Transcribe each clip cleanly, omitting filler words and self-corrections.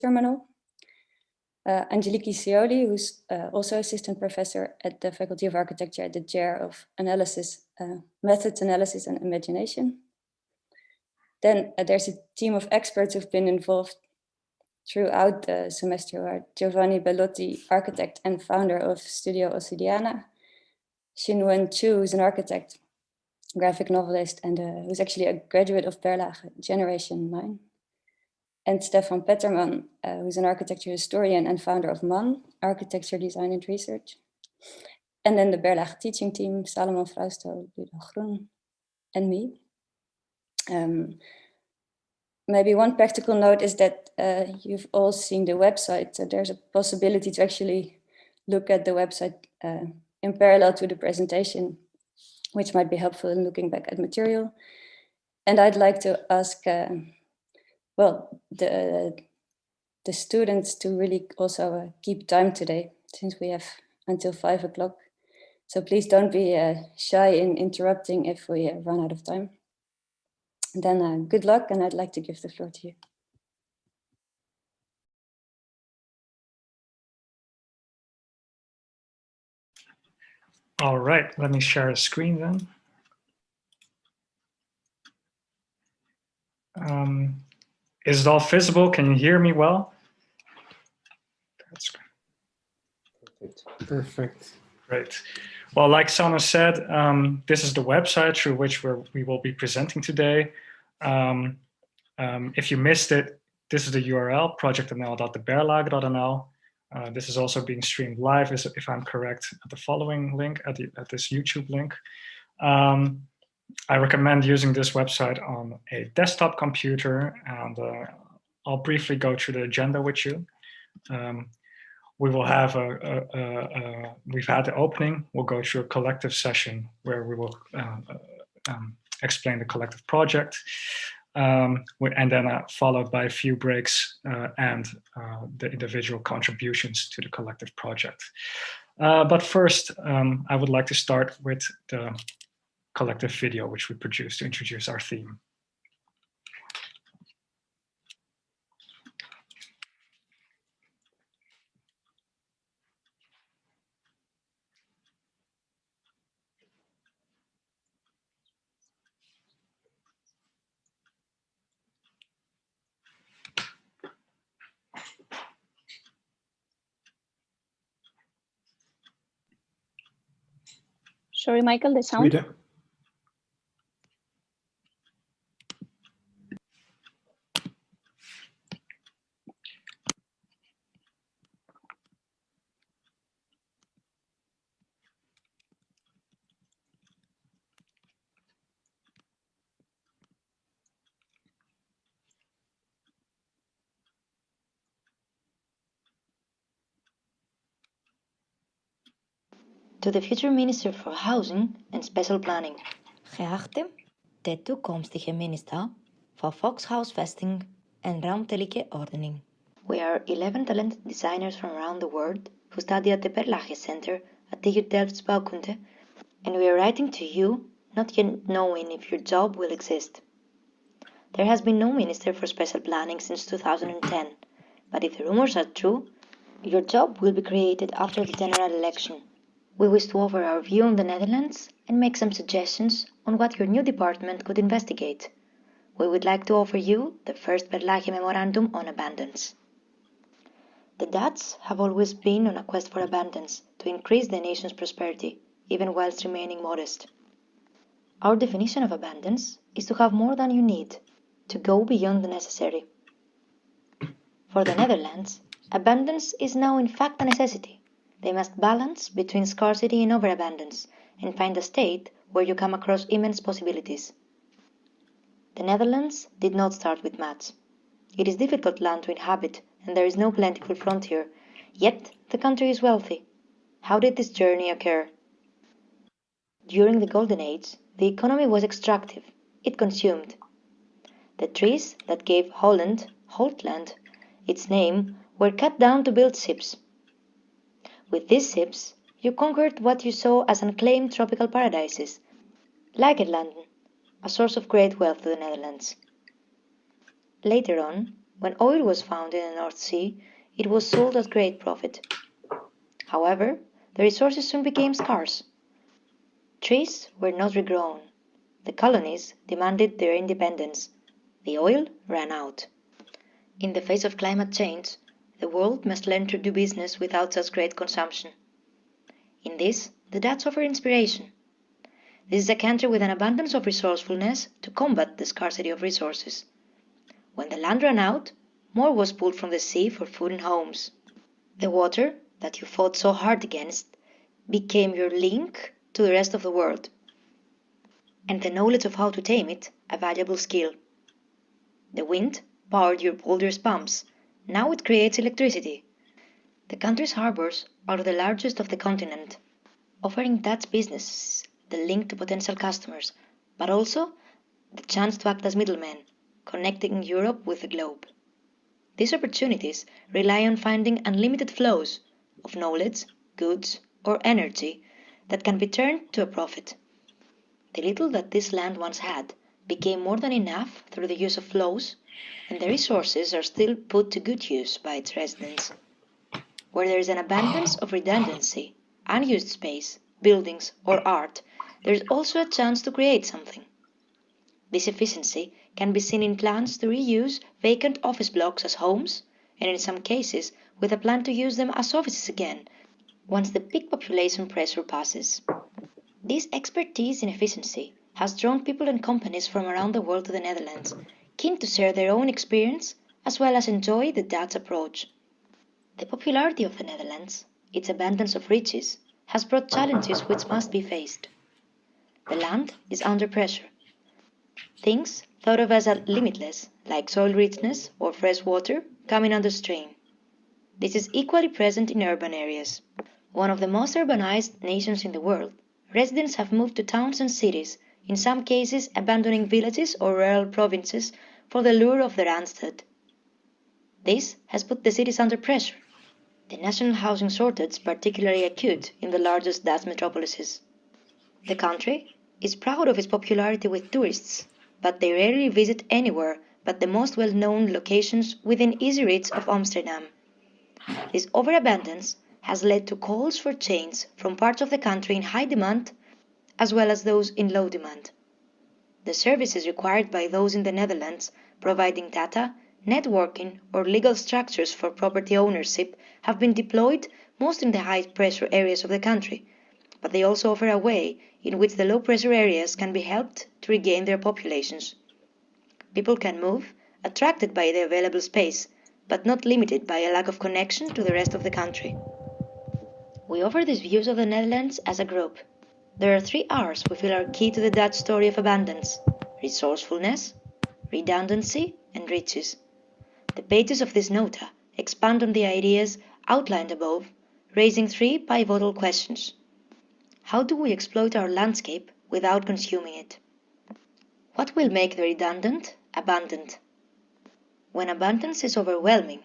terminal. Angeliki Scioli, who's also assistant professor at the Faculty of Architecture at the chair of Analysis, Methods, Analysis and Imagination. Then there's a team of experts who've been involved throughout the semester, who are Giovanni Bellotti, architect and founder of Studio Ossidiana, Xinwen Chu, who's an architect, graphic novelist, and who's actually a graduate of Berlage, Generation 9. And Stefan Petterman, who's an architecture historian and founder of MAN, Architecture, Design and Research. And then the Berlage teaching team, Salomon Frausto, Ludo Groen, and me. Maybe one practical note is that you've all seen the website. So there's a possibility to actually look at the website in parallel to the presentation, which might be helpful in looking back at material. And I'd like to ask, well, the students to really also keep time today, since we have until 5 o'clock. So please don't be shy in interrupting if we run out of time. And then good luck, and I'd like to give the floor to you. All right, let me share a screen then. Is it all visible? Can you hear me well? That's perfect. Great. Well, like Sana said, this is the website through which we will be presenting today. If you missed it, this is the URL, projectnl.theberlage.nl. This is also being streamed live, if I'm correct, at the following link, at this YouTube link. I recommend using this website on a desktop computer, and I'll briefly go through the agenda with you. We will have we've had the opening. We'll go through a collective session where we will explain the collective project, and then followed by a few breaks and the individual contributions to the collective project. But first, I would like to start with the collective video which we produced to introduce our theme. Sorry, Michael, the sound. To the future Minister for Housing and Special Planning. Geachte, de toekomstige minister voor volkshuisvesting en ruimtelijke ordening. We are 11 talented designers from around the world who study at the Berlage Center at TU Delft's Bouwkunde, and we are writing to you not yet knowing if your job will exist. There has been no minister for special planning since 2010, but if the rumors are true, your job will be created after the general election. We wish to offer our view on the Netherlands and make some suggestions on what your new department could investigate. We would like to offer you the first Berlage Memorandum on Abundance. The Dutch have always been on a quest for abundance to increase the nation's prosperity, even whilst remaining modest. Our definition of abundance is to have more than you need, to go beyond the necessary. For the Netherlands, abundance is now in fact a necessity. They must balance between scarcity and overabundance and find a state where you come across immense possibilities. The Netherlands did not start with much. It is difficult land to inhabit and there is no plentiful frontier, yet the country is wealthy. How did this journey occur? During the Golden Age, the economy was extractive. It consumed. The trees that gave Holland, Holtland, its name, were cut down to build ships. With these ships, you conquered what you saw as unclaimed tropical paradises, like at London, a source of great wealth to the Netherlands. Later on, When oil was found in the North Sea, it was sold at great profit. However, the resources soon became scarce. Trees were not regrown. The colonies demanded their independence. The oil ran out. In the face of climate change, the world must learn to do business without such great consumption. In this, the Dutch offer inspiration. This is a country with an abundance of resourcefulness to combat the scarcity of resources. When the land ran out, more was pulled from the sea for food and homes. The water, that you fought so hard against, became your link to the rest of the world. And the knowledge of how to tame it, a valuable skill. The wind powered your boulder's pumps. Now it creates electricity. The country's harbors are the largest of the continent, offering Dutch businesses the link to potential customers, but also the chance to act as middlemen, connecting Europe with the globe. These opportunities rely on finding unlimited flows of knowledge, goods, or energy that can be turned to a profit. The little that this land once had became more than enough through the use of flows, and the resources are still put to good use by its residents. Where there is an abundance of redundancy, unused space, buildings, or art, there is also a chance to create something. This efficiency can be seen in plans to reuse vacant office blocks as homes, and in some cases with a plan to use them as offices again once the peak population pressure passes. This expertise in efficiency has drawn people and companies from around the world to the Netherlands, keen to share their own experience as well as enjoy the Dutch approach. The popularity of the Netherlands, its abundance of riches, has brought challenges which must be faced. The land is under pressure. Things thought of as limitless, like soil richness or fresh water, coming under strain. This is equally present in urban areas. One of the most urbanized nations in the world, residents have moved to towns and cities, in some cases abandoning villages or rural provinces for the lure of the Randstad. This has put the cities under pressure. The national housing shortage is particularly acute in the largest Dutch metropolises. The country is proud of its popularity with tourists, but they rarely visit anywhere but the most well-known locations within easy reach of Amsterdam. This overabundance has led to calls for change from parts of the country in high demand as well as those in low demand. The services required by those in the Netherlands providing data, networking, or legal structures for property ownership have been deployed most in the high-pressure areas of the country, but they also offer a way in which the low-pressure areas can be helped to regain their populations. People can move, attracted by the available space, but not limited by a lack of connection to the rest of the country. We offer these views of the Netherlands as a group. There are 3 R's we feel are key to the Dutch story of abundance: resourcefulness, redundancy, and riches. The pages of this nota expand on the ideas outlined above, raising 3 pivotal questions. How do we exploit our landscape without consuming it? What will make the redundant abundant? When abundance is overwhelming,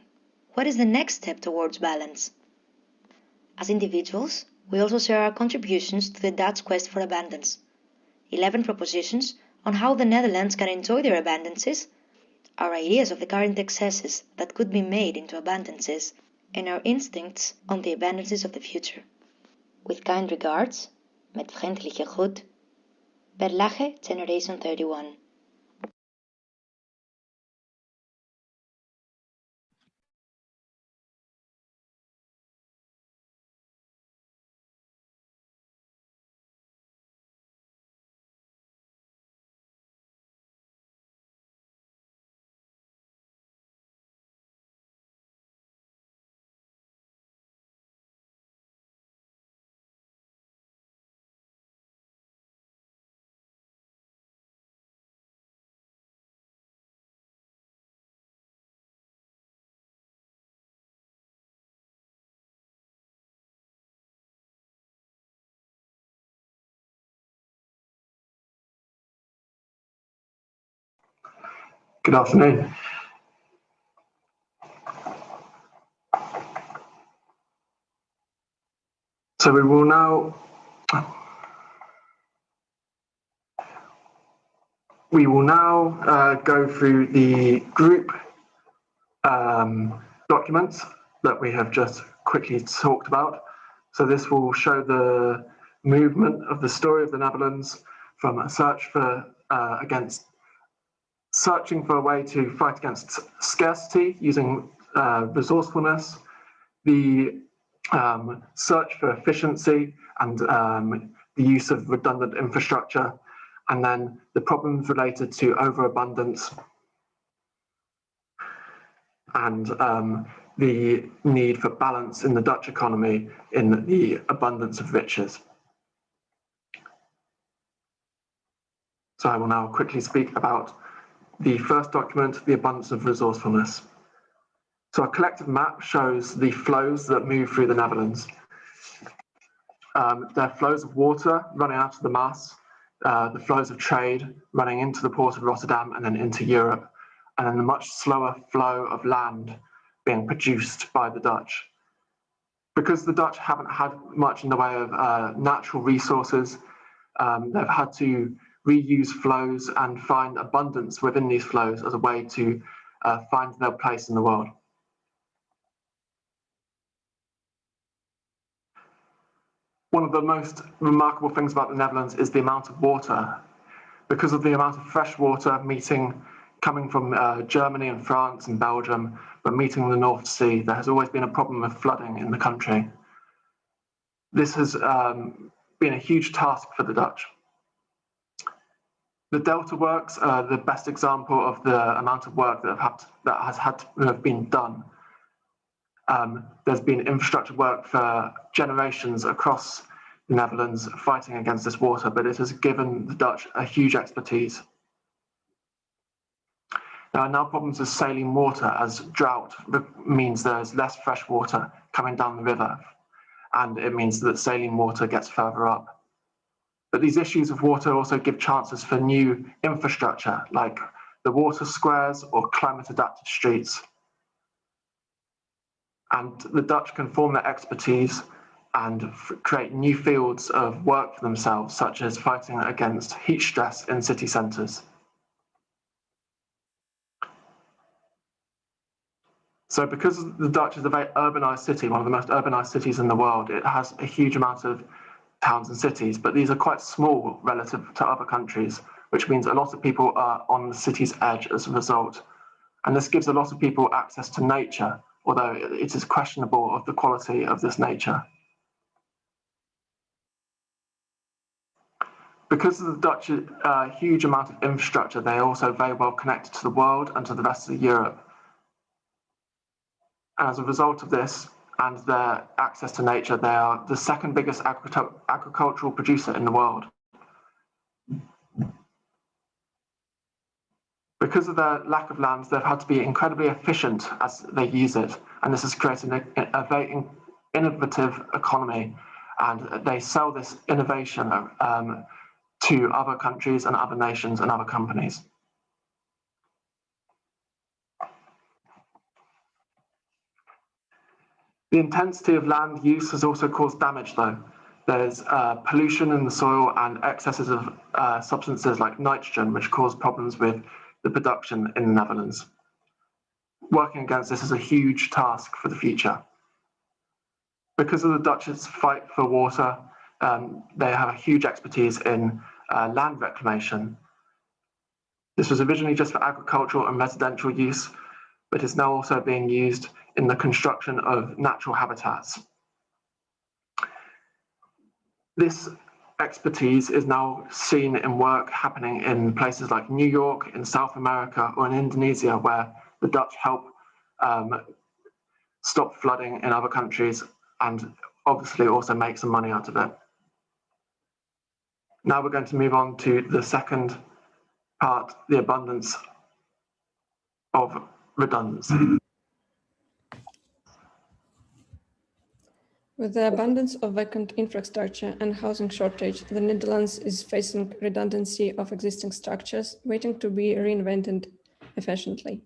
what is the next step towards balance? As individuals, we also share our contributions to the Dutch quest for abundance. 11 propositions on how the Netherlands can enjoy their abundances, our ideas of the current excesses that could be made into abundances, and our instincts on the abundances of the future. With kind regards, met vriendelijke groet, Berlage Generation 31. Good afternoon. So we will now go through the group documents that we have just quickly talked about. So this will show the movement of the story of the Netherlands from a search for searching for a way to fight against scarcity using resourcefulness, the search for efficiency and the use of redundant infrastructure, and then the problems related to overabundance and the need for balance in the Dutch economy in the abundance of riches. So I will now quickly speak about the first document, the abundance of resourcefulness. So a collective map shows the flows that move through the Netherlands. There are flows of water running out of the Maas, the flows of trade running into the port of Rotterdam and then into Europe, and then the much slower flow of land being produced by the Dutch. Because the Dutch haven't had much in the way of natural resources, they've had to reuse flows and find abundance within these flows as a way to find their place in the world. One of the most remarkable things about the Netherlands is the amount of water. Because of the amount of fresh water coming from Germany and France and Belgium, but meeting the North Sea, there has always been a problem of flooding in the country. This has been a huge task for the Dutch. The Delta works are the best example of the amount of work that has had to have been done. There's been infrastructure work for generations across the Netherlands fighting against this water, but it has given the Dutch a huge expertise. There are now problems with saline water, as drought means there's less fresh water coming down the river, and it means that saline water gets further up. But these issues of water also give chances for new infrastructure, like the water squares or climate-adapted streets. And the Dutch can form their expertise and create new fields of work for themselves, such as fighting against heat stress in city centres. So because the Dutch is a very urbanised city, one of the most urbanised cities in the world, it has a huge amount of towns and cities, but these are quite small relative to other countries, which means a lot of people are on the city's edge as a result. And this gives a lot of people access to nature, although it is questionable of the quality of this nature. Because of the Dutch huge amount of infrastructure, they are also very well connected to the world and to the rest of Europe. And as a result of this and their access to nature, they are the second biggest agricultural producer in the world. Because of their lack of land, they've had to be incredibly efficient as they use it. And this has created a very innovative economy. And they sell this innovation to other countries and other nations and other companies. The intensity of land use has also caused damage, though. There's pollution in the soil and excesses of substances like nitrogen, which cause problems with the production in the Netherlands. Working against this is a huge task for the future. Because of the Dutch's fight for water, they have a huge expertise in land reclamation. This was originally just for agricultural and residential use, but is now also being used in the construction of natural habitats. This expertise is now seen in work happening in places like New York, in South America, or in Indonesia, where the Dutch help stop flooding in other countries and obviously also make some money out of it. Now we're going to move on to the second part, the abundance of redundancy. With the abundance of vacant infrastructure and housing shortage, the Netherlands is facing redundancy of existing structures, waiting to be reinvented efficiently.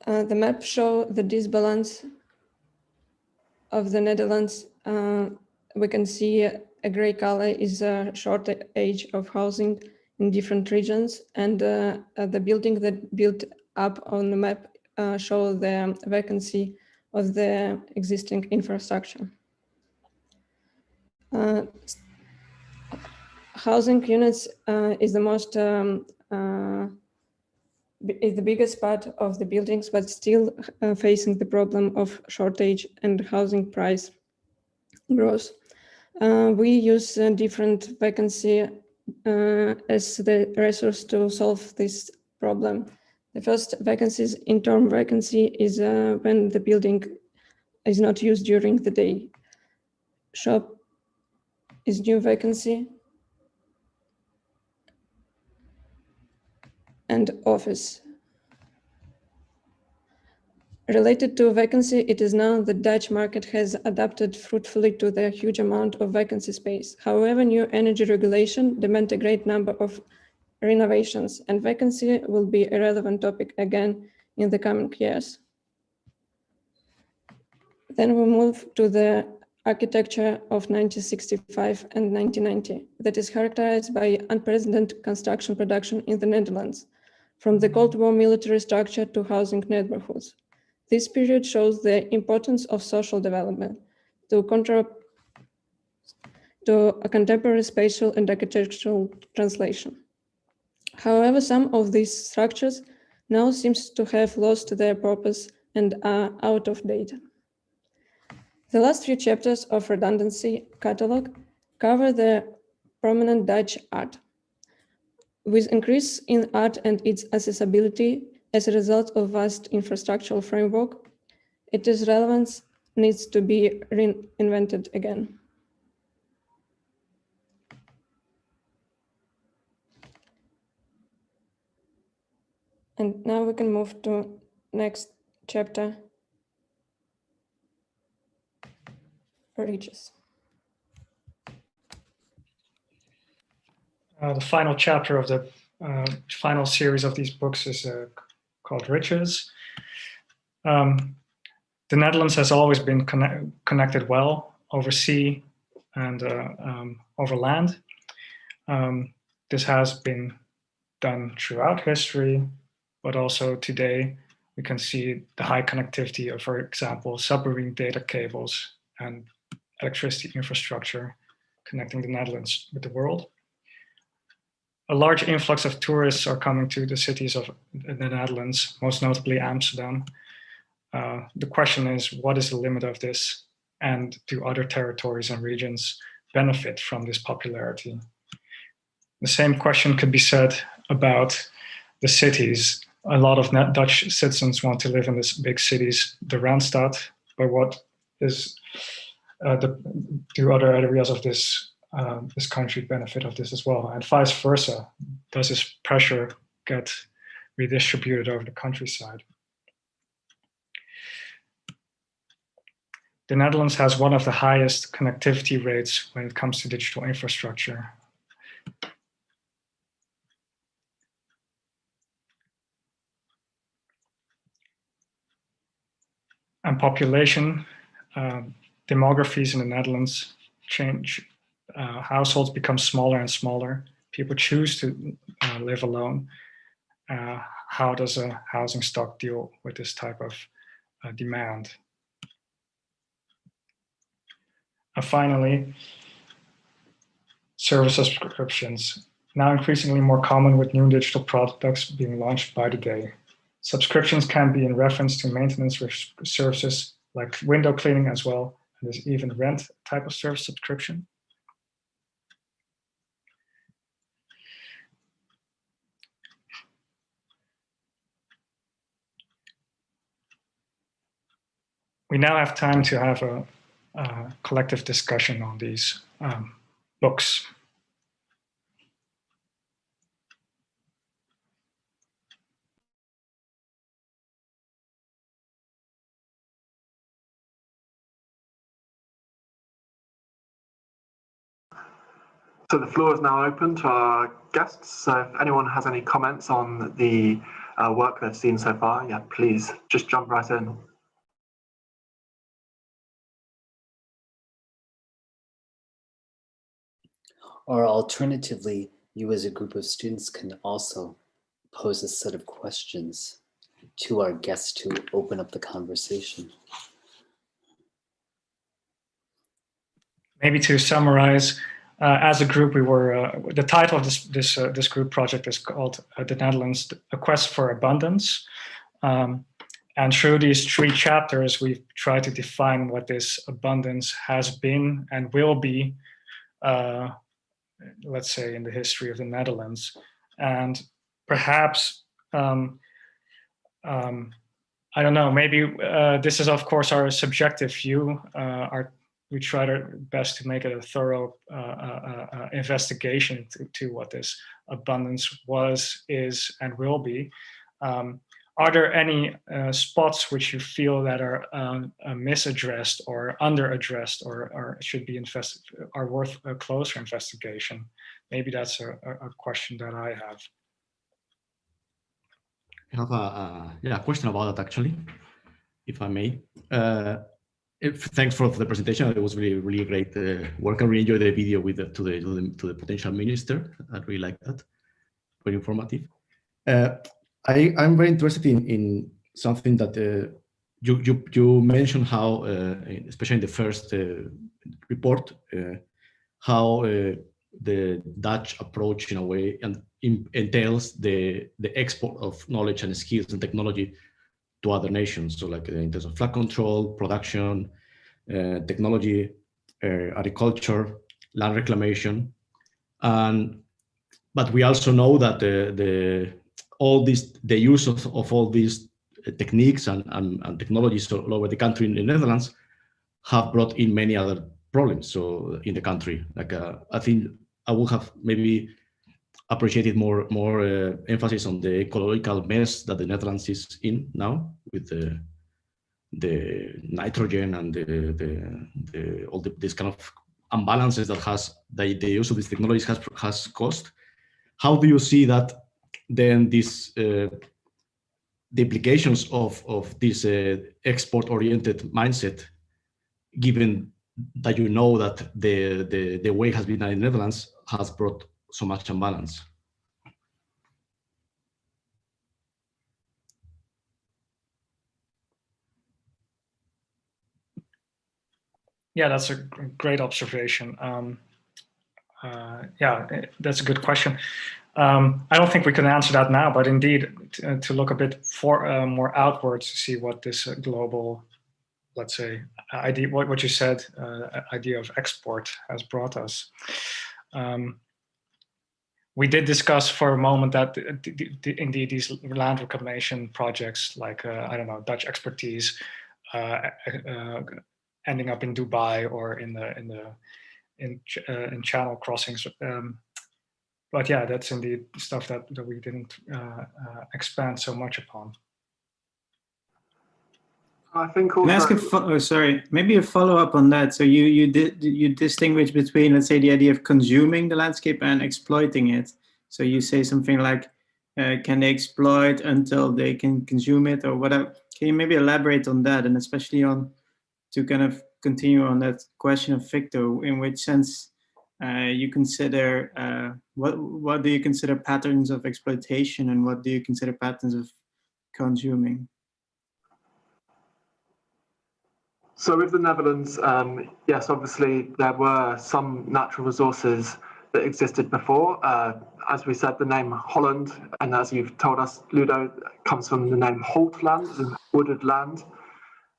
The map shows the disbalance of the Netherlands. We can see a gray color is a shortage of housing. in different regions, and the building that built up on the map show the vacancy of the existing infrastructure. Housing units is the most is the biggest part of the buildings, but still facing the problem of shortage and housing price growth. We use different vacancy as the resource to solve this problem. The first vacancy is interim vacancy is when the building is not used during the day. Shop is new vacancy. And office. Related to vacancy, it is known the Dutch market has adapted fruitfully to the huge amount of vacancy space. However, new energy regulation demands a great number of renovations, and vacancy will be a relevant topic again in the coming years. Then we move to the architecture of 1965 and 1990 that is characterized by unprecedented construction production in the Netherlands, from the Cold War military structure to housing neighborhoods. This period shows the importance of social development to a contemporary spatial and architectural translation. However, some of these structures now seems to have lost their purpose and are out of date. The last few chapters of Redundancy Catalog cover the prominent Dutch art. With increase in art and its accessibility as a result of vast infrastructural framework, its relevance needs to be reinvented again. And now we can move to next chapter, Riches. The final chapter of the final series of these books is called Riches. The Netherlands has always been connected well over sea and over land. This has been done throughout history, but also today we can see the high connectivity of, for example, submarine data cables and electricity infrastructure connecting the Netherlands with the world. A large influx of tourists are coming to the cities of the Netherlands, most notably Amsterdam. The question is, what is the limit of this? And do other territories and regions benefit from this popularity? The same question could be said about the cities. A lot of Dutch citizens want to live in these big cities, the Randstad, but what is do other areas of this country benefit of this as well? And vice versa, does this pressure get redistributed over the countryside? The Netherlands has one of the highest connectivity rates when it comes to digital infrastructure. And population, demographies in the Netherlands change. Households become smaller and smaller. People choose to live alone. How does a housing stock deal with this type of demand? And finally, service subscriptions, now increasingly more common with new digital products being launched by the day. Subscriptions can be in reference to maintenance services like window cleaning as well, and there's even rent type of service subscription. We now have time to have a collective discussion on these books. So the floor is now open to our guests. So if anyone has any comments on the work they've seen so far, yeah, please just jump right in. Or alternatively, you as a group of students can also pose a set of questions to our guests to open up the conversation. Maybe to summarize, as a group, we were the title of this group project is called "The Netherlands: A Quest for Abundance," and through these 3 chapters, we've tried to define what this abundance has been and will be, let's say, in the history of the Netherlands, and perhaps. I don't know, maybe this is, of course, our subjective view. We tried our best to make it a thorough investigation to what this abundance was, is, and will be. Are there any spots which you feel that are misaddressed or underaddressed or should be are worth a closer investigation? Maybe that's a question that I have. I have a question about that, actually, if I may. Thanks for the presentation. It was really great work. I really enjoyed the video with to the potential minister. I really like that. Very informative. I'm very interested in something that you mentioned, how, especially in the first report, how the Dutch approach, in a way, and entails the export of knowledge and skills and technology to other nations. So, like in terms of flood control, production, technology, agriculture, land reclamation, but we also know that the use of all these techniques and technologies all over the country in the Netherlands have brought in many other problems. So in the country, like I think I would have maybe appreciated more emphasis on the ecological mess that the Netherlands is in now, with the nitrogen and all this kind of imbalances that the use of these technologies has caused. How do you see that then the implications of this export-oriented mindset, given that you know that the way it has been done in the Netherlands has brought so much imbalance? Yeah, that's a great observation. Yeah, that's a good question. I don't think we can answer that now, but indeed to look a bit more outwards to see what this global, let's say, idea, what you said, idea of export has brought us. We did discuss for a moment that indeed these land reclamation projects, like I don't know, Dutch expertise, ending up in Dubai or in channel crossings. But yeah, that's indeed stuff that we didn't expand so much upon. I think also. Can I ask maybe a follow-up on that. So you distinguish between, let's say, the idea of consuming the landscape and exploiting it. So you say something like, can they exploit until they can consume it or whatever? Can you maybe elaborate on that, and especially to kind of continue on that question of Victor, in which sense you consider, what do you consider patterns of exploitation and what do you consider patterns of consuming? So with the Netherlands, yes, obviously there were some natural resources that existed before. As we said, the name Holland, and as you've told us, Ludo, comes from the name Holtland, the wooded land.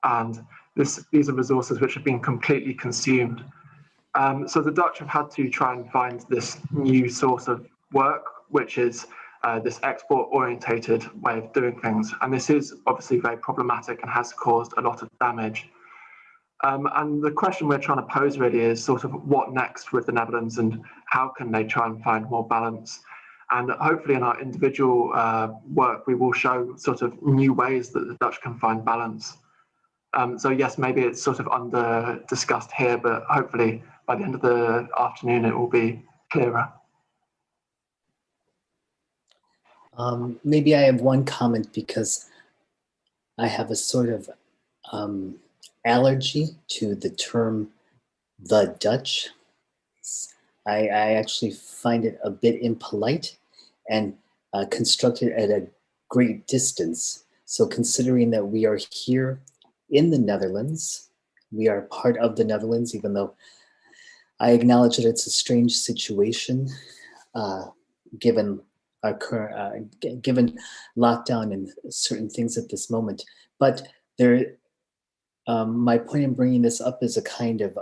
And these are resources which have been completely consumed. So the Dutch have had to try and find this new source of work, which is this export-orientated way of doing things. And this is obviously very problematic and has caused a lot of damage. And the question we're trying to pose really is sort of what next with the Netherlands and how can they try and find more balance? And hopefully in our individual work, we will show sort of new ways that the Dutch can find balance. So yes, maybe it's sort of under discussed here, but hopefully by the end of the afternoon, it will be clearer. Maybe I have one comment because I have a sort of allergy to the term "the Dutch." I actually find it a bit impolite and constructed at a great distance. So considering that we are here in the Netherlands, we are part of the Netherlands, even though I acknowledge that it's a strange situation, given our current, given lockdown and certain things at this moment. But there, my point in bringing this up is a kind of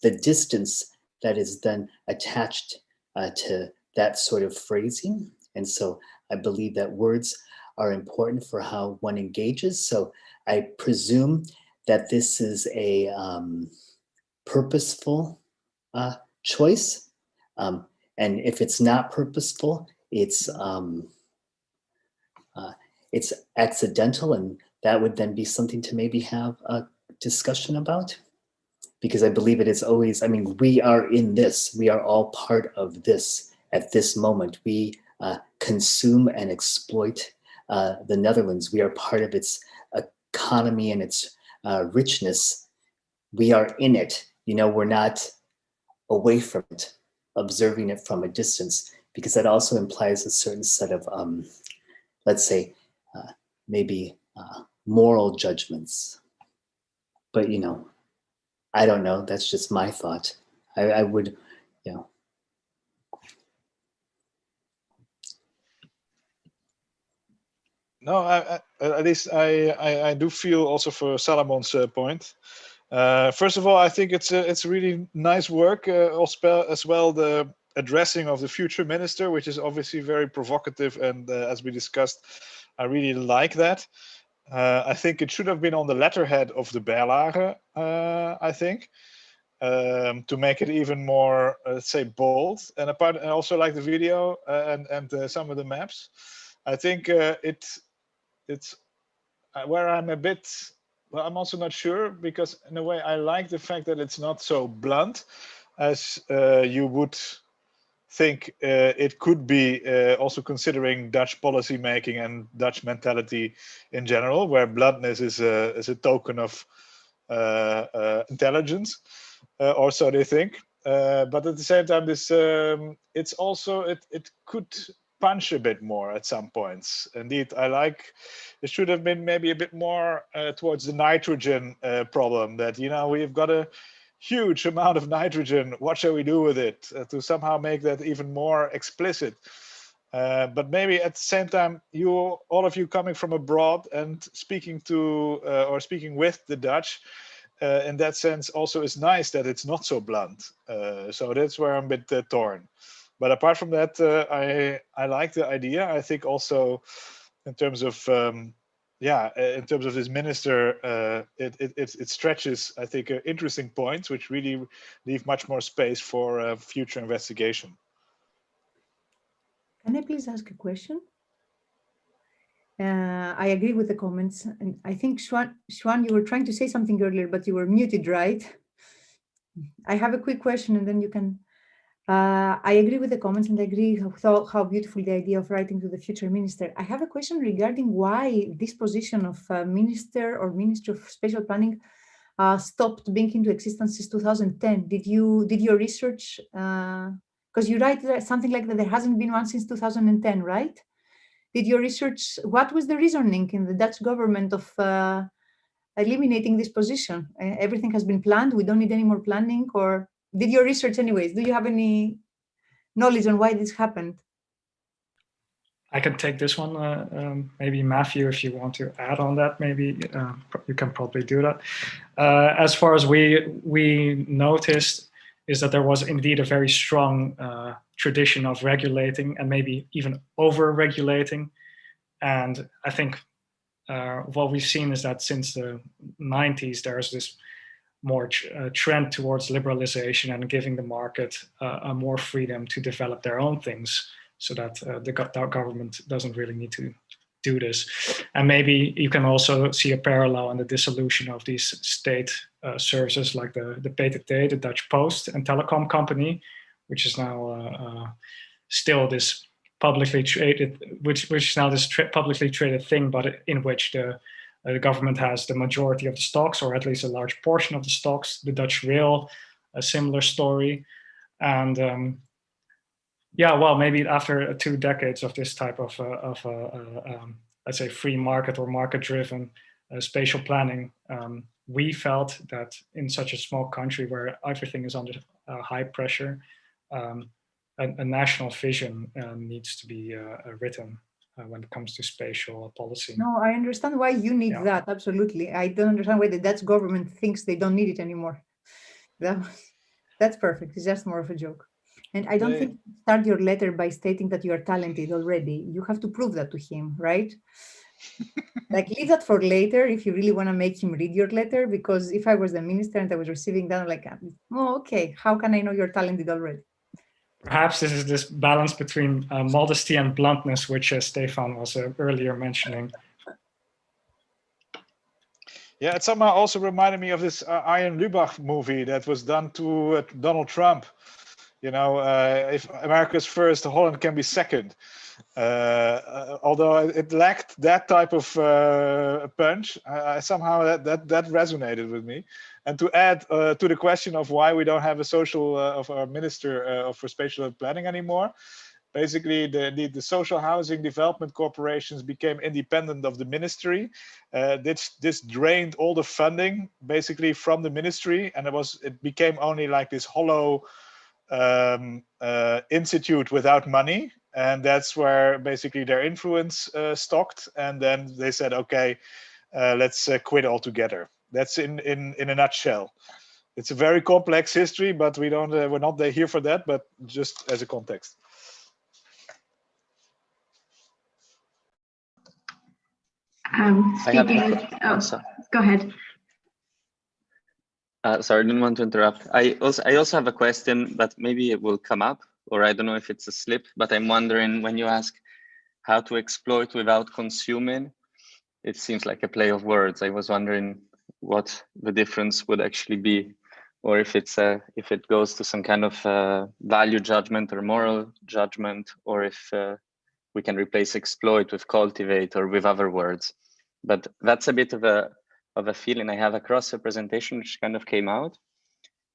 the distance that is then attached to that sort of phrasing. And so I believe that words are important for how one engages. So I presume that this is a purposeful choice. And if it's not purposeful, it's accidental, and that would then be something to maybe have a discussion about. Because I believe it is always, I mean, we are in this, we are all part of this at this moment. We consume and exploit the Netherlands. We are part of its economy and its richness. We are in it. You know, we're not away from it, observing it from a distance, because that also implies a certain set of, let's say, maybe moral judgments. But, you know, I don't know. That's just my thought. I would, you know. No, at least I do feel also for Salamon's point. First of all, I think it's really nice work. As well, the addressing of the future minister, which is obviously very provocative, and as we discussed, I really like that. I think it should have been on the letterhead of the Berlage, I think, to make it even more, let's say, bold. And I also like the video and some of the maps. I think it's where I'm a bit, well, I'm also not sure, because in a way I like the fact that it's not so blunt as you would think it could be, also considering Dutch policy making and Dutch mentality in general, where bluntness is a token of intelligence, or so they think. But at the same time, this it's also it could punch a bit more at some points. Indeed, I like it should have been maybe a bit more towards the nitrogen problem, that, you know, we've got a huge amount of nitrogen. What shall we do with it? To somehow make that even more explicit. But maybe at the same time, all of you coming from abroad and speaking to or speaking with the Dutch, in that sense, also is nice that it's not so blunt. So that's where I'm a bit torn. But apart from that, I like the idea. I think also in terms of in terms of this minister, it stretches, I think, interesting points, which really leave much more space for future investigation. Can I please ask a question? I agree with the comments, and I think Xuan, you were trying to say something earlier, but you were muted, right? I have a quick question, and then you can. I agree with the comments, and I agree how beautiful the idea of writing to the future minister. I have a question regarding why this position of minister or Minister of Spatial Planning stopped being into existence since 2010. Did your research? Because you write something like that there hasn't been one since 2010, right? Did your research? What was the reasoning in the Dutch government of eliminating this position? Everything has been planned. We don't need any more planning, or did your research anyways? Do you have any knowledge on why this happened? I can take this one. Maybe Matthew, if you want to add on that, maybe you can probably do that. As far as we noticed, is that there was indeed a very strong tradition of regulating and maybe even over-regulating. And I think what we've seen is that since the 90s, there's this more trend towards liberalization and giving the market more freedom to develop their own things, so that the government doesn't really need to do this. And maybe you can also see a parallel in the dissolution of these state services like the PTT, the Dutch Post and Telecom Company, which is now still this publicly traded, which is now this publicly traded thing, but in which the government has the majority of the stocks, or at least a large portion of the stocks. The Dutch Rail, a similar story. And yeah, well, maybe after 2 decades of this type of let's say free market or market-driven spatial planning, we felt that in such a small country where everything is under high pressure, a national vision needs to be written when it comes to spatial policy. No, I understand why you need that, absolutely. I don't understand why the Dutch government thinks they don't need it anymore. That's perfect, it's just more of a joke. And I don't think you start your letter by stating that you are talented already. You have to prove that to him, right? Like, leave that for later if you really want to make him read your letter, because if I was the minister and I was receiving that, I'm like, oh, okay, how can I know you're talented already? Perhaps this is this balance between modesty and bluntness, which Stefan was earlier mentioning. Yeah, it somehow also reminded me of this Ian Lubach movie that was done to Donald Trump. You know, if America's first, Holland can be second. Although it lacked that type of punch, somehow that resonated with me. And to add to the question of why we don't have a social of our minister for spatial planning anymore, basically the social housing development corporations became independent of the ministry. This drained all the funding basically from the ministry, and it became only like this hollow institute without money. And that's where basically their influence stopped. And then they said, okay, let's quit altogether. That's in a nutshell. It's a very complex history, but we're not here for that, but just as a context. Go ahead. Sorry, I didn't want to interrupt. I also have a question, but maybe it will come up, or I don't know if it's a slip, but I'm wondering, when you ask how to exploit without consuming, it seems like a play of words. I was wondering what the difference would actually be, or if it goes to some kind of value judgment or moral judgment, or if we can replace exploit with cultivate or with other words. But that's a bit of a feeling I have across the presentation, which kind of came out,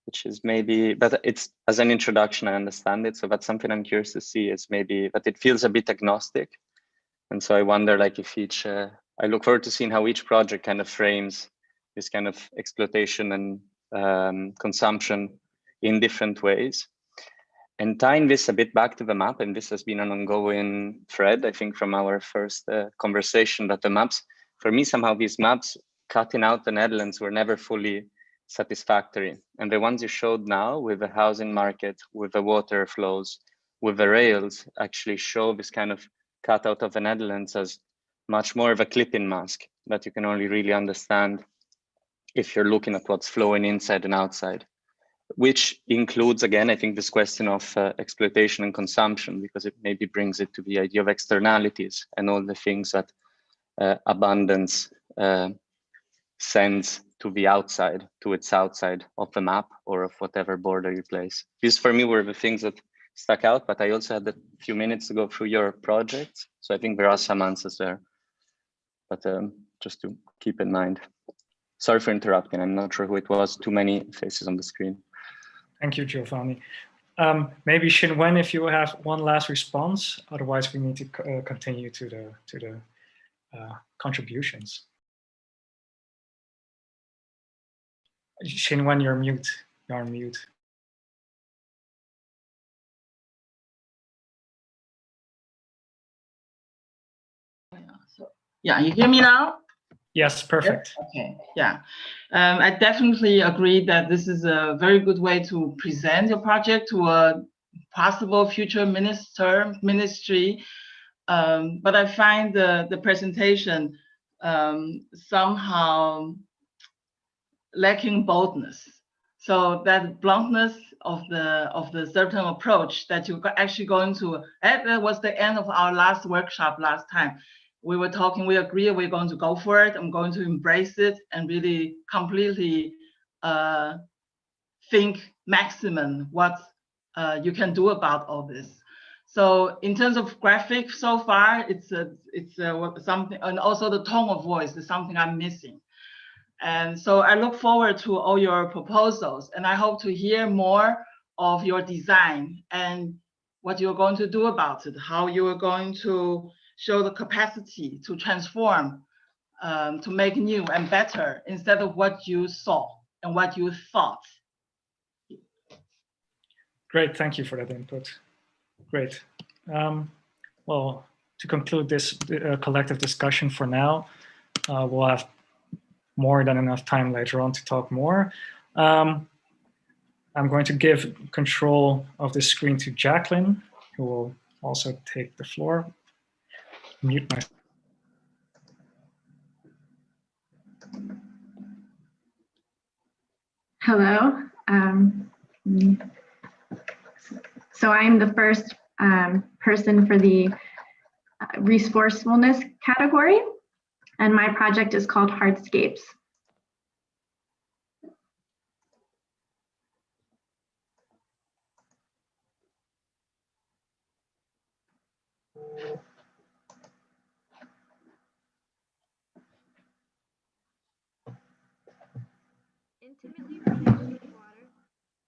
which is maybe, but it's as an introduction, I understand it. So that's something I'm curious to see, is maybe, but it feels a bit agnostic. And so I wonder, like, if I look forward to seeing how each project kind of frames this kind of exploitation and consumption in different ways. And tying this a bit back to the map, and this has been an ongoing thread, I think, from our first conversation, that the maps, for me, somehow these maps cutting out the Netherlands were never fully satisfactory. And the ones you showed now with the housing market, with the water flows, with the rails, actually show this kind of cutout of the Netherlands as much more of a clipping mask that you can only really understand if you're looking at what's flowing inside and outside, which includes, again, I think, this question of exploitation and consumption, because it maybe brings it to the idea of externalities and all the things that abundance sends to the outside, to its outside of the map or of whatever border you place. These for me were the things that stuck out, but I also had a few minutes to go through your projects. So I think there are some answers there, but just to keep in mind. Sorry for interrupting. I'm not sure who it was. Too many faces on the screen. Thank you, Giovanni. Maybe Shinwen, if you have one last response, otherwise we need to continue to the contributions. Shinwen, you're mute. You're on mute. Yeah, you hear me now? Yes, perfect. Yes? Okay, yeah. I definitely agree that this is a very good way to present your project to a possible future ministry. But I find the presentation somehow lacking boldness. So that bluntness of the certain approach that you're actually going to, that was the end of our last workshop last time. We were talking, we agree, we're going to go for it. I'm going to embrace it and really completely think maximum what you can do about all this. So in terms of graphic so far, it's something, and also the tone of voice is something I'm missing. And so I look forward to all your proposals, and I hope to hear more of your design and what you're going to do about it, how you are going to show the capacity to transform, to make new and better instead of what you saw and what you thought. Great, thank you for that input. Great. Well, to conclude this collective discussion for now, we'll have more than enough time later on to talk more. I'm going to give control of the screen to Jacqueline, who will also take the floor. Mute myself. Hello. So I'm the first person for the resourcefulness category, and my project is called Hardscapes. Intimately related to water,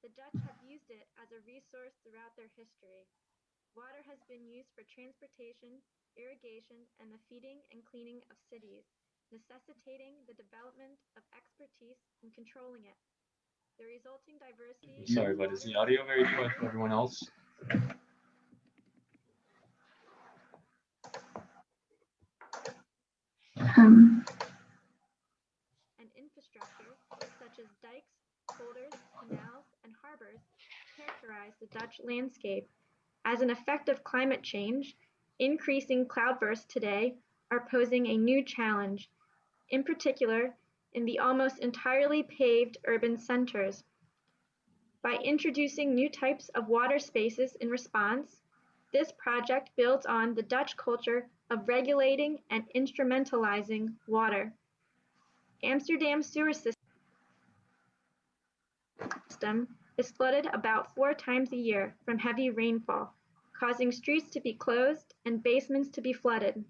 the Dutch have used it as a resource throughout their history. Water has been used for transportation, irrigation, and the feeding and cleaning of cities, necessitating the development of expertise in controlling it. The resulting diversity. Sorry, but is the audio very quiet for everyone else? And infrastructure, such as dikes, boulders, canals, and harbors, characterize the Dutch landscape. As an effect of climate change, increasing cloudbursts today are posing a new challenge, in particular in the almost entirely paved urban centers. By introducing new types of water spaces in response, this project builds on the Dutch culture of regulating and instrumentalizing water. Amsterdam's sewer system is flooded about 4 times a year from heavy rainfall, causing streets to be closed and basements to be flooded.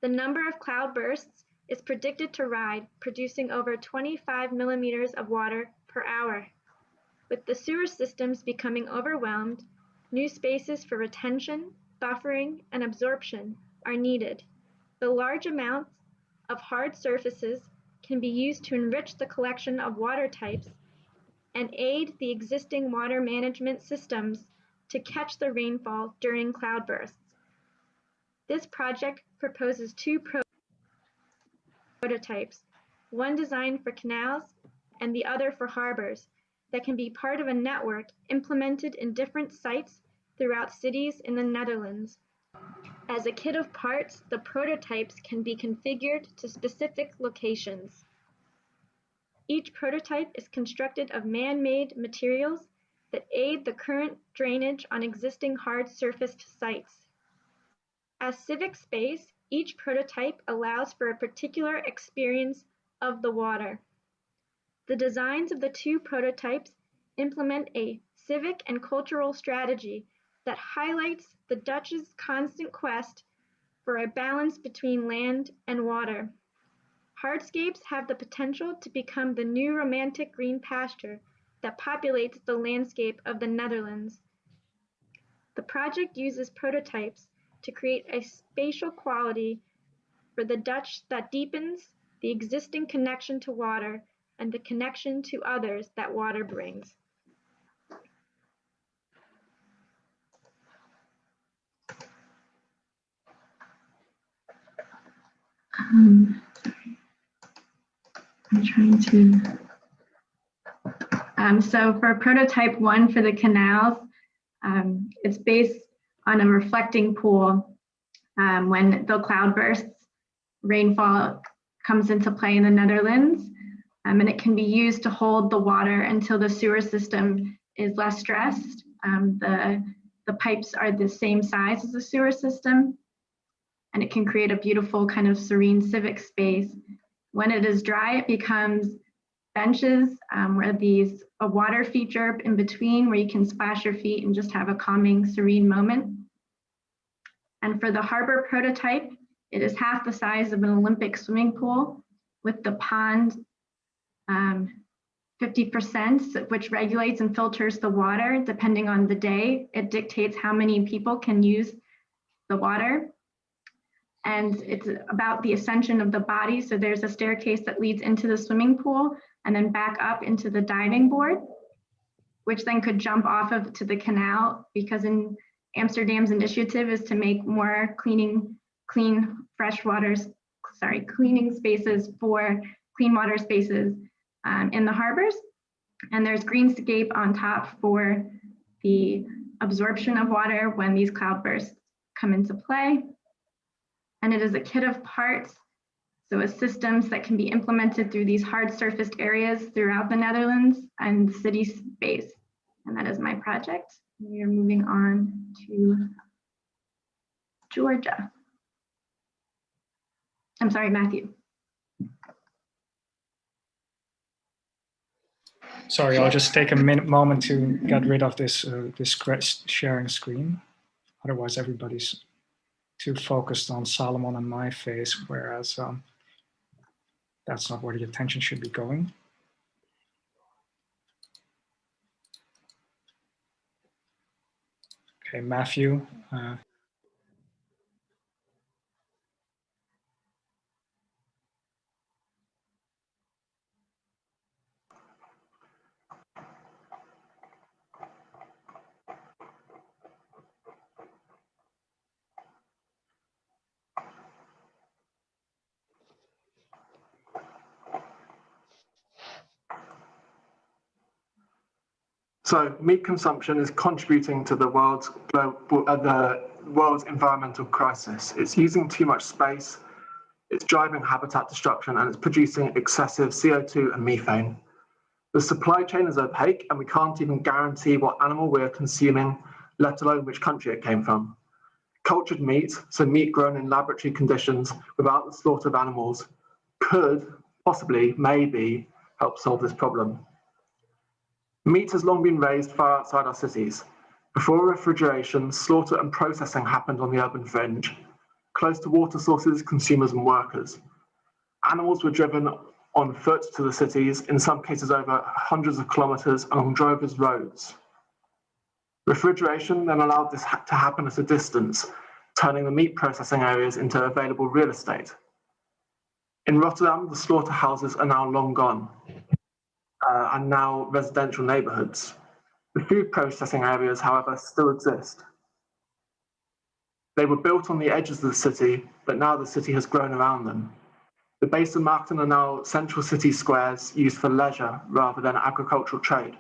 The number of cloudbursts is predicted to rise, producing over 25 millimeters of water per hour. With the sewer systems becoming overwhelmed, new spaces for retention, buffering, and absorption are needed. The large amounts of hard surfaces can be used to enrich the collection of water types and aid the existing water management systems to catch the rainfall during cloudbursts. This project proposes 2 prototypes, one designed for canals and the other for harbors, that can be part of a network implemented in different sites throughout cities in the Netherlands. As a kit of parts, the prototypes can be configured to specific locations. Each prototype is constructed of man-made materials that aid the current drainage on existing hard-surfaced sites. As civic space, each prototype allows for a particular experience of the water. The designs of the 2 prototypes implement a civic and cultural strategy that highlights the Dutch's constant quest for a balance between land and water. Hardscapes have the potential to become the new romantic green pasture that populates the landscape of the Netherlands. The project uses prototypes to create a spatial quality for the Dutch that deepens the existing connection to water and the connection to others that water brings. I'm trying to. So for prototype 1 for the canals, it's based on a reflecting pool. When the cloudbursts, rainfall comes into play in the Netherlands, and it can be used to hold the water until the sewer system is less stressed. The pipes are the same size as the sewer system, and it can create a beautiful kind of serene civic space. When it is dry, it becomes benches where a water feature in between where you can splash your feet and just have a calming, serene moment. And for the harbor prototype, it is half the size of an Olympic swimming pool with the pond 50%, which regulates and filters the water depending on the day. It dictates how many people can use the water. And it's about the ascension of the body. So there's a staircase that leads into the swimming pool and then back up into the diving board, which then could jump off of to the canal, because in Amsterdam's initiative is to make more cleaning spaces for clean water spaces in the harbors. And there's greenscape on top for the absorption of water when these cloudbursts come into play. And it is a kit of parts, so it's systems that can be implemented through these hard surfaced areas throughout the Netherlands and the city space. And that is my project. We are moving on to Georgia. I'm sorry, Matthew. Sorry, I'll just take a moment to get rid of this sharing screen. Otherwise, everybody's too focused on Salomon and my face, whereas that's not where the attention should be going. Okay, Matthew. So meat consumption is contributing to the world's environmental crisis. It's using too much space, it's driving habitat destruction, and it's producing excessive CO2 and methane. The supply chain is opaque, and we can't even guarantee what animal we're consuming, let alone which country it came from. Cultured meat, so meat grown in laboratory conditions without the slaughter of animals, could possibly, maybe, help solve this problem. Meat has long been raised far outside our cities. Before refrigeration, slaughter and processing happened on the urban fringe, close to water sources, consumers, and workers. Animals were driven on foot to the cities, in some cases over hundreds of kilometers along drovers' roads. Refrigeration then allowed this to happen at a distance, turning the meat processing areas into available real estate. In Rotterdam, the slaughterhouses are now long gone, and now residential neighborhoods. The food processing areas, however, still exist. They were built on the edges of the city, but now the city has grown around them. The base and Markten are now central city squares used for leisure rather than agricultural trade.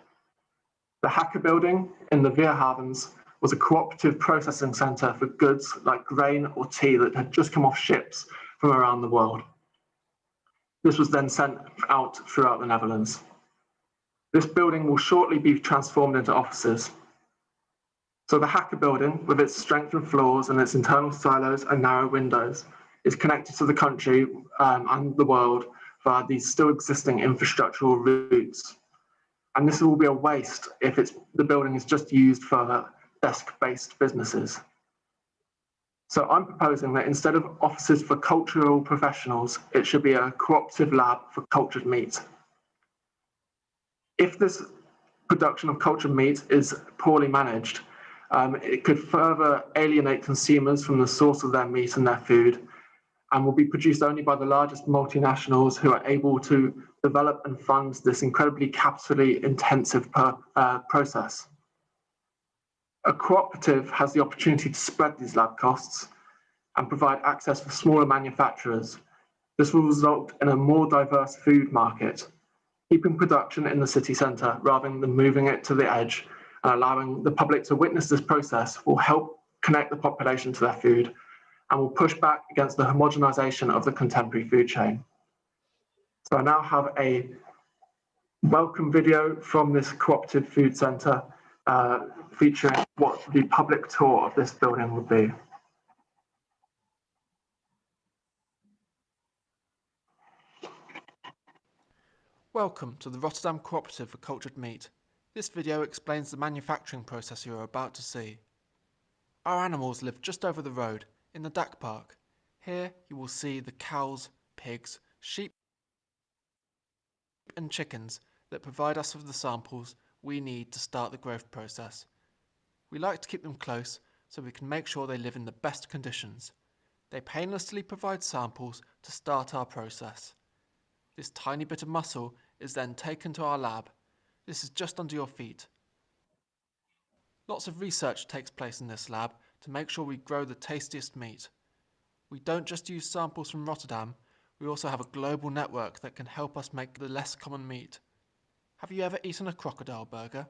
The Hacker building in the Weerhavens was a cooperative processing center for goods like grain or tea that had just come off ships from around the world. This was then sent out throughout the Netherlands. This building will shortly be transformed into offices. So the Hacker building, with its strengthened floors and its internal silos and narrow windows, is connected to the country and the world via these still existing infrastructural routes. And this will be a waste if the building is just used for desk-based businesses. So I'm proposing that instead of offices for cultural professionals, it should be a cooperative lab for cultured meat. If this production of cultured meat is poorly managed, it could further alienate consumers from the source of their meat and their food, and will be produced only by the largest multinationals who are able to develop and fund this incredibly capitally intensive process. A cooperative has the opportunity to spread these lab costs and provide access for smaller manufacturers. This will result in a more diverse food market, keeping production in the city centre rather than moving it to the edge, and allowing the public to witness this process will help connect the population to their food and will push back against the homogenisation of the contemporary food chain. So I now have a welcome video from this cooperative food centre featuring what the public tour of this building would be. Welcome to the Rotterdam Cooperative for Cultured Meat. This video explains the manufacturing process you are about to see. Our animals live just over the road, in the Dak Park. Here you will see the cows, pigs, sheep and chickens that provide us with the samples we need to start the growth process. We like to keep them close so we can make sure they live in the best conditions. They painlessly provide samples to start our process. This tiny bit of muscle is then taken to our lab. This is just under your feet. Lots of research takes place in this lab to make sure we grow the tastiest meat. We don't just use samples from Rotterdam, we also have a global network that can help us make the less common meat. Have you ever eaten a crocodile burger?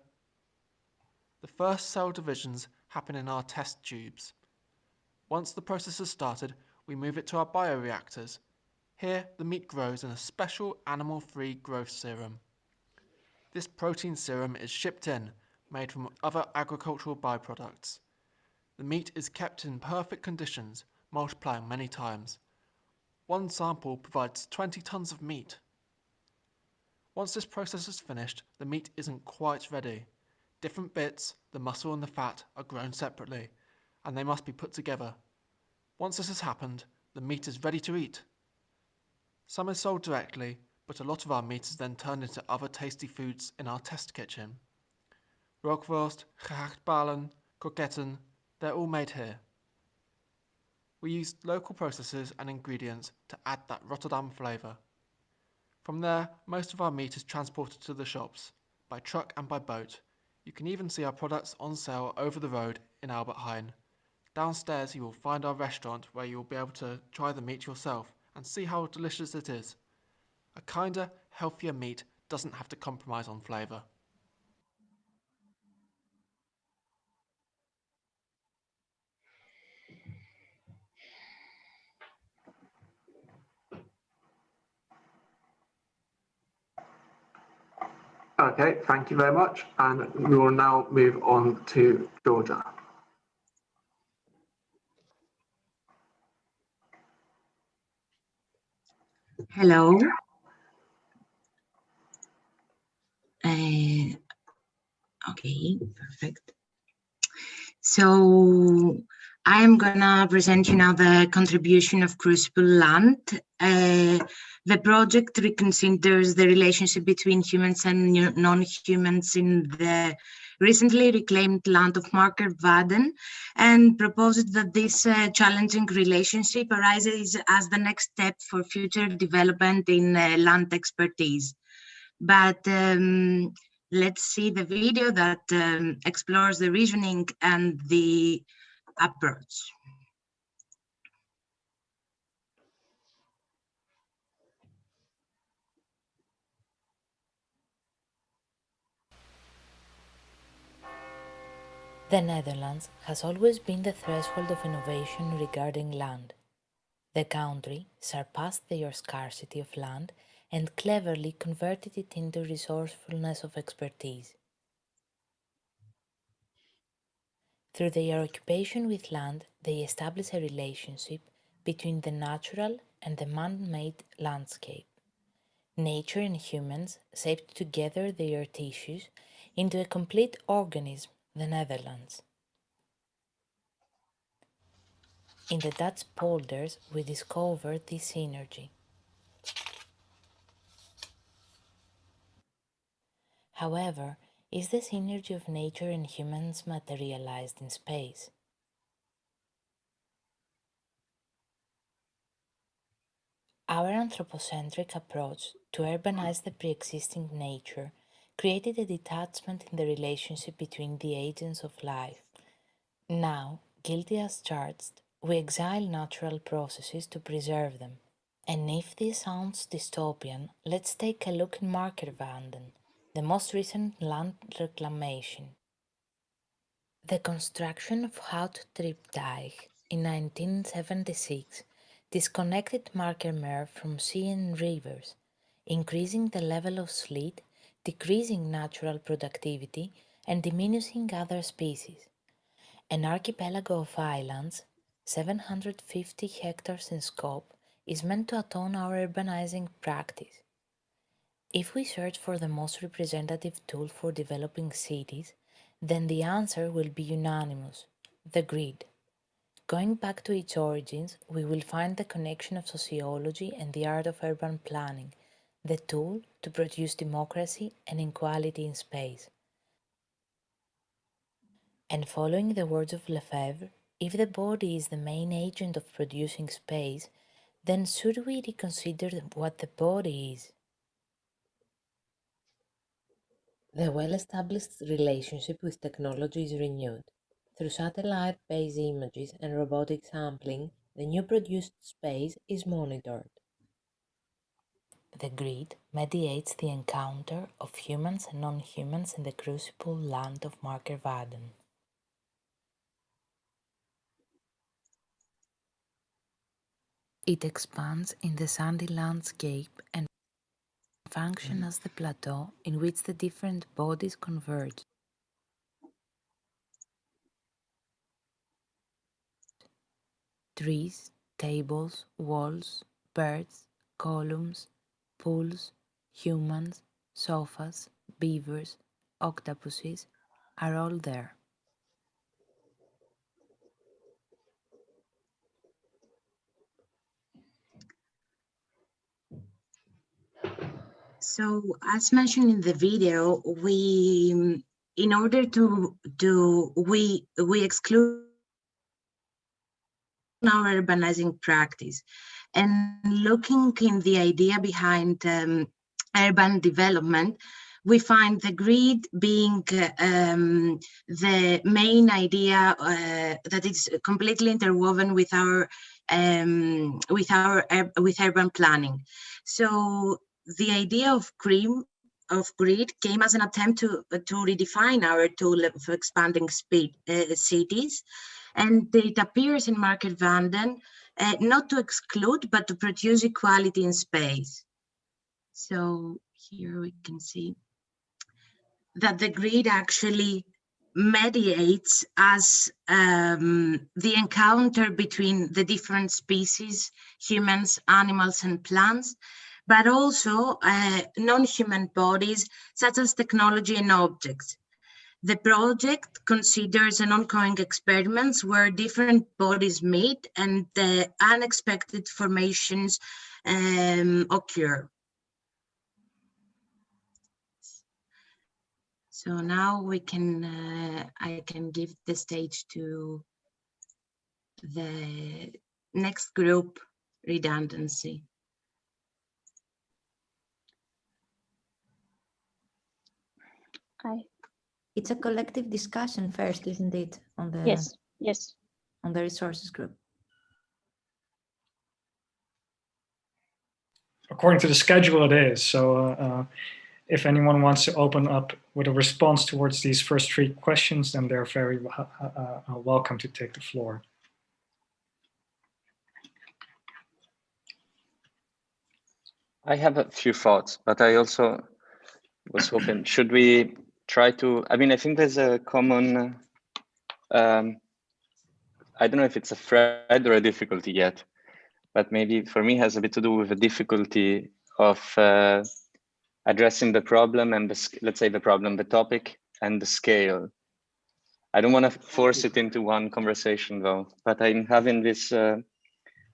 The first cell divisions happen in our test tubes. Once the process has started, we move it to our bioreactors. Here, the meat grows in a special animal-free growth serum. This protein serum is shipped in, made from other agricultural byproducts. The meat is kept in perfect conditions, multiplying many times. One sample provides 20 tons of meat. Once this process is finished, the meat isn't quite ready. Different bits, the muscle and the fat, are grown separately, and they must be put together. Once this has happened, the meat is ready to eat. Some is sold directly, but a lot of our meat is then turned into other tasty foods in our test kitchen. Rookworst, gehaktbalen, kroketten, they're all made here. We use local processes and ingredients to add that Rotterdam flavour. From there, most of our meat is transported to the shops, by truck and by boat. You can even see our products on sale over the road in Albert Heijn. Downstairs you will find our restaurant where you will be able to try the meat yourself and see how delicious it is. A kinder, healthier meat doesn't have to compromise on flavour. Okay, thank you very much. And we will now move on to Georgia. Hello. Okay, perfect. So I'm gonna present you now the contribution of Crucible Land. The project reconsiders the relationship between humans and non-humans in the recently reclaimed land of Marker Vaden, and proposes that this challenging relationship arises as the next step for future development in land expertise. But let's see the video that explores the reasoning and the approach. The Netherlands has always been the threshold of innovation regarding land. The country surpassed their scarcity of land and cleverly converted it into resourcefulness of expertise. Through their occupation with land, they establish a relationship between the natural and the man-made landscape. Nature and humans shaped together their tissues into a complete organism, the Netherlands. In the Dutch polders, we discovered this synergy. However, is the synergy of nature and humans materialized in space? Our anthropocentric approach to urbanize the pre-existing nature created a detachment in the relationship between the agents of life. Now, guilty as charged, we exile natural processes to preserve them. And if this sounds dystopian, let's take a look in Markervanden, the most recent land reclamation. The construction of Houtdriepdijk in 1976 disconnected Markermeer from sea and rivers, increasing the level of sleet, decreasing natural productivity, and diminishing other species. An archipelago of islands, 750 hectares in scope, is meant to atone our urbanizing practice. If we search for the most representative tool for developing cities, then the answer will be unanimous: the grid. Going back to its origins, we will find the connection of sociology and the art of urban planning, the tool to produce democracy and equality in space. And following the words of Lefebvre, if the body is the main agent of producing space, then should we reconsider what the body is? The well-established relationship with technology is renewed. Through satellite-based images and robotic sampling, the new produced space is monitored. The grid mediates the encounter of humans and non-humans in the crucible land of Marker Vaden. It expands in the sandy landscape and functions as the plateau in which the different bodies converge. Trees, tables, walls, birds, columns, pools, humans, sofas, beavers, octopuses are all there. So, as mentioned in the video, in order we exclude our urbanizing practice, and looking in the idea behind urban development, we find the grid being the main idea that is completely interwoven with urban planning. So the idea of grid came as an attempt to redefine our tool for expanding cities, and it appears in Market Vanden not to exclude but to produce equality in space. So here we can see that the grid actually mediates as the encounter between the different species, humans, animals, and plants, but also non-human bodies such as technology and objects. The project considers an ongoing experiments where different bodies meet and unexpected formations occur. So now we can, I can give the stage to the next group, redundancy. It's a collective discussion first, isn't it? On the Yes. On the resources group. According to the schedule, it is. So if anyone wants to open up with a response towards these first three questions, then they're very welcome to take the floor. I have a few thoughts, but I also was hoping, should we try to, I mean, I think there's a common, I don't know if it's a thread or a difficulty yet, but maybe for me has a bit to do with the difficulty of addressing the problem and let's say the problem, the topic and the scale. I don't want to force it into one conversation though, but I'm having this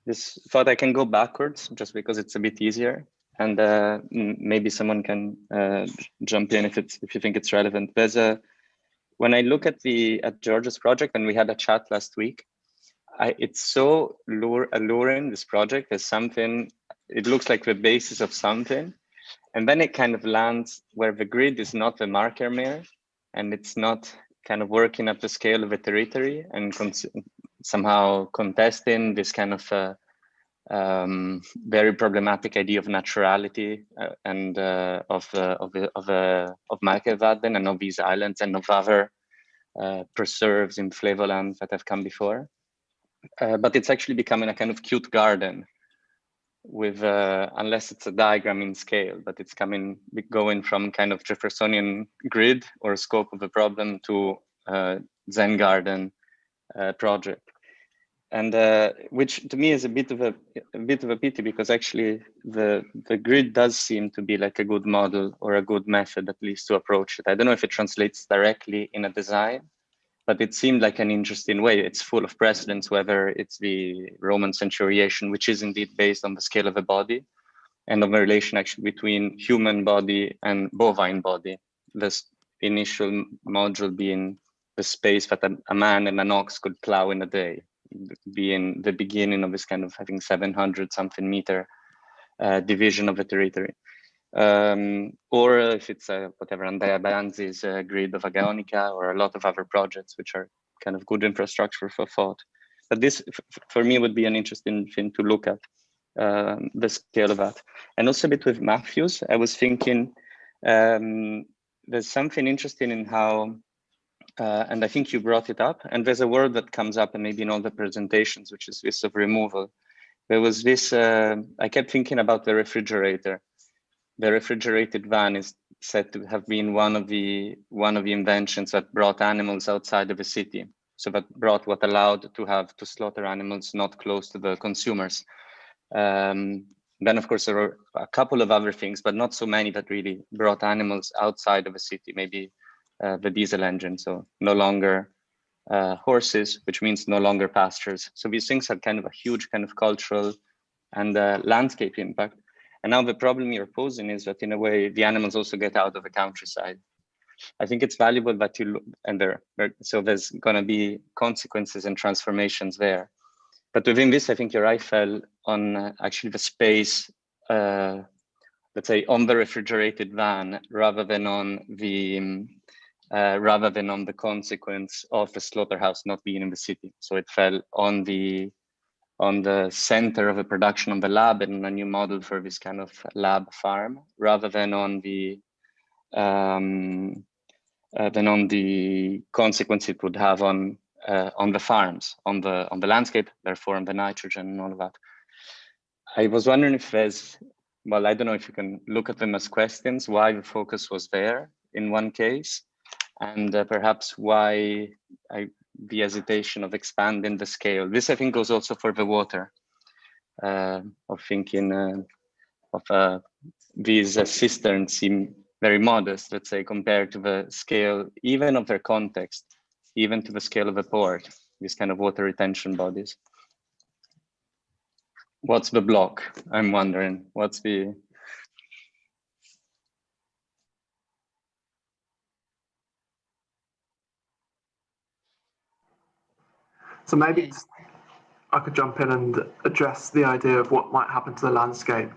this thought. I can go backwards just because it's a bit easier, and maybe someone can jump in if you think it's relevant. There's when I look at George's project, and we had a chat last week, it's so alluring, this project. There's something, it looks like the basis of something, and then it kind of lands where the grid is not the marker mere, and it's not kind of working at the scale of a territory and somehow contesting this kind of very problematic idea of naturality and of Marker Vaden and of these islands and of other preserves in Flevoland that have come before. But it's actually becoming a kind of cute garden with, unless it's a diagram in scale, but it's going from kind of Jeffersonian grid or scope of a problem to Zen garden project. And which to me is a bit of a pity, because actually the grid does seem to be like a good model or a good method at least to approach it. I don't know if it translates directly in a design, but it seemed like an interesting way. It's full of precedents, whether it's the Roman centuriation, which is indeed based on the scale of a body, and of a relation actually between human body and bovine body. This initial module being the space that a man and an ox could plow in a day, being the beginning of this kind of, I think, 700 something meter division of the territory. Or if it's whatever, Andrea Banzi's grid of Agaonica, or a lot of other projects which are kind of good infrastructure for thought. But this, for me, would be an interesting thing to look at, the scale of that. And also a bit with Matthews, I was thinking there's something interesting in how, and I think you brought it up, and there's a word that comes up and maybe in all the presentations, which is this of removal. There was this, I kept thinking about the refrigerator. The refrigerated van is said to have been one of the inventions that brought animals outside of the city. So that brought what allowed to slaughter animals not close to the consumers. Then of course there were a couple of other things, but not so many that really brought animals outside of the city. Maybe the diesel engine, so no longer horses, which means no longer pastures. So these things had kind of a huge kind of cultural and landscape impact. And now the problem you're posing is that in a way, the animals also get out of the countryside. I think it's valuable that you look, and so there's gonna be consequences and transformations there. But within this, I think your eye fell on actually the space, let's say on the refrigerated van, rather than on the consequence of the slaughterhouse not being in the city. So it fell on the center of the production of the lab and a new model for this kind of lab farm, rather than on the consequence it would have on the farms, on the landscape, therefore on the nitrogen and all of that. I was wondering if there's, well, I don't know if you can look at them as questions, why the focus was there in one case, and perhaps why the hesitation of expanding the scale. This, I think, goes also for the water, of thinking of these cisterns seem very modest, let's say, compared to the scale, even of their context, even to the scale of a port, these kind of water retention bodies. What's the block? I'm wondering, what's the... So maybe I could jump in and address the idea of what might happen to the landscape.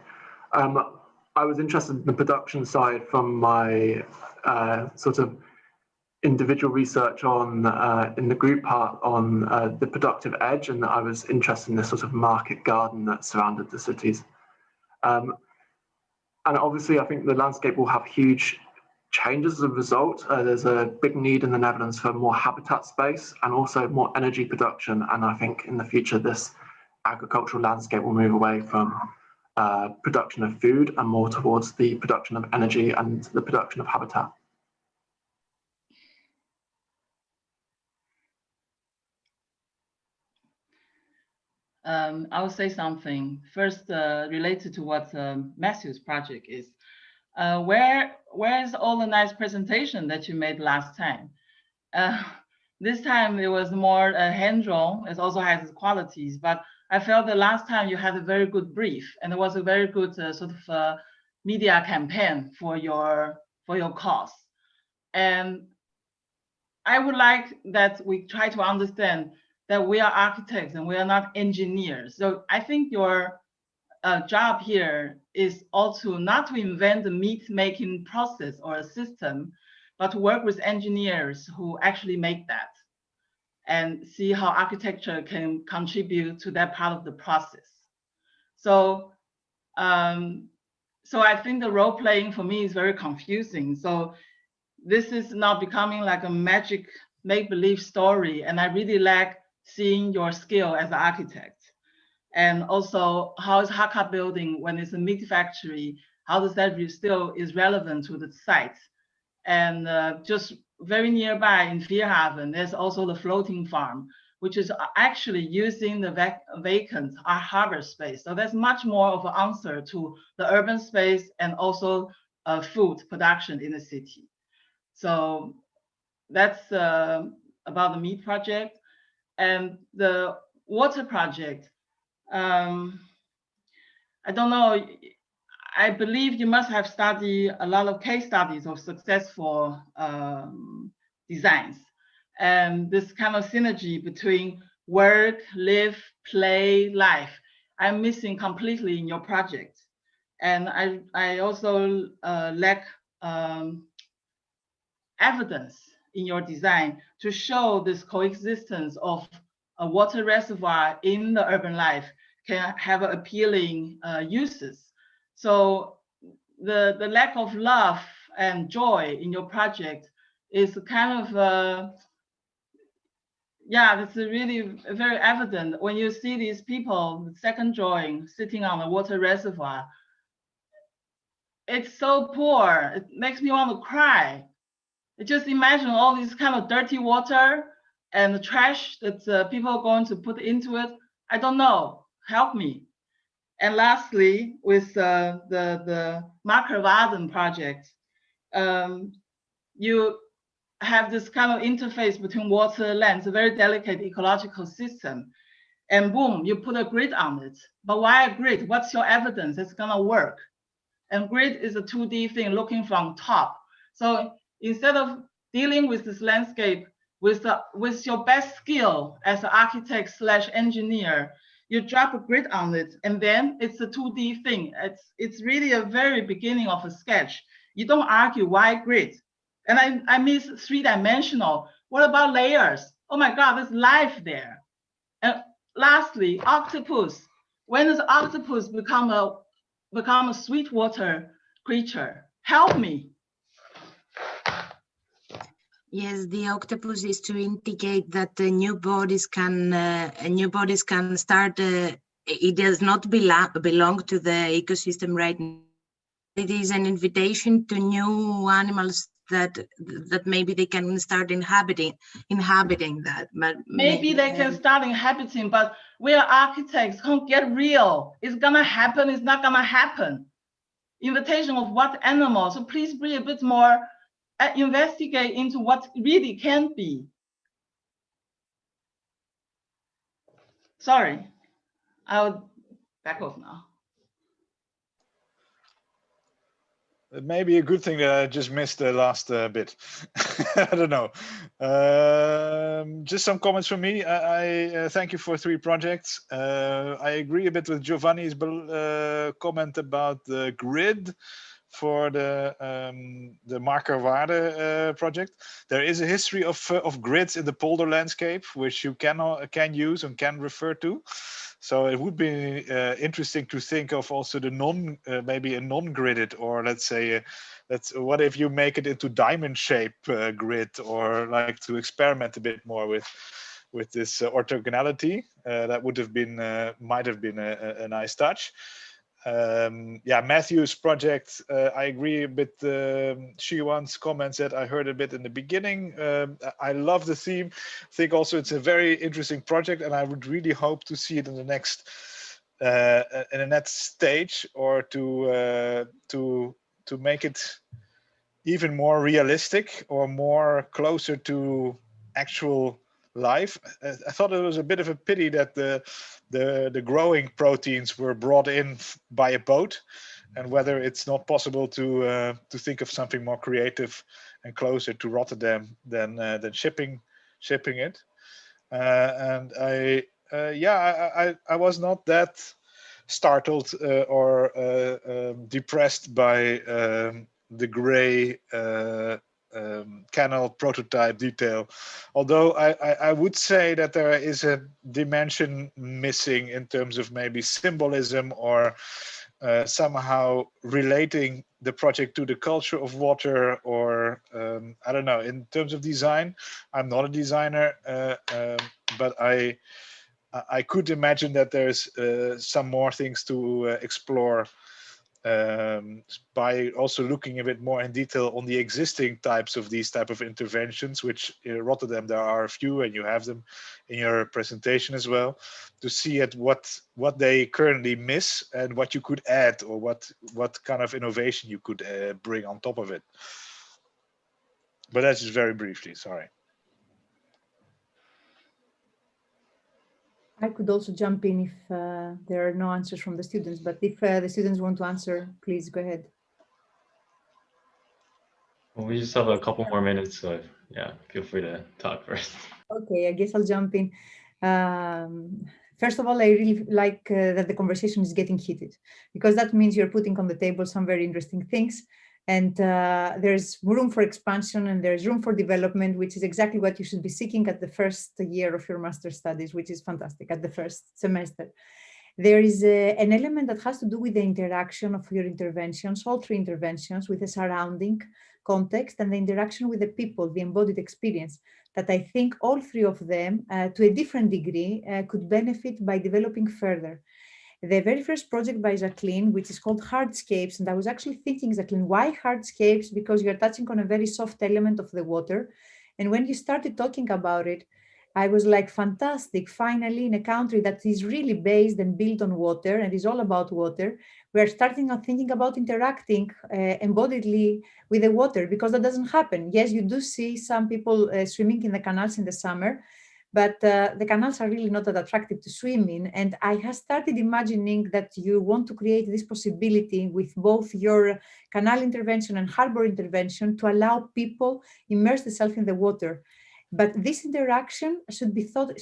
I was interested in the production side from my sort of individual research on, in the group part, on the productive edge, and I was interested in this sort of market garden that surrounded the cities. And obviously, I think the landscape will have huge changes as a result. There's a big need in the Netherlands for more habitat space and also more energy production. And I think in the future, this agricultural landscape will move away from production of food and more towards the production of energy and the production of habitat. I will say something first related to what Matthew's project is. Where is all the nice presentation that you made last time? This time it was more hand-drawn. It also has its qualities, but I felt the last time you had a very good brief, and it was a very good sort of media campaign for your cause. And I would like that we try to understand that we are architects and we are not engineers. So I think your job here is also not to invent the meat making process or a system, but to work with engineers who actually make that and see how architecture can contribute to that part of the process. So, so I think the role playing for me is very confusing. So this is now becoming like a magic make-believe story, and I really like seeing your skill as an architect. And also, how is Hakka building when it's a meat factory? How does that still is relevant to the site? And just very nearby in Vierhaven, there's also the floating farm, which is actually using the vacant harbor space. So that's much more of an answer to the urban space and also food production in the city. So that's about the meat project. And the water project, I don't know, I believe you must have studied a lot of case studies of successful designs. And this kind of synergy between work, live, play, life, I'm missing completely in your project. And I also lack evidence in your design to show this coexistence of a water reservoir in the urban life can have appealing uses. So the lack of love and joy in your project is kind of, yeah, it's really very evident when you see these people, the second drawing, sitting on a water reservoir. It's so poor, it makes me want to cry. Just imagine all this kind of dirty water and the trash that people are going to put into it. I don't know, help me. And lastly, with the Markerwaden project, you have this kind of interface between water and land. It's a very delicate ecological system. And boom, you put a grid on it. But why a grid? What's your evidence it's gonna work? And grid is a 2D thing looking from top. So instead of dealing with this landscape with your best skill as an architect / engineer, you drop a grid on it, and then it's a 2D thing. It's really a very beginning of a sketch. You don't argue why grid. And I miss 3-dimensional. What about layers? Oh my God, there's life there. And lastly, octopus. When does octopus become a sweetwater creature? Help me. Yes, the octopus is to indicate that the new bodies can start. It does not belong to the ecosystem right now. It is an invitation to new animals that maybe they can start inhabiting that. But maybe they can start inhabiting, but we are architects. Can't get real. It's gonna happen. It's not gonna happen. Invitation of what animal? So please be a bit more. Investigate into what really can be. Sorry, I'll back off now. It may be a good thing that I just missed the last bit. I don't know. Just some comments from me. I thank you for 3 projects. I agree a bit with Giovanni's comment about the grid for the Markerwaden project. There is a history of grids in the polder landscape, which you can use and can refer to. So it would be interesting to think of also the maybe a non-gridded, or let's say, what if you make it into diamond shape grid, or like to experiment a bit more with this orthogonality. That would have been might have been a nice touch. Yeah, Matthew's project, I agree with Shiwan's comments that I heard a bit in the beginning. I love the theme. I think also it's a very interesting project, and I would really hope to see it in the next stage, or to make it even more realistic or more closer to actual life. I thought it was a bit of a pity that the growing proteins were brought in by a boat, and whether it's not possible to think of something more creative and closer to Rotterdam than shipping it. And I was not that startled or depressed by the gray canal prototype detail, although I would say that there is a dimension missing in terms of maybe symbolism, or somehow relating the project to the culture of water, or I don't know. In terms of design, I'm not a designer, but I could imagine that there's some more things to explore, by also looking a bit more in detail on the existing types of these type of interventions, which in Rotterdam there are a few, and you have them in your presentation as well, to see at what they currently miss and what you could add, or what kind of innovation you could bring on top of it. But that's just very briefly, sorry. I could also jump in if there are no answers from the students, but if the students want to answer, please go ahead. Well, we just have a couple more minutes, so yeah, feel free to talk first. Okay, I guess I'll jump in. First of all, I really like that the conversation is getting heated, because that means you're putting on the table some very interesting things, and there's room for expansion and there's room for development, which is exactly what you should be seeking at the first year of your master's studies, which is fantastic, at the first semester. There is an element that has to do with the interaction of your interventions, all three interventions, with the surrounding context and the interaction with the people, the embodied experience, that I think all three of them, to a different degree, could benefit by developing further. The very first project by Jacqueline, which is called Hardscapes, and I was actually thinking, Jacqueline, why Hardscapes? Because you're touching on a very soft element of the water. And when you started talking about it, I was like, fantastic, finally, in a country that is really based and built on water and is all about water, we're starting on thinking about interacting embodiedly with the water, because that doesn't happen. Yes, you do see some people swimming in the canals in the summer, but the canals are really not that attractive to swim in. And I have started imagining that you want to create this possibility with both your canal intervention and harbor intervention to allow people immerse themselves in the water. But this interaction should be thought,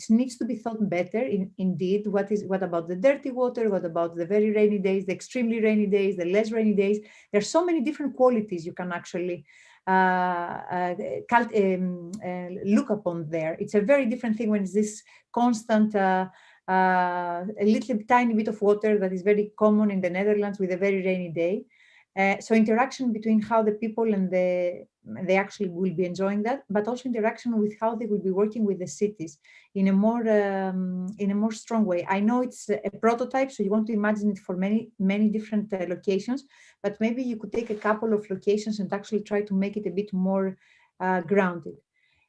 needs to be thought better. Indeed, what about the dirty water? What about the very rainy days, the extremely rainy days, the less rainy days? There are so many different qualities you can actually look upon there. It's a very different thing when it's this constant, a little tiny bit of water that is very common in the Netherlands with a very rainy day. So interaction between how the people and they actually will be enjoying that, but also interaction with how they will be working with the cities in a more strong way. I know it's a prototype, so you want to imagine it for many different locations, but maybe you could take a couple of locations and actually try to make it a bit more grounded.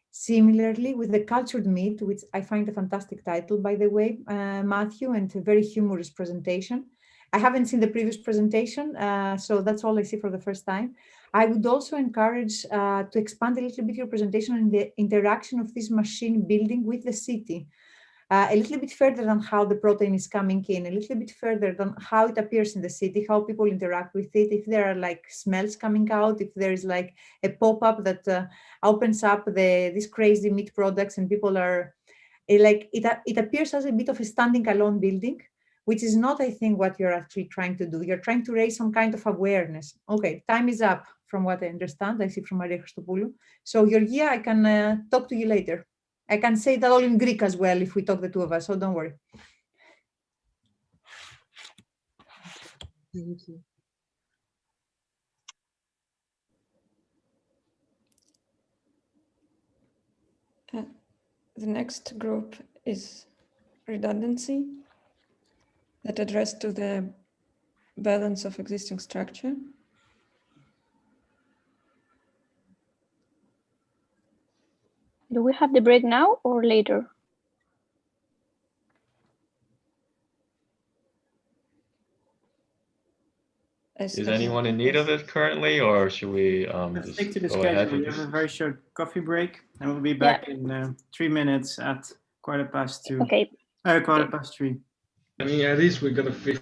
Similarly, with the cultured meat, which I find a fantastic title, by the way, Matthew, and a very humorous presentation. I haven't seen the previous presentation, so that's all I see for the first time. I would also encourage to expand a little bit your presentation on the interaction of this machine building with the city. A little bit further than how the protein is coming in, a little bit further than how it appears in the city, how people interact with it, if there are like smells coming out, if there is like a pop-up that opens up these crazy meat products and people are, it appears as a bit of a standing alone building, which is not, I think, what you're actually trying to do. You're trying to raise some kind of awareness. Okay, time is up from what I understand. I see from Maria Christopoulou. So Georgia, I can talk to you later. I can say that all in Greek as well if we talk the two of us, so don't worry. Thank you. The next group is redundancy, that address to the balance of existing structure. Do we have the break now or later? Is anyone in need of it currently, or should we Let's just stick to the go ahead schedule. with We have this? a very short coffee break, and we'll be back in 3 minutes at 2:15. Okay. 3:15. I mean, at least we got a 50.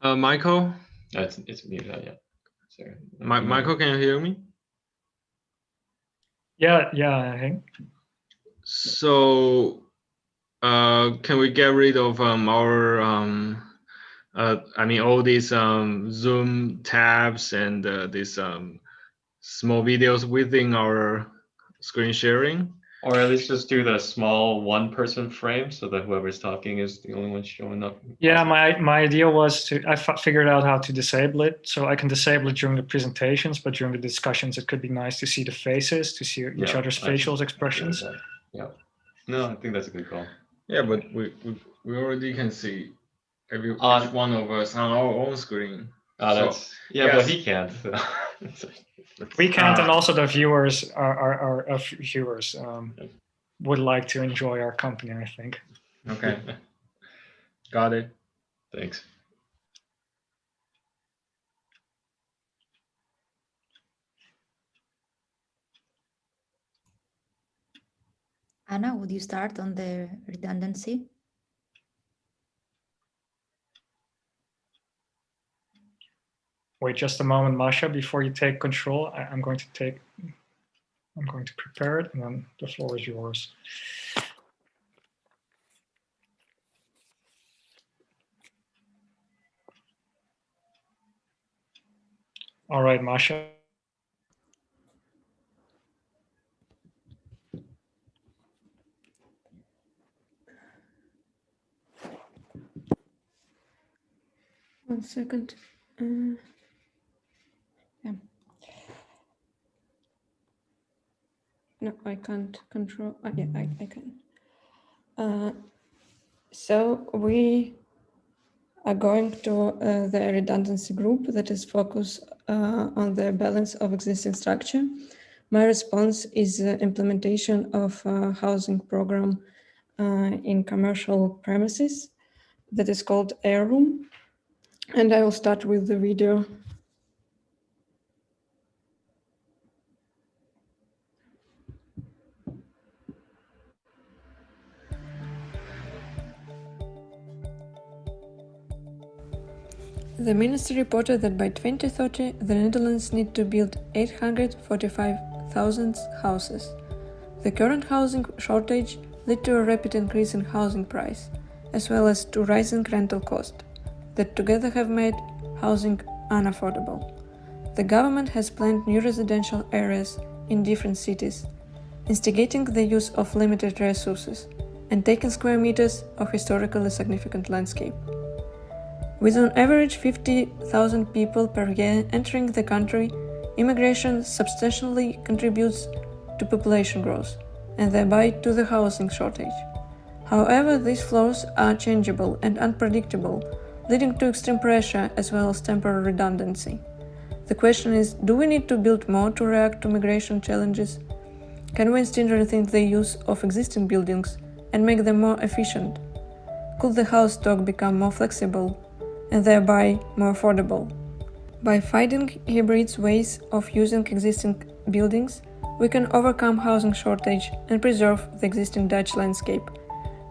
Michael? It's me, yeah. Sorry. Michael, can you hear me? Yeah, Henk. So, can we get rid of our, I mean, all these Zoom tabs and these small videos within our screen sharing? Or at least just do the small one-person frame so that whoever's talking is the only one showing up. Yeah, my idea was I figured out how to disable it. So I can disable it during the presentations, but during the discussions, it could be nice to see the faces, to see each other's facial expressions. Yeah. No, I think that's a good call. Yeah, but we already can see each one of us on our own screen. But he can't. We can't, and also the viewers are viewers would like to enjoy our company, I think. Okay. Got it. Thanks. Anna, would you start on the redundancy? Wait just a moment, Masha, before you take control. I'm going to prepare it, and then the floor is yours. All right, Masha. One second. Yeah. No, I can't control. Yeah, I can. So we are going to the redundancy group that is focused on the balance of existing structure. My response is implementation of a housing program in commercial premises that is called Air Room. And I will start with the video. The ministry reported that by 2030, the Netherlands need to build 845,000 houses. The current housing shortage led to a rapid increase in housing price, as well as to rising rental cost, that together have made housing unaffordable. The government has planned new residential areas in different cities, instigating the use of limited resources and taking square meters of historically significant landscape. With on average 50,000 people per year entering the country, immigration substantially contributes to population growth and thereby to the housing shortage. However, these flows are changeable and unpredictable, leading to extreme pressure as well as temporary redundancy. The question is, do we need to build more to react to migration challenges? Can we instead rethink the use of existing buildings and make them more efficient? Could the house stock become more flexible and thereby more affordable? By finding hybrid ways of using existing buildings, we can overcome housing shortage and preserve the existing Dutch landscape.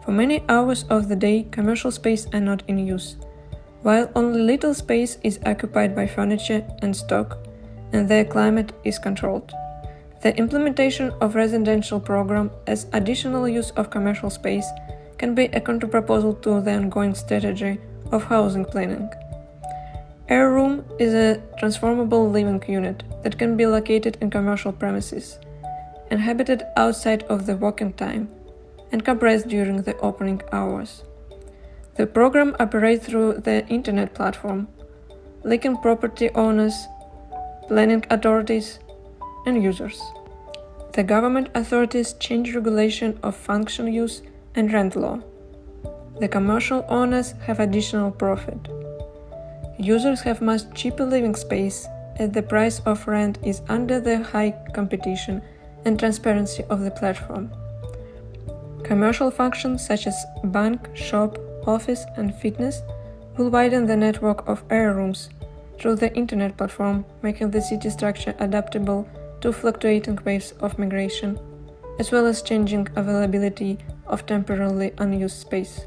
For many hours of the day, commercial space are not in use, while only little space is occupied by furniture and stock, and their climate is controlled. The implementation of residential program as additional use of commercial space can be a counterproposal to the ongoing strategy of housing planning. Air Room is a transformable living unit that can be located in commercial premises, inhabited outside of the working time, and compressed during the opening hours. The program operates through the internet platform, linking property owners, planning authorities, and users. The government authorities change regulation of function use and rent law. The commercial owners have additional profit. Users have much cheaper living space as the price of rent is under the high competition and transparency of the platform. Commercial functions such as bank, shop, office, and fitness will widen the network of air rooms through the internet platform, making the city structure adaptable to fluctuating waves of migration, as well as changing availability of temporarily unused space.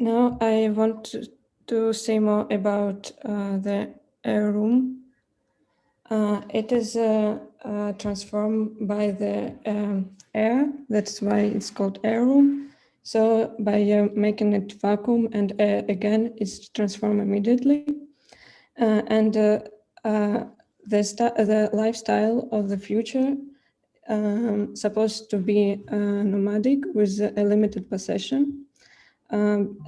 Now I want to say more about the air room. It is transformed by the air. That's why it's called air room. So by making it vacuum and air again, it's transformed immediately. The lifestyle of the future supposed to be nomadic with a limited possession.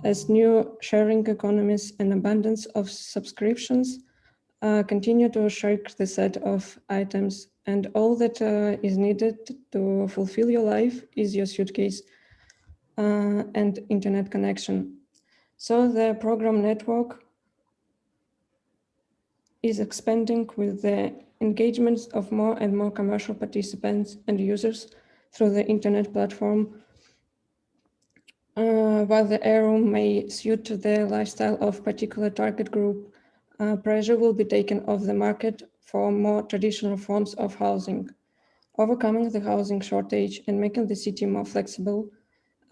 As new sharing economies and abundance of subscriptions continue to shake the set of items, and all that is needed to fulfill your life is your suitcase and internet connection. So the program network is expanding with the engagements of more and more commercial participants and users through the internet platform. While the air room may suit the lifestyle of particular target group, pressure will be taken off the market for more traditional forms of housing, overcoming the housing shortage and making the city more flexible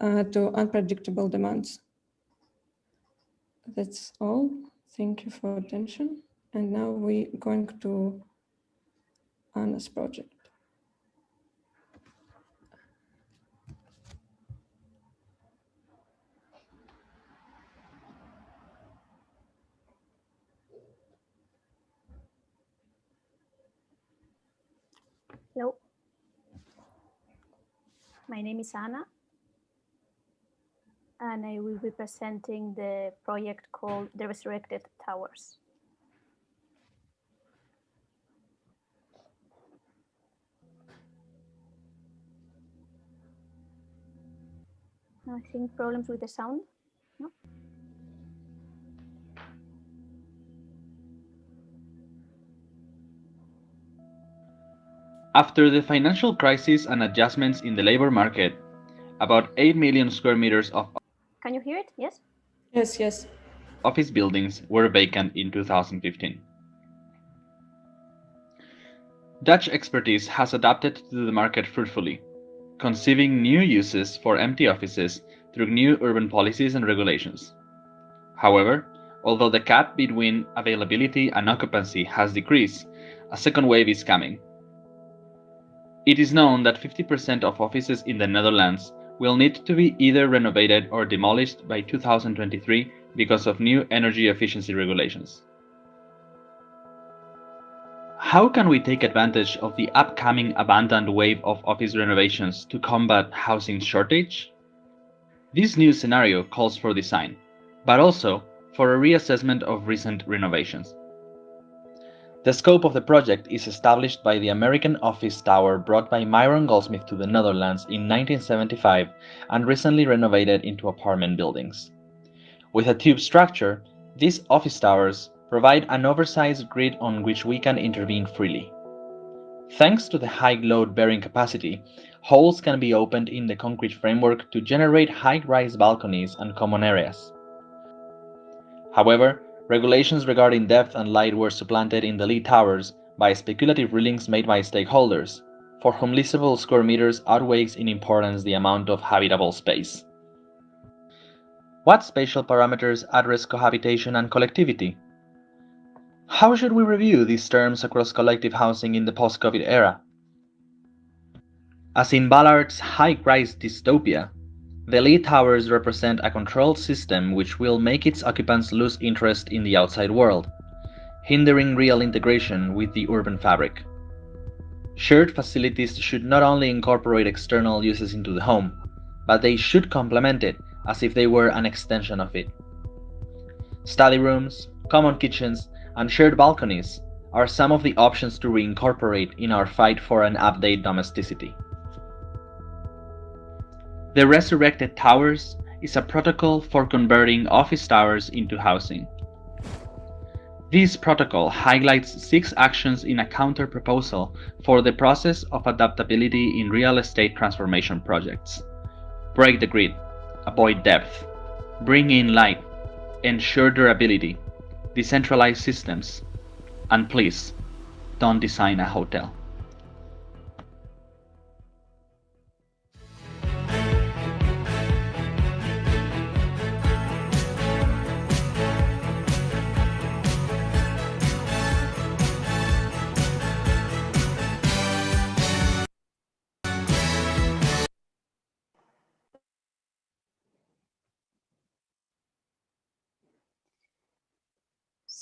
to unpredictable demands. That's all. Thank you for attention. And now we're going to Anna's project. Hello. My name is Anna, and I will be presenting the project called The Resurrected Towers. I think problems with the sound, no? After the financial crisis and adjustments in the labor market, about 8 million square meters of Can you hear it? Yes? Yes. Office buildings were vacant in 2015. Dutch expertise has adapted to the market fruitfully, conceiving new uses for empty offices through new urban policies and regulations. However, although the gap between availability and occupancy has decreased, a second wave is coming. It is known that 50% of offices in the Netherlands will need to be either renovated or demolished by 2023 because of new energy efficiency regulations. How can we take advantage of the upcoming abundant wave of office renovations to combat housing shortage? This new scenario calls for design, but also for a reassessment of recent renovations. The scope of the project is established by the American office tower brought by Myron Goldsmith to the Netherlands in 1975 and recently renovated into apartment buildings. With a tube structure, these office towers provide an oversized grid on which we can intervene freely. Thanks to the high load-bearing capacity, holes can be opened in the concrete framework to generate high-rise balconies and common areas. However, regulations regarding depth and light were supplanted in the lead towers by speculative rulings made by stakeholders, for whom leasable square meters outweighs in importance the amount of habitable space. What spatial parameters address cohabitation and collectivity? How should we review these terms across collective housing in the post-COVID era? As in Ballard's high-rise dystopia, the lead towers represent a controlled system which will make its occupants lose interest in the outside world, hindering real integration with the urban fabric. Shared facilities should not only incorporate external uses into the home, but they should complement it as if they were an extension of it. Study rooms, common kitchens, and shared balconies are some of the options to reincorporate in our fight for an update domesticity. The Resurrected Towers is a protocol for converting office towers into housing. This protocol highlights 6 actions in a counter-proposal for the process of adaptability in real estate transformation projects. Break the grid, avoid depth, bring in light, ensure durability, decentralize systems, and please, don't design a hotel.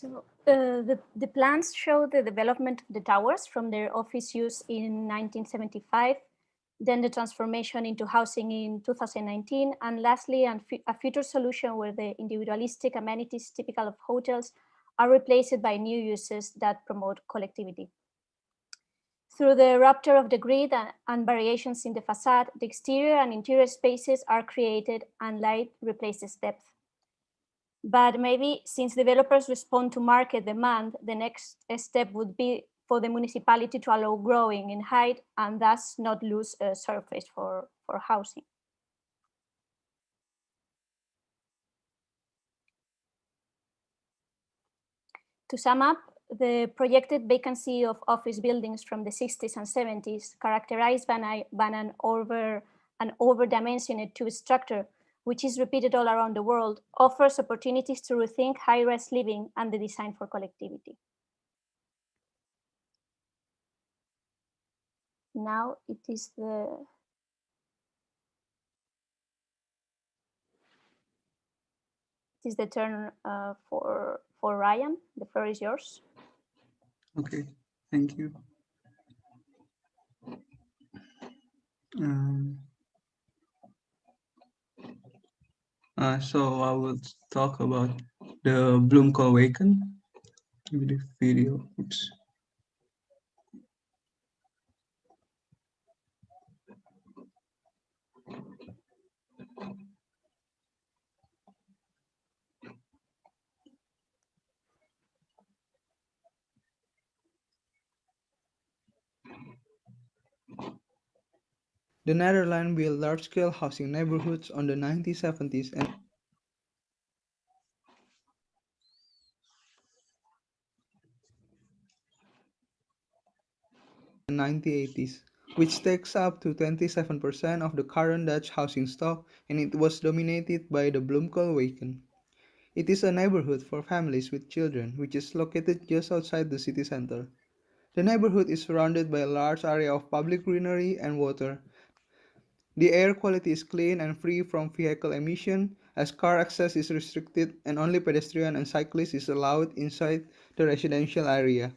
So the plans show the development of the towers from their office use in 1975, then the transformation into housing in 2019, and lastly, a future solution where the individualistic amenities typical of hotels are replaced by new uses that promote collectivity. Through the rupture of the grid and variations in the facade, the exterior and interior spaces are created and light replaces depth. But maybe since developers respond to market demand, the next step would be for the municipality to allow growing in height and thus not lose a surface for housing. To sum up, the projected vacancy of office buildings from the 60s and 70s, characterized by an over-dimensioned two structure, which is repeated all around the world, offers opportunities to rethink high-rise living and the design for collectivity. Now it is the turn for Ryan. The floor is yours. Okay, thank you. So I will talk about the Bloom Co-Awaken video. Oops. The Netherlands built large-scale housing neighborhoods on the 1970s and 1980s, which takes up to 27% of the current Dutch housing stock, and it was dominated by the Bloemkoolwijken. It is a neighborhood for families with children, which is located just outside the city center. The neighborhood is surrounded by a large area of public greenery and water. The air quality is clean and free from vehicle emission, as car access is restricted and only pedestrian and cyclists is allowed inside the residential area.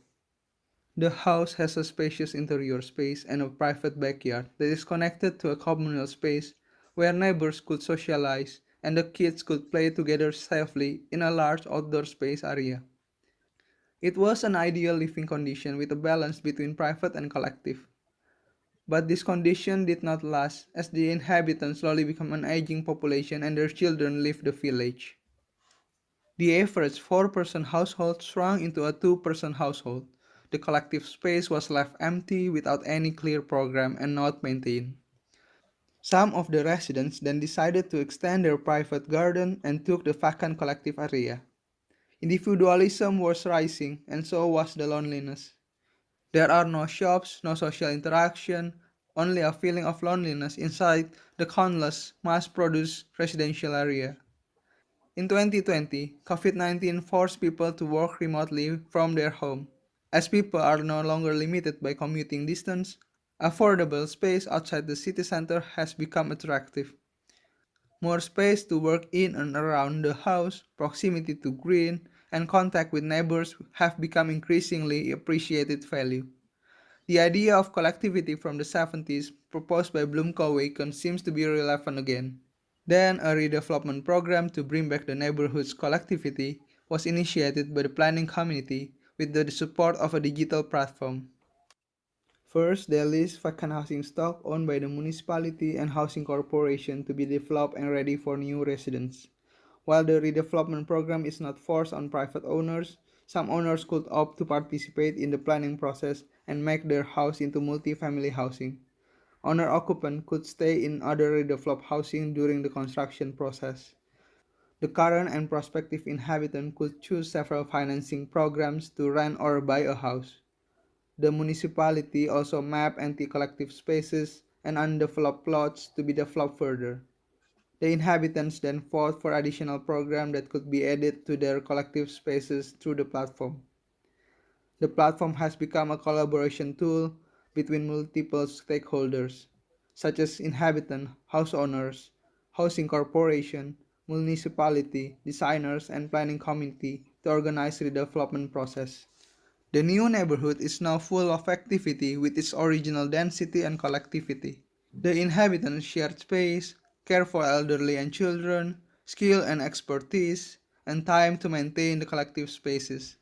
The house has a spacious interior space and a private backyard that is connected to a communal space where neighbors could socialize and the kids could play together safely in a large outdoor space area. It was an ideal living condition with a balance between private and collective. But this condition did not last as the inhabitants slowly became an aging population and their children left the village. The average 4-person household shrunk into a 2-person household. The collective space was left empty without any clear program and not maintained. Some of the residents then decided to extend their private garden and took the vacant collective area. Individualism was rising, and so was the loneliness. There are no shops, no social interaction, only a feeling of loneliness inside the countless mass-produced residential area. In 2020, COVID-19 forced people to work remotely from their home. As people are no longer limited by commuting distance, affordable space outside the city center has become attractive. More space to work in and around the house, proximity to green, and contact with neighbors have become increasingly appreciated value. The idea of collectivity from the 70s proposed by Bloemkoolwijken seems to be relevant again. Then a redevelopment program to bring back the neighborhood's collectivity was initiated by the planning community with the support of a digital platform. First, they list vacant housing stock owned by the municipality and housing corporation to be developed and ready for new residents. While the redevelopment program is not forced on private owners, some owners could opt to participate in the planning process and make their house into multi-family housing. Owner-occupant could stay in other redeveloped housing during the construction process. The current and prospective inhabitant could choose several financing programs to rent or buy a house. The municipality also mapped empty collective spaces and undeveloped plots to be developed further. The inhabitants then fought for additional programs that could be added to their collective spaces through the platform. The platform has become a collaboration tool between multiple stakeholders, such as inhabitants, house owners, housing corporation, municipality, designers, and planning community to organize redevelopment process. The new neighborhood is now full of activity with its original density and collectivity. The inhabitants shared space, care for elderly and children, skill and expertise, and time to maintain the collective spaces.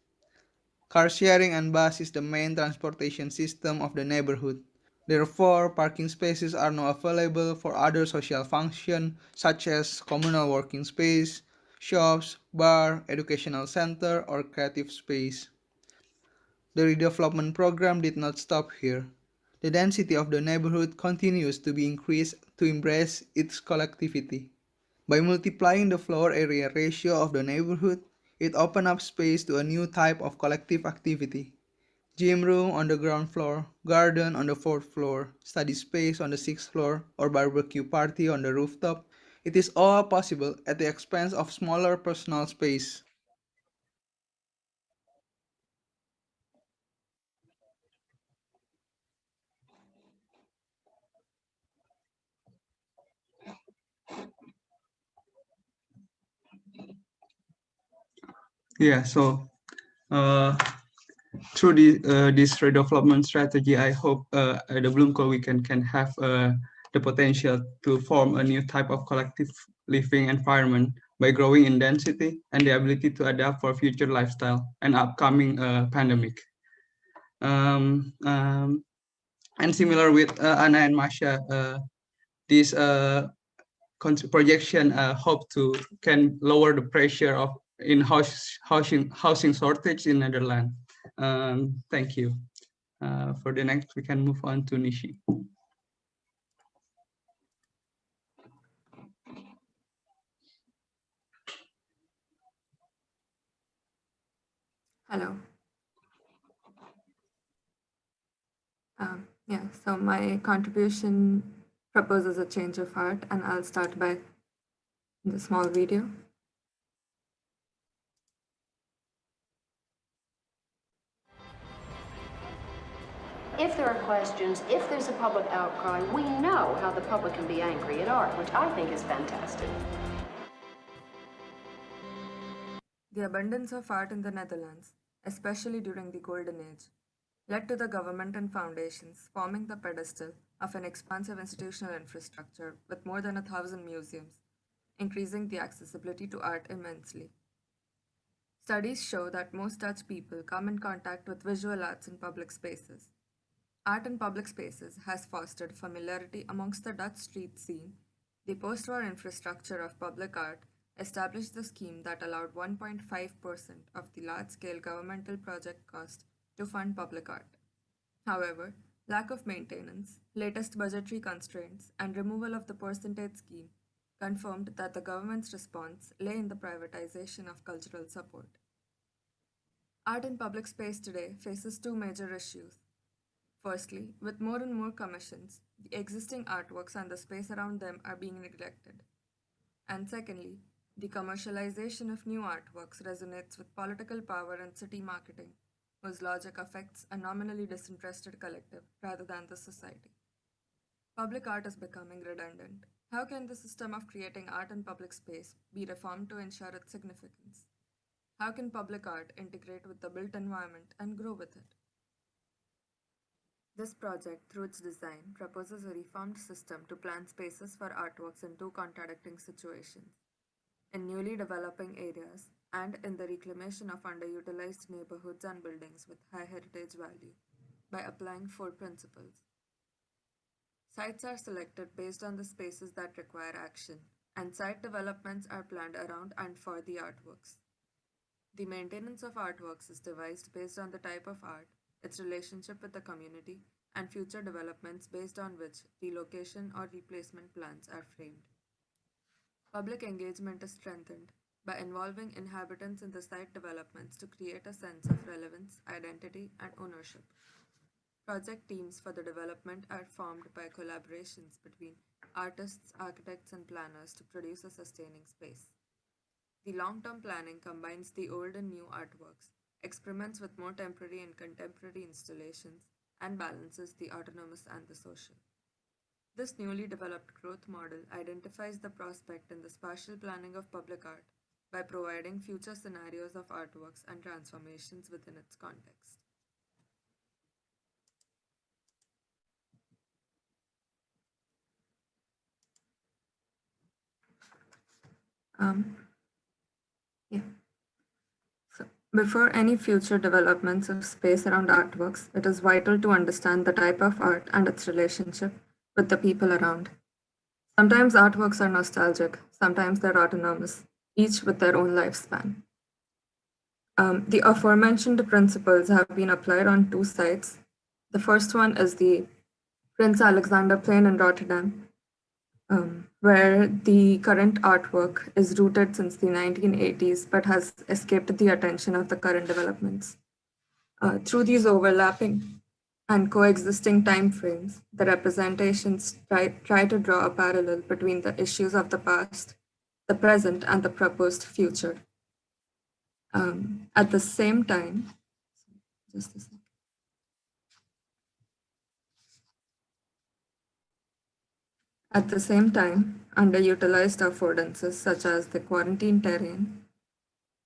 Car sharing and bus is the main transportation system of the neighborhood. Therefore, parking spaces are now available for other social functions such as communal working space, shops, bar, educational center, or creative space. The redevelopment program did not stop here. The density of the neighborhood continues to be increased to embrace its collectivity. By multiplying the floor area ratio of the neighborhood, it opened up space to a new type of collective activity. Gym room on the ground floor, garden on the fourth floor, study space on the sixth floor, or barbecue party on the rooftop. It is all possible at the expense of smaller personal space. Yeah, so through this redevelopment strategy, I hope the Bloomco Weekend can have the potential to form a new type of collective living environment by growing in density and the ability to adapt for future lifestyle and upcoming pandemic. And similar with Anna and Masha, this projection hope to can lower the pressure of housing shortage in Netherlands. Thank you. For the next, we can move on to Nishi. Hello. Yeah, so my contribution proposes a change of heart, and I'll start by the small video. If there are questions, if there's a public outcry, we know how the public can be angry at art, which I think is fantastic. The abundance of art in the Netherlands, especially during the Golden Age, led to the government and foundations forming the pedestal of an expansive institutional infrastructure with more than 1,000 museums, increasing the accessibility to art immensely. Studies show that most Dutch people come in contact with visual arts in public spaces. Art in public spaces has fostered familiarity amongst the Dutch street scene. The post-war infrastructure of public art established the scheme that allowed 1.5% of the large-scale governmental project cost to fund public art. However, lack of maintenance, latest budgetary constraints, and removal of the percentage scheme confirmed that the government's response lay in the privatization of cultural support. Art in public space today faces two major issues. Firstly, with more and more commissions, the existing artworks and the space around them are being neglected. And secondly, the commercialization of new artworks resonates with political power and city marketing, whose logic affects a nominally disinterested collective rather than the society. Public art is becoming redundant. How can the system of creating art in public space be reformed to ensure its significance? How can public art integrate with the built environment and grow with it? This project, through its design, proposes a reformed system to plan spaces for artworks in two contradicting situations: in newly developing areas and in the reclamation of underutilized neighborhoods and buildings with high heritage value, by applying four principles. Sites are selected based on the spaces that require action, and site developments are planned around and for the artworks. The maintenance of artworks is devised based on the type of art, its relationship with the community, and future developments based on which the location or replacement plans are framed. Public engagement is strengthened by involving inhabitants in the site developments to create a sense of relevance, identity, and ownership. Project teams for the development are formed by collaborations between artists, architects, and planners to produce a sustaining space. The long-term planning combines the old and new artworks, experiments with more temporary and contemporary installations, and balances the autonomous and the social. This newly developed growth model identifies the prospect in the spatial planning of public art by providing future scenarios of artworks and transformations within its context. Yeah. So before any future developments of space around artworks, it is vital to understand the type of art and its relationship with the people around. Sometimes artworks are nostalgic, sometimes they're autonomous, each with their own lifespan. The aforementioned principles have been applied on two sites. The first one is the Prince Alexander Plain in Rotterdam, where the current artwork is rooted since the 1980s but has escaped the attention of the current developments. Through these overlapping and coexisting timeframes, the representations try to draw a parallel between the issues of the past, the present, and the proposed future. At the same time, just a second. At the same time, underutilized affordances such as the quarantine terrain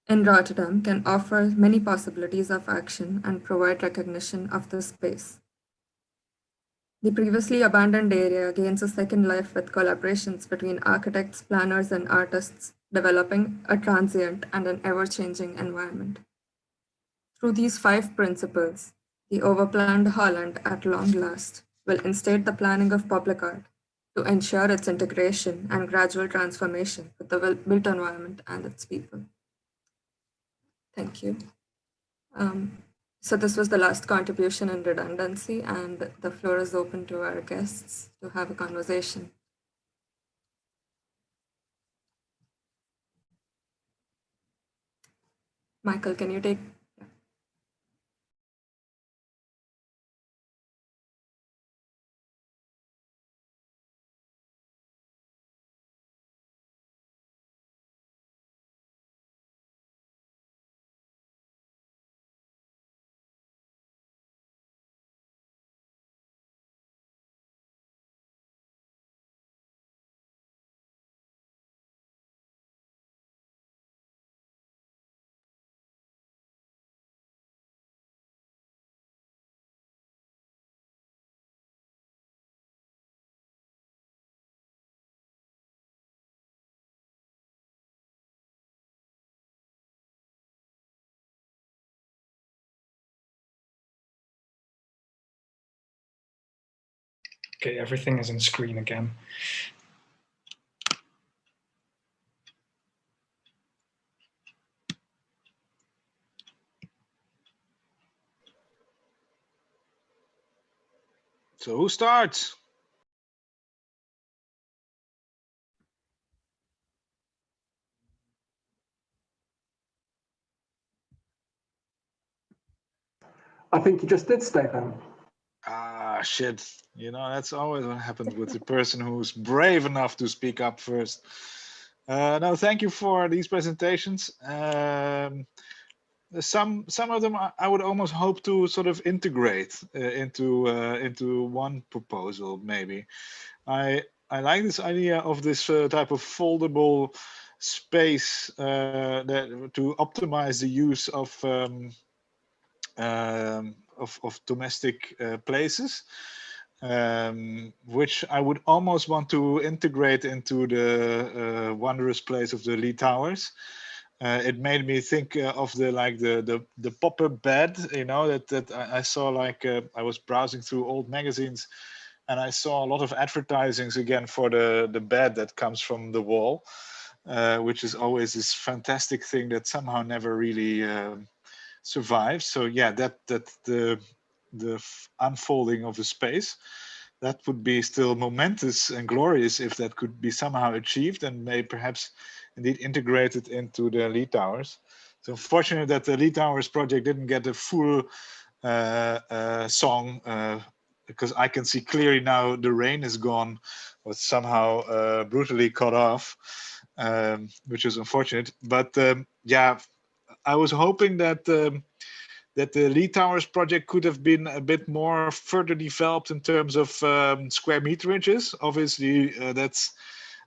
in Rotterdam can offer many possibilities of action and provide recognition of the space. The previously abandoned area gains a second life with collaborations between architects, planners, and artists, developing a transient and an ever-changing environment. Through these 5 principles, the overplanned Holland at long last will instate the planning of public art to ensure its integration and gradual transformation with the built environment and its people. Thank you. So this was the last contribution in redundancy, and the floor is open to our guests to have a conversation. Michael, can you take? Okay, everything is in screen again. So who starts? I think you just did, Stefan. Ah, shit. You know, that's always what happens with the person who's brave enough to speak up first. No, thank you for these presentations. Some of them I would almost hope to sort of integrate into one proposal, maybe. I like this idea of this type of foldable space to optimize the use of domestic places, which I would almost want to integrate into the wondrous place of the Lee Towers. It made me think of the pop-up bed, you know, that I saw. Like I was browsing through old magazines, and I saw a lot of advertisings again for the bed that comes from the wall, which is always this fantastic thing that somehow never really survives. So yeah, that the unfolding of the space, that would be still momentous and glorious if that could be somehow achieved and may perhaps indeed integrated into the Lee Towers. So unfortunate that the Lee Towers project didn't get a full song, because I can see clearly now the rain is gone, was somehow brutally cut off, which is unfortunate. But yeah, I was hoping that that the Lee Towers project could have been a bit more further developed in terms of square meterages. Obviously, that's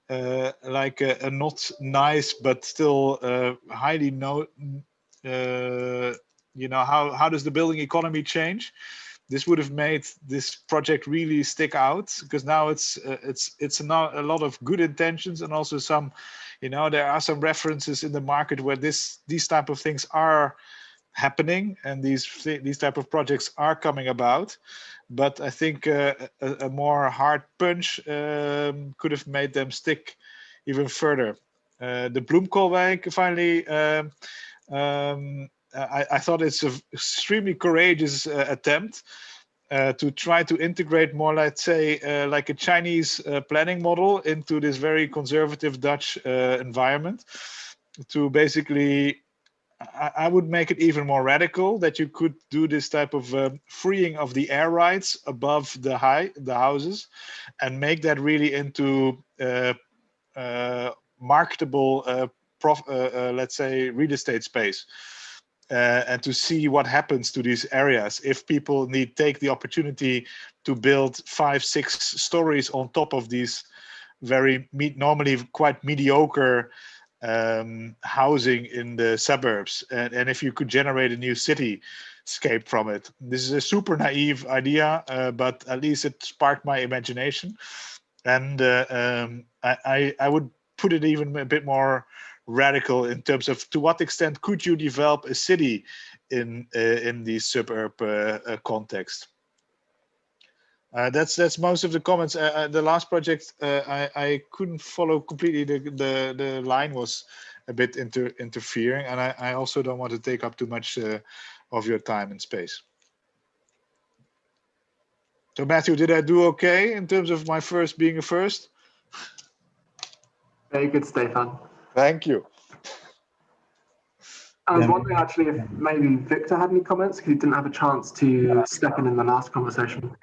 like a not nice but still highly how does the building economy change? This would have made this project really stick out, because now it's now a lot of good intentions, and also some, there are some references in the market where these type of things are happening, and these type of projects are coming about. But I think a more hard punch could have made them stick even further. The Bloemkoolwijk, finally, I thought it's an extremely courageous attempt to try to integrate more, let's say, like a Chinese planning model into this very conservative Dutch environment. To basically, I would make it even more radical, that you could do this type of freeing of the air rights above the houses, and make that really into marketable, let's say, real estate space. And to see what happens to these areas if people take the opportunity to build 5-6 stories on top of these very normally quite mediocre housing in the suburbs, and if you could generate a new cityscape from it. This is a super naive idea, but at least it sparked my imagination, and I would put it even a bit more radical in terms of to what extent could you develop a city in the suburb context. That's most of the comments. The last project I couldn't follow completely. The line was a bit interfering, and I also don't want to take up too much of your time and space. So Matthew, did I do okay in terms of my being a first? Very good, Stefan. Thank you. I was wondering actually if maybe Victor had any comments, because he didn't have a chance to step in the last conversation.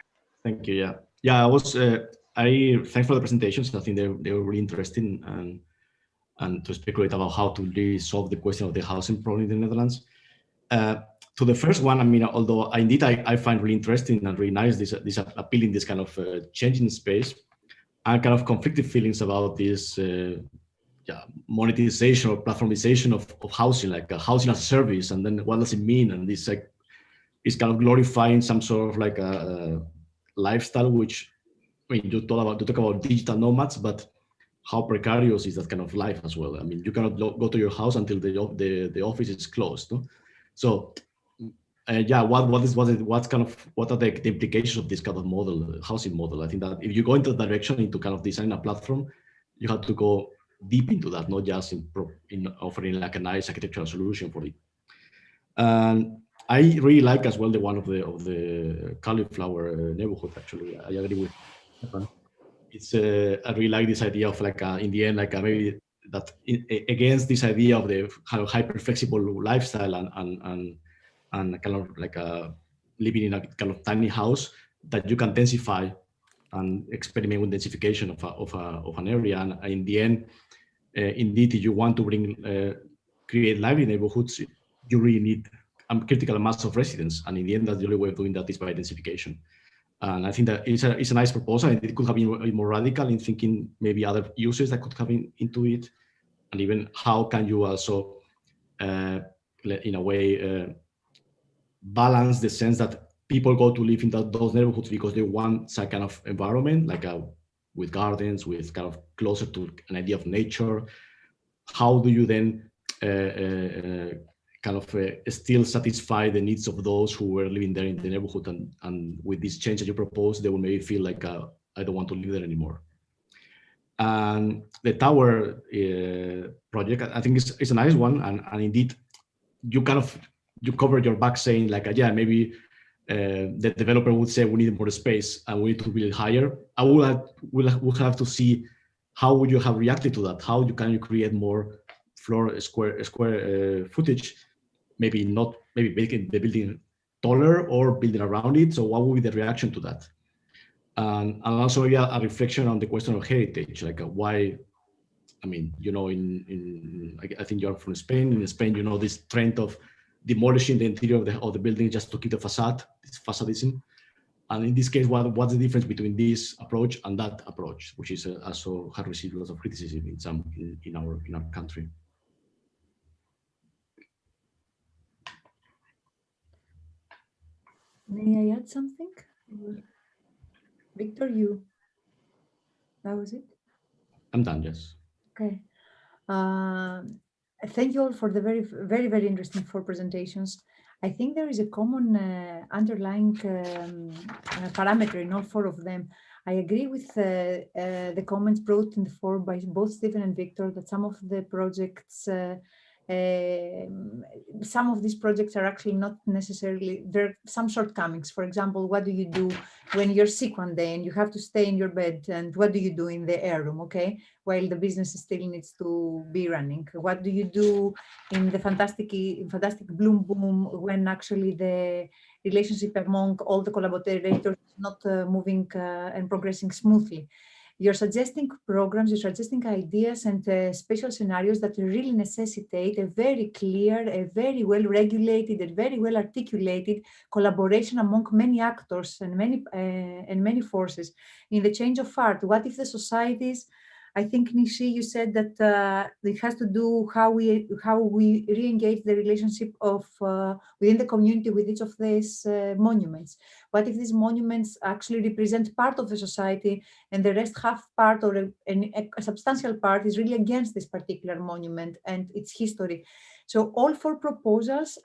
Thank you. Yeah. I was. Thanks for the presentations. I think they were really interesting, and to speculate about how to really solve the question of the housing problem in the Netherlands. To the first one, I mean, although indeed I find really interesting and really nice this appealing, this kind of changing space, and kind of conflicted feelings about this monetization or platformization of housing, like housing as a service, and then what does it mean? And this like is kind of glorifying some sort of like a lifestyle, which, I mean, you talk about digital nomads, but how precarious is that kind of life as well? I mean, you cannot go to your house until the office is closed. No? So what are the implications of this kind of model, housing model? I think that if you go into the direction into kind of designing a platform, you have to go deep into that, not just in offering like a nice architectural solution for it. And I really like as well the one of the cauliflower neighborhood. Actually, I agree with Stefan. I really like this idea of like in the end, like maybe that against this idea of the kind of hyper flexible lifestyle and kind of like living in a kind of tiny house that you can densify and experiment with densification of an area. And in the end, indeed, if you want to create lively neighborhoods, you really need a critical mass of residents. And in the end, that's the only way of doing that is by densification. And I think that it's a nice proposal, and it could have been more radical in thinking maybe other uses that could come into it, and even how can you also, in a way, balance the sense that people go to live in those neighborhoods because they want some kind of environment, like with gardens, with kind of closer to an idea of nature. How do you then kind of still satisfy the needs of those who were living there in the neighborhood, and with this change that you propose, they will maybe feel like I don't want to live there anymore. And the tower project, I think it's a nice one, and indeed, you covered your back saying like, yeah, maybe the developer would say we need more space and we need to build higher. I would have to see how would you have reacted to that. How can you create more square footage? Maybe making the building taller or building around it. So what would be the reaction to that? And also maybe a reflection on the question of heritage, like why, I mean, you know, I think you're from Spain. In Spain, you know, this trend of demolishing the interior of the building just to keep the facade, this facadism. And in this case, what's the difference between this approach and that approach, which is also has received lots of criticism in our country? May I add something? Victor, that was it? I'm done, yes. Okay. Thank you all for the very interesting 4 presentations. I think there is a common underlying parameter in all 4 of them. I agree with the comments brought in the 4 by both Stephen and Victor that some of the projects, some of these projects are actually not necessarily, there are some shortcomings. For example, what do you do when you're sick one day and you have to stay in your bed, and what do you do in the air room, okay, while the business still needs to be running? What do you do in the fantastic bloom boom when actually the relationship among all the collaborators is not moving and progressing smoothly? You're suggesting programs, you're suggesting ideas and special scenarios that really necessitate a very clear, a very well-regulated and very well-articulated collaboration among many actors and many forces in the change of art. What if the societies, I think, Nishi, you said that it has to do how we re-engage the relationship of within the community with each of these monuments. What if these monuments actually represent part of the society and the rest half part or a substantial part is really against this particular monument and its history? So all 4 proposals,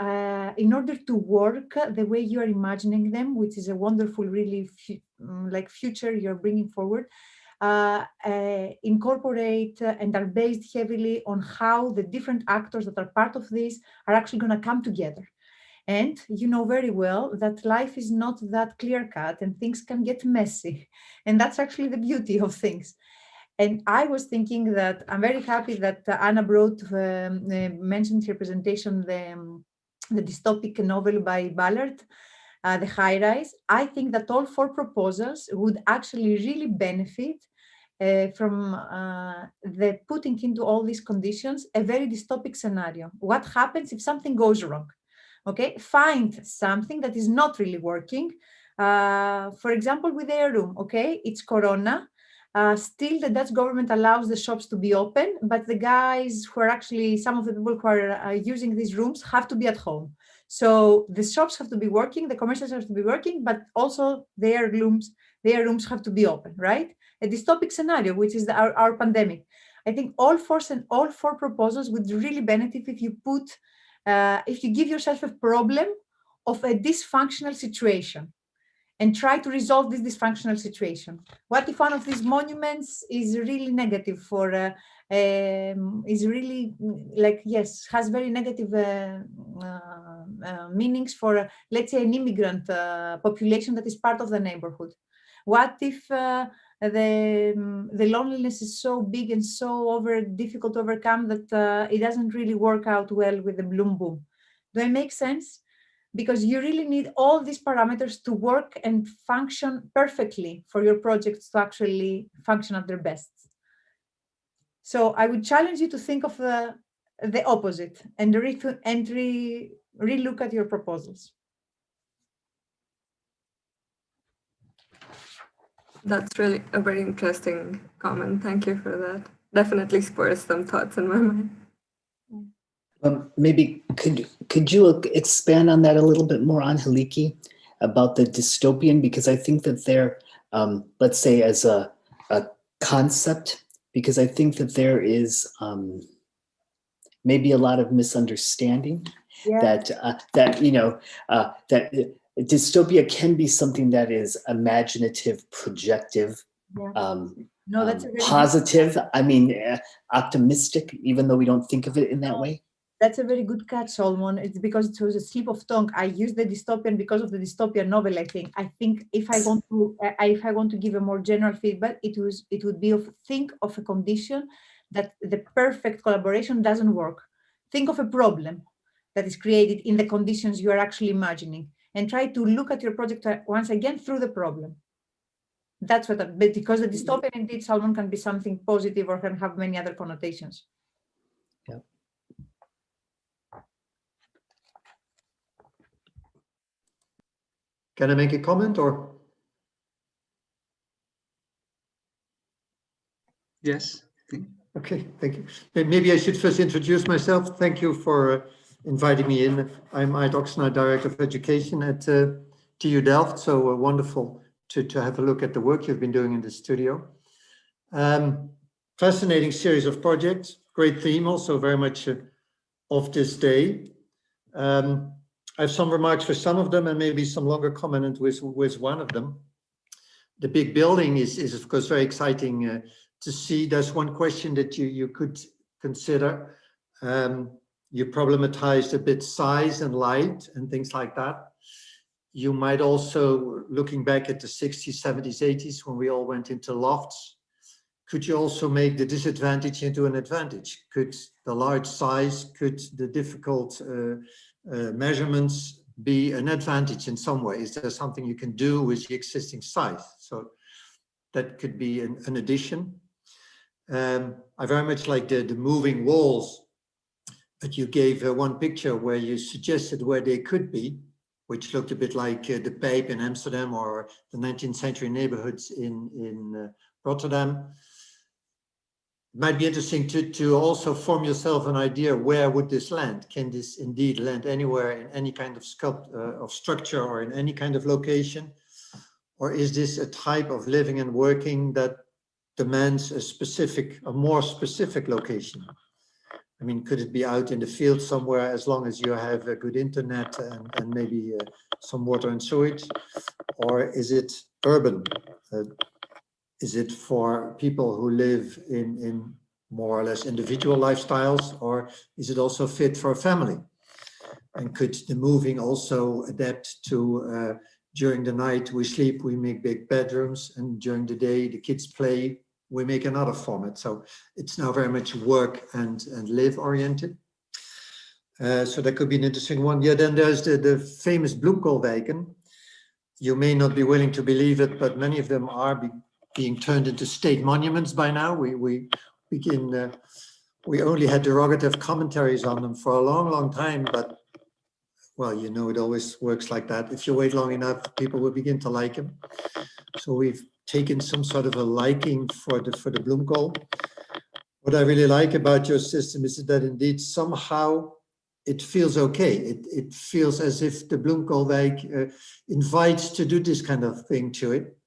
in order to work the way you are imagining them, which is a wonderful, really future you're bringing forward, incorporate and are based heavily on how the different actors that are part of this are actually going to come together. And you know very well that life is not that clear-cut and things can get messy. And that's actually the beauty of things. And I was thinking that I'm very happy that Anna mentioned her presentation, the dystopic novel by Ballard, The High Rise. I think that all 4 proposals would actually really benefit from the putting into all these conditions a very dystopic scenario. What happens if something goes wrong? Okay, find something that is not really working. For example, with the air room, okay, it's Corona. Still, the Dutch government allows the shops to be open, but the guys who are actually, some of the people who are using these rooms have to be at home. So the shops have to be working, the commercials have to be working, but also their rooms have to be open, right? A dystopic scenario, which is our pandemic. I think all 4 proposals would really benefit if you if you give yourself a problem of a dysfunctional situation and try to resolve this dysfunctional situation. What if one of these monuments is really negative for, is really has very negative meanings for, let's say, an immigrant population that is part of the neighborhood? What if the loneliness is so big and so difficult to overcome that it doesn't really work out well with the bloom boom? Do I make sense? Because you really need all these parameters to work and function perfectly for your projects to actually function at their best. So I would challenge you to think of the opposite and re-look at your proposals. That's really a very interesting comment. Thank you for that. Definitely spurs some thoughts in my mind. Maybe could you expand on that a little bit more, Angeliki, about the dystopian? Because I think that there, let's say as a concept, because I think that there is maybe a lot of misunderstanding. Yeah. That dystopia can be something that is imaginative, projective, no, that's positive. I mean, optimistic, even though we don't think of it in that way. That's a very good catch, Solomon. It's because it was a slip of tongue. I used the dystopian because of the dystopian novel. I think if I want to give a more general feedback, it would be think of a condition that the perfect collaboration doesn't work. Think of a problem that is created in the conditions you are actually imagining, and try to look at your project once again through the problem. That's what. Because the dystopian, indeed, Solomon, can be something positive or can have many other connotations. Can I make a comment or? Yes. Okay, thank you. Maybe I should first introduce myself. Thank you for inviting me in. I'm Ait Oxenaar, Director of Education at TU Delft. So wonderful to have a look at the work you've been doing in the studio. Fascinating series of projects, great theme, also very much of this day. I have some remarks for some of them and maybe some longer comment with one of them. The big building is of course very exciting to see. There's one question that you could consider. You problematized a bit size and light and things like that. You might also, looking back at the 60s, 70s, 80s, when we all went into lofts, could you also make the disadvantage into an advantage? Could the large size, could the difficult measurements be an advantage in some way? Is there something you can do with the existing size? So that could be an addition. I very much like the moving walls, but you gave one picture where you suggested where they could be, which looked a bit like the Pijp in Amsterdam or the 19th century neighborhoods in Rotterdam. It might be interesting to also form yourself an idea, where would this land? Can this indeed land anywhere in any kind of structure or in any kind of location? Or is this a type of living and working that demands a more specific location? I mean, could it be out in the field somewhere, as long as you have a good internet and maybe some water and sewage? Or is it urban? Is it for people who live in more or less individual lifestyles, or is it also fit for a family? And could the moving also adapt to during the night we sleep, we make big bedrooms, and during the day the kids play, we make another format. So it's now very much work and live oriented. So that could be an interesting one. Yeah, then there's the famous Bloemkoolwijken. You may not be willing to believe it, but many of them are being turned into state monuments by now. We only had derogative commentaries on them for a long, long time, but well, you know, it always works like that. If you wait long enough, people will begin to like them. So we've taken some sort of a liking for the Bloemkool. What I really like about your system is that indeed somehow it feels okay. It feels as if the Bloemkoolwijk invites to do this kind of thing to it.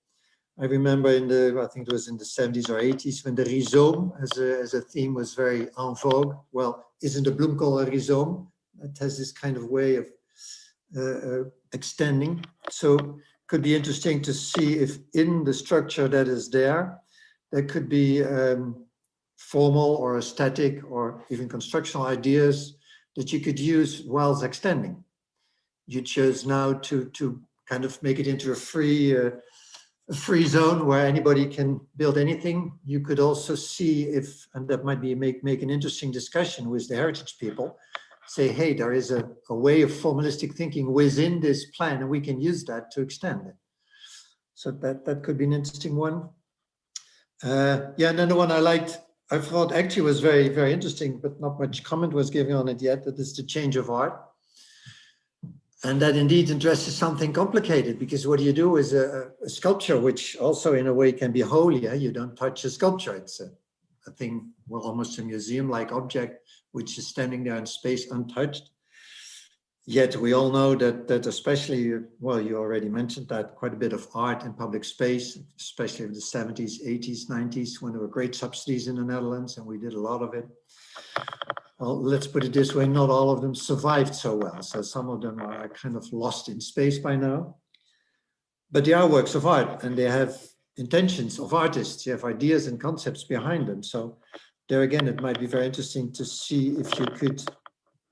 I remember I think it was in the 70s or 80s, when the rhizoom as a theme was very en vogue. Well, isn't the Bloemkool a rhizoom? It has this kind of way of extending. So could be interesting to see if in the structure that is there could be formal or aesthetic or even constructional ideas that you could use whilst extending. You chose now to kind of make it into a free zone where anybody can build anything. You could also see if, and that might be make an interesting discussion with the heritage people, say, hey, there is a way of formalistic thinking within this plan, and we can use that to extend it. So that could be an interesting one. Yeah, and then the one I thought actually was very, very interesting, but not much comment was given on it yet. That is the change of art. And that indeed addresses something complicated, because what you do is a sculpture, which also in a way can be holy. You don't touch a sculpture. It's a thing, well, almost a museum-like object, which is standing there in space untouched. Yet we all know that especially, well, you already mentioned that, quite a bit of art in public space, especially in the 70s, 80s, 90s, when there were great subsidies in the Netherlands, and we did a lot of it. Well, let's put it this way, not all of them survived so well. So some of them are kind of lost in space by now. But they are works of art, and they have intentions of artists. You have ideas and concepts behind them. So there again, it might be very interesting to see if you could,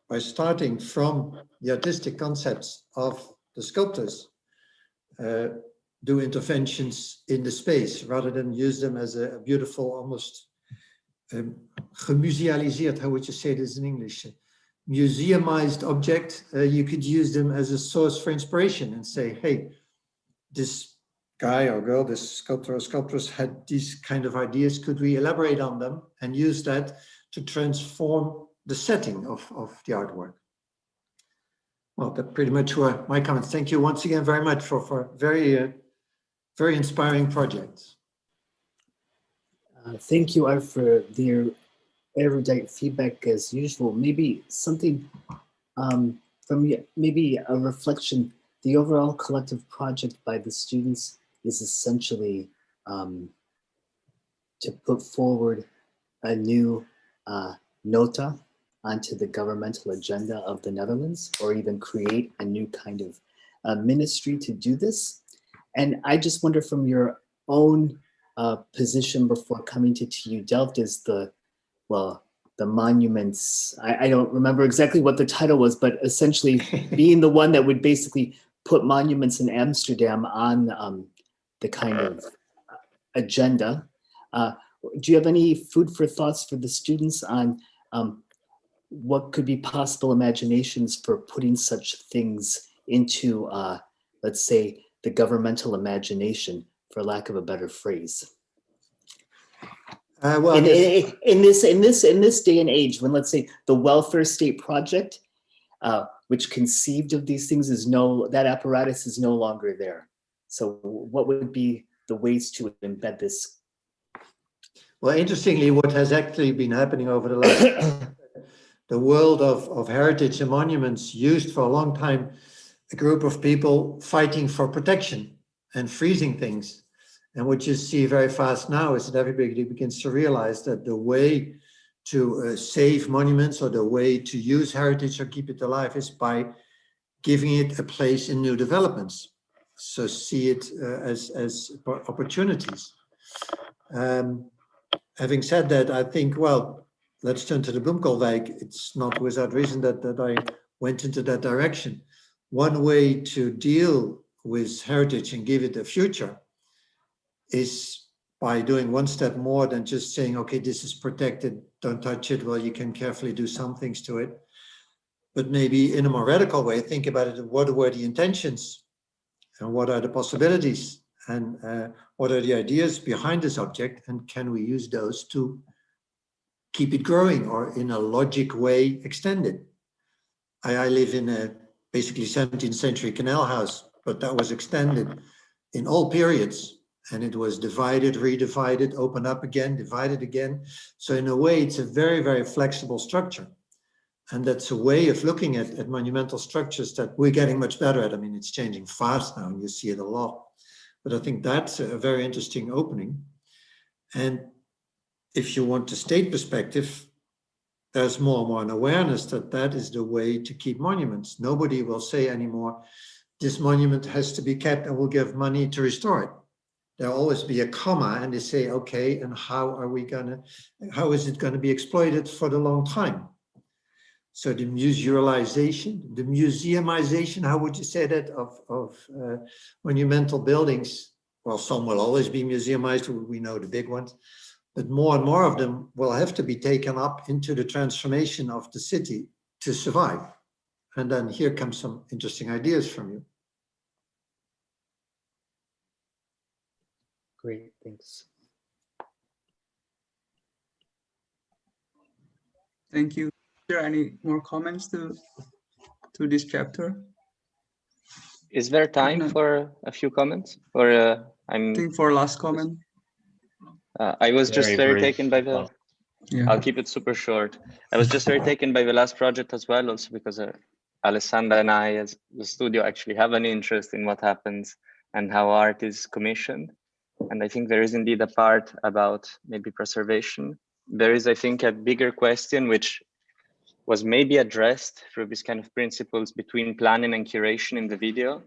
by starting from the artistic concepts of the sculptors, do interventions in the space rather than use them as a beautiful, almost gemusealiseerd, how would you say this in English? Museumized object. You could use them as a source for inspiration and say, hey, this guy or girl, this sculptor or sculptress had these kind of ideas. Could we elaborate on them and use that to transform the setting of the artwork? Well, that pretty much were my comments. Thank you once again very much for very, very inspiring projects. Thank you, Art, for their erudite feedback as usual. Maybe something from maybe a reflection. The overall collective project by the students is essentially to put forward a new nota onto the governmental agenda of the Netherlands, or even create a new kind of ministry to do this. And I just wonder, from your own position before coming to TU Delft, is the monuments, I don't remember exactly what the title was, but essentially being the one that would basically put monuments in Amsterdam on the kind of agenda. Do you have any food for thoughts for the students on what could be possible imaginations for putting such things into, let's say, the governmental imagination, for lack of a better phrase? Well, in this day and age, when, let's say, the welfare state project, which conceived of these things, that apparatus is no longer there. So what would be the ways to embed this? Well, interestingly, what has actually been happening over the last, the world of heritage and monuments used for a long time a group of people fighting for protection and freezing things. And what you see very fast now is that everybody begins to realize that the way to save monuments, or the way to use heritage or keep it alive, is by giving it a place in new developments. So see it as opportunities. Having said that, I think, well, let's turn to the Bloemkoolwijk. It's not without reason that I went into that direction. One way to deal with heritage and give it a future is by doing one step more than just saying, okay, this is protected, don't touch it. Well, you can carefully do some things to it, but maybe in a more radical way, think about it. What were the intentions, and what are the possibilities, and what are the ideas behind this object, and can we use those to keep it growing, or in a logic way extend it? I live in a basically 17th century canal house, but that was extended in all periods, and it was divided, redivided, opened up again, divided again. So in a way, it's a very, very flexible structure. And that's a way of looking at monumental structures that we're getting much better at. I mean, it's changing fast now, and you see it a lot. But I think that's a very interesting opening. And if you want a state perspective, there's more and more an awareness that that is the way to keep monuments. Nobody will say anymore, this monument has to be kept and we'll give money to restore it. There'll always be a comma, and they say, okay, and how is it going to be exploited for the long time? So the musealization, the museumization, how would you say that, of monumental buildings? Well, some will always be museumized, we know the big ones, but more and more of them will have to be taken up into the transformation of the city to survive. And then here comes some interesting ideas from you. Great, thanks. Thank you. Is there any more comments to this chapter? Is there time for a few comments, or I think for last comment. I was just very taken by the. Yeah. I'll keep it super short. I was just very taken by the last project as well, also because Alessandra and I, as the studio, actually have an interest in what happens and how art is commissioned. And I think there is indeed a part about maybe preservation. There is, I think, a bigger question which was maybe addressed through these kind of principles between planning and curation in the video,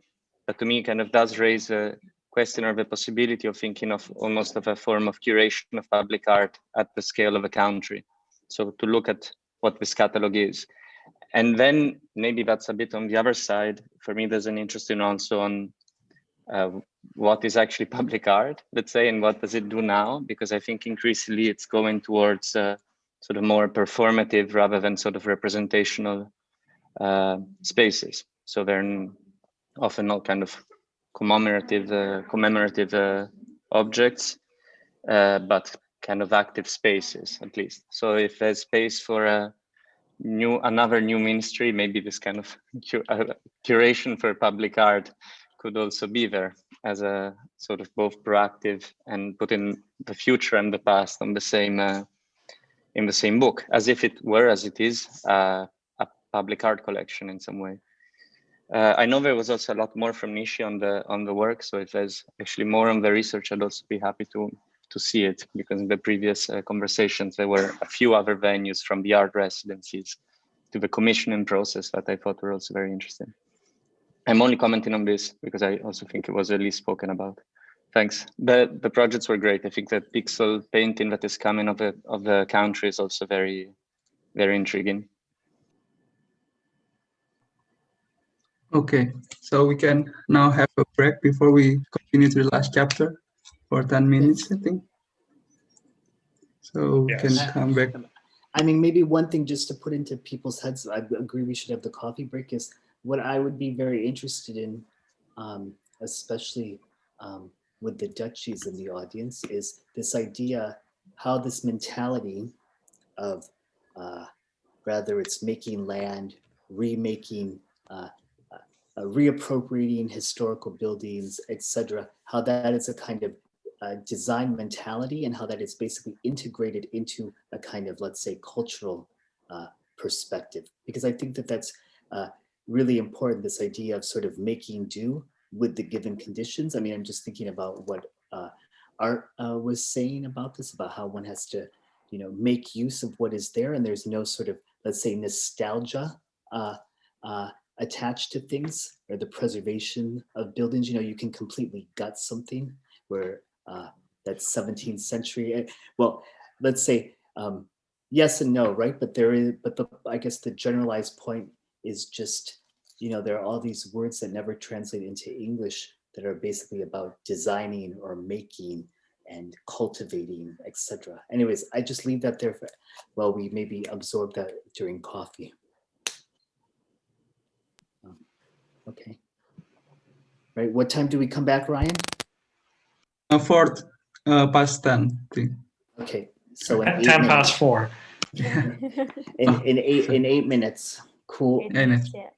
but to me kind of does raise a question or the possibility of thinking of almost of a form of curation of public art at the scale of a country. So to look at what this catalog is. And then maybe that's a bit on the other side. For me, there's an interesting also on what is actually public art, let's say, and what does it do now? Because I think increasingly it's going towards sort of more performative rather than sort of representational spaces. So they're often not kind of commemorative objects, but kind of active spaces at least. So if there's space for another new ministry, maybe this kind of curation for public art could also be there. as a sort of both proactive and putting the future and the past on the same in the same book, as if it were, as it is, a public art collection in some way. I know there was also a lot more from Nishi on the work, so if there's actually more on the research, I'd also be happy to see it, because in the previous conversations there were a few other venues, from the art residencies to the commissioning process, that I thought were also very interesting. I'm only commenting on this because I also think it was at least spoken about. Thanks. The projects were great. I think the pixel painting that is coming of the country is also very, very intriguing. Okay, so we can now have a break before we continue to the last chapter for 10 minutes, I think. So we can come back. I mean, maybe one thing just to put into people's heads, I agree we should have the coffee break, is what I would be very interested in, especially with the Dutchies in the audience, is this idea, how this mentality of rather it's making land, remaking, reappropriating historical buildings, etc., how that is a kind of design mentality, and how that is basically integrated into a kind of, let's say, cultural perspective. Because I think that that's really important, this idea of sort of making do with the given conditions. I mean, I'm just thinking about what Art was saying about this, about how one has to, you know, make use of what is there, and there's no sort of, let's say, nostalgia attached to things, or the preservation of buildings. You know, you can completely gut something where that's 17th century. Well, let's say yes and no, right? But there is, but I guess the generalized point is just, you know, there are all these words that never translate into English that are basically about designing or making and cultivating, etc. Anyways, I just leave that there for, well, we maybe absorb that during coffee. Okay. Right, what time do we come back, Ryan? 4 past 10, I think. Okay, so in 10 past 4. in 8 minutes. Cool. 8 minutes, yeah.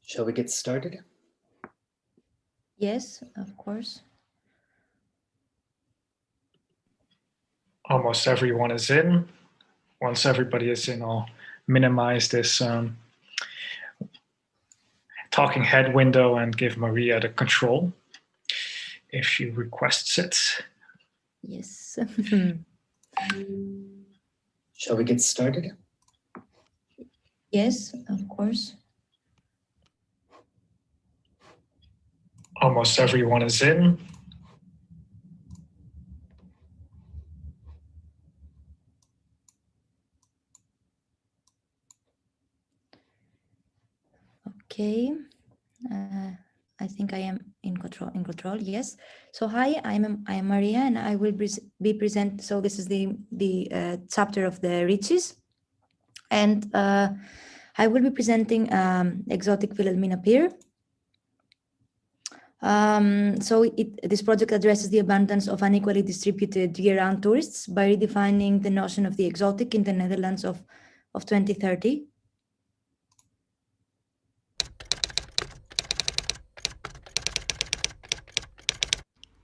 Shall we get started? Yes, of course. Almost everyone is in. Once everybody is in, I'll minimize this talking head window and give Maria the control if she requests it. Yes. Shall we get started? Yes, of course. Almost everyone is in. Okay. I think I am in control. Yes. So hi, I am Maria, and I will be present. So this is the chapter of the riches, and I will be presenting exotic Wilhelmina pear. This project addresses the abundance of unequally distributed year-round tourists by redefining the notion of the exotic in the Netherlands of 2030.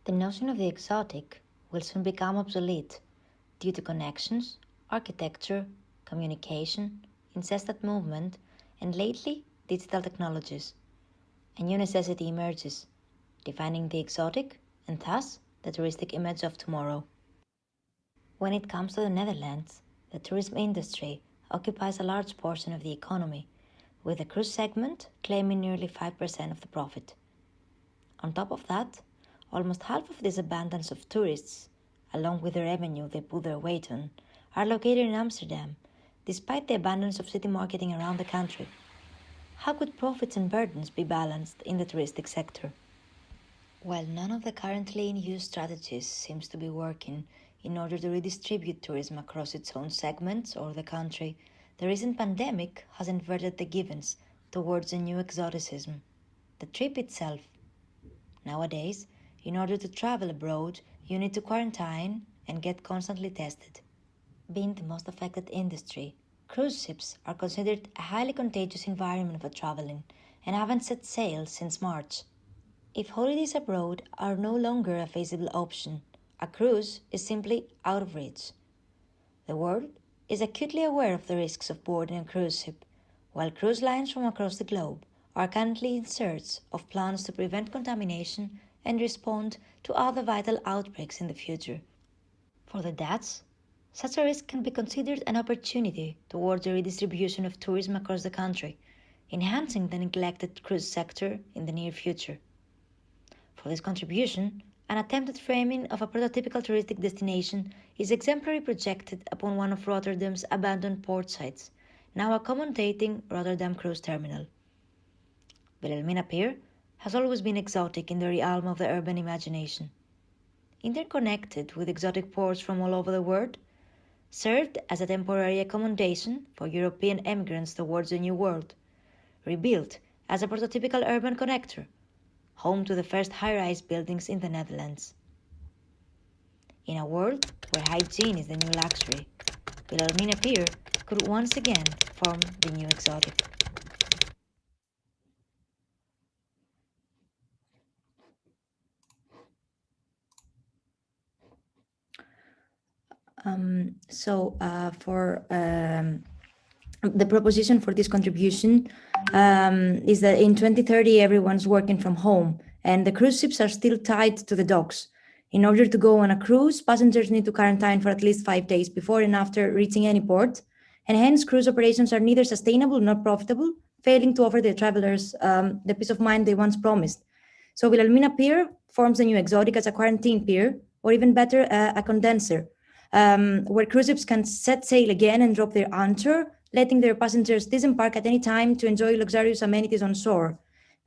The notion of the exotic will soon become obsolete due to connections, architecture, communication, incessant movement, and lately, digital technologies. A new necessity emerges, defining the exotic and thus the touristic image of tomorrow. When it comes to the Netherlands, the tourism industry occupies a large portion of the economy, with the cruise segment claiming nearly 5% of the profit. On top of that, almost half of this abundance of tourists, along with the revenue they put their weight on, are located in Amsterdam, despite the abundance of city marketing around the country. How could profits and burdens be balanced in the touristic sector? While none of the currently in use strategies seems to be working in order to redistribute tourism across its own segments or the country, the recent pandemic has inverted the givens towards a new exoticism, the trip itself. Nowadays, in order to travel abroad, you need to quarantine and get constantly tested. Being the most affected industry, cruise ships are considered a highly contagious environment for traveling and haven't set sail since March. If holidays abroad are no longer a feasible option, a cruise is simply out of reach. The world is acutely aware of the risks of boarding a cruise ship, while cruise lines from across the globe are currently in search of plans to prevent contamination and respond to other vital outbreaks in the future. For the Dutch, such a risk can be considered an opportunity towards the redistribution of tourism across the country, enhancing the neglected cruise sector in the near future. For this contribution, an attempted framing of a prototypical touristic destination is exemplary projected upon one of Rotterdam's abandoned port sites, now accommodating Rotterdam Cruise Terminal. Wilhelmina Pier has always been exotic in the realm of the urban imagination. Interconnected with exotic ports from all over the world, served as a temporary accommodation for European emigrants towards the New World, rebuilt as a prototypical urban connector, home to the first high-rise buildings in the Netherlands. In a world where hygiene is the new luxury, Wilhelmina Pier could once again form the new exotic. The proposition for this contribution is that in 2030 everyone's working from home and the cruise ships are still tied to the docks. In order to go on a cruise, passengers need to quarantine for at least 5 days before and after reaching any port, and hence cruise operations are neither sustainable nor profitable, failing to offer their travelers the peace of mind they once promised. So Wilhelmina Pier forms a new exotic as a quarantine pier, or even better, a condenser, where cruise ships can set sail again and drop their anchor, letting their passengers disembark at any time to enjoy luxurious amenities on shore.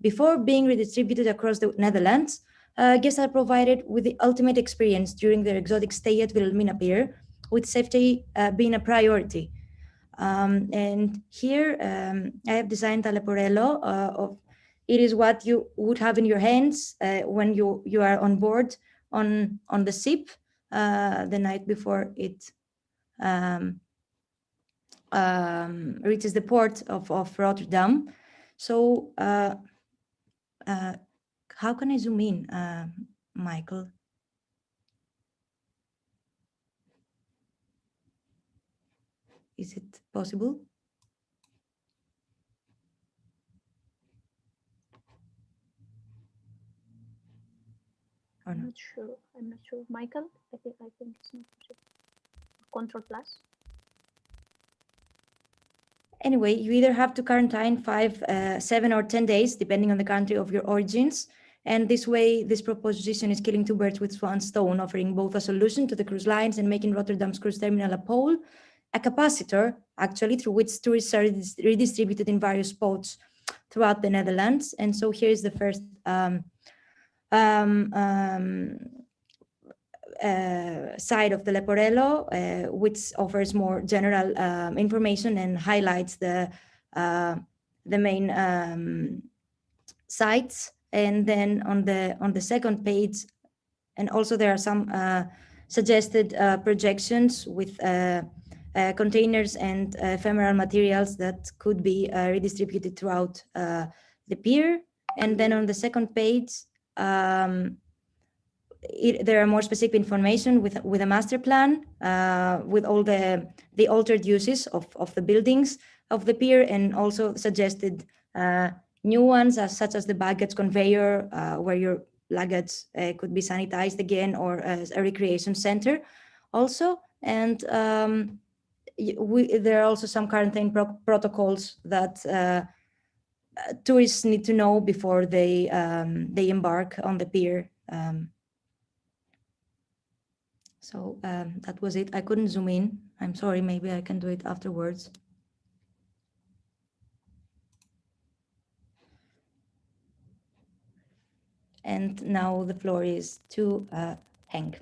Before being redistributed across the Netherlands, guests are provided with the ultimate experience during their exotic stay at Wilhelmina Pier, with safety being a priority. And here I have designed a leporello of it is what you would have in your hands when you are on board on the ship the night before it reaches the port of Rotterdam. So how can I zoom in, Michael? Is it possible? I'm not sure. Michael, I think it's not possible. Control plus. Anyway, you either have to quarantine 5, 7, or 10 days, depending on the country of your origins. And this way, this proposition is killing two birds with one stone, offering both a solution to the cruise lines and making Rotterdam's cruise terminal a pole, a capacitor, actually, through which tourists are redistributed in various spots throughout the Netherlands. And so here's the first side of the Leporello, which offers more general information and highlights the main sites. And then on the second page, and also there are some suggested projections with containers and ephemeral materials that could be redistributed throughout the pier. And then on the second page, there are more specific information with a master plan, with all the altered uses of the buildings of the pier, and also suggested new ones, such as the baggage conveyor, where your luggage could be sanitized again, or a recreation center also. And there are also some quarantine protocols that tourists need to know before they embark on the pier. So that was it. I couldn't zoom in. I'm sorry, maybe I can do it afterwards. And now the floor is to Henk.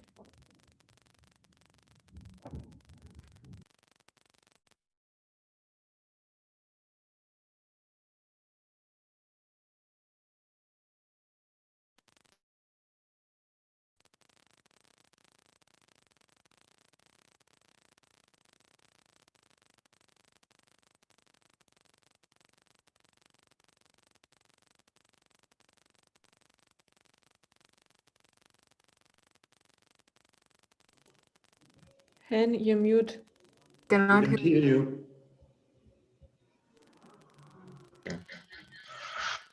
Hen, you're mute. Cannot Couldn't hear you.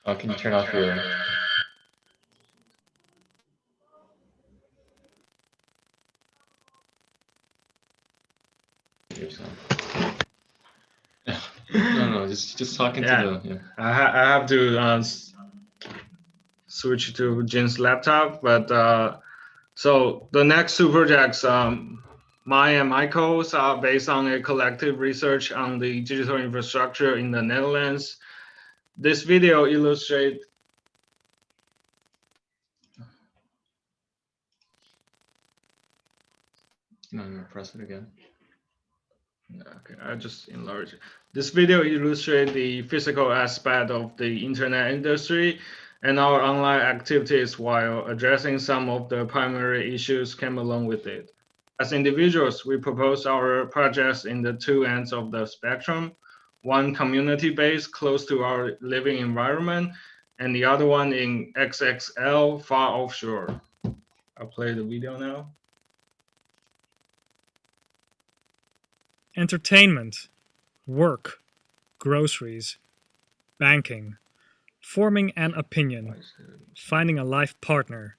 Oh, can you turn off your? No, just talking to the. Yeah. I have to switch to Jin's laptop, but so the next two projects, mine and Michael's, are based on a collective research on the digital infrastructure in the Netherlands. This video illustrates. No, press it again. Okay, I just enlarge it. This video illustrates the physical aspect of the internet industry and our online activities, while addressing some of the primary issues came along with it. As individuals, we propose our projects in the two ends of the spectrum, one community-based, close to our living environment, and the other one in XXL, far offshore. I'll play the video now. Entertainment, work, groceries, banking, forming an opinion, finding a life partner.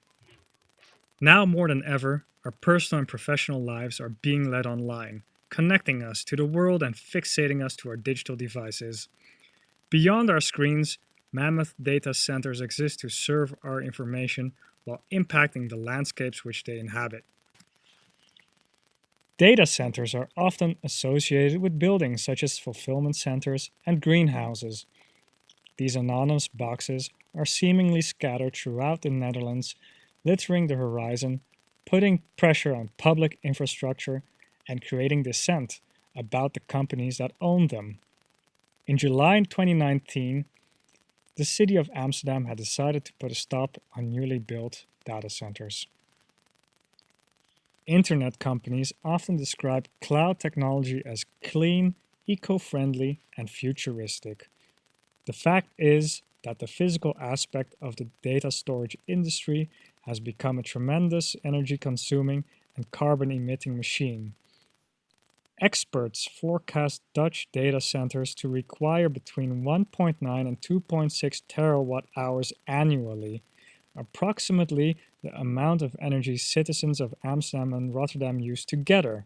Now more than ever, our personal and professional lives are being led online, connecting us to the world and fixating us to our digital devices. Beyond our screens, mammoth data centers exist to serve our information while impacting the landscapes which they inhabit. Data centers are often associated with buildings such as fulfillment centers and greenhouses. These anonymous boxes are seemingly scattered throughout the Netherlands, littering the horizon, putting pressure on public infrastructure, and creating dissent about the companies that own them. In July 2019, the city of Amsterdam had decided to put a stop on newly built data centers. Internet companies often describe cloud technology as clean, eco-friendly, and futuristic. The fact is that the physical aspect of the data storage industry has become a tremendous energy-consuming and carbon-emitting machine. Experts forecast Dutch data centers to require between 1.9 and 2.6 terawatt-hours annually, approximately the amount of energy citizens of Amsterdam and Rotterdam use together.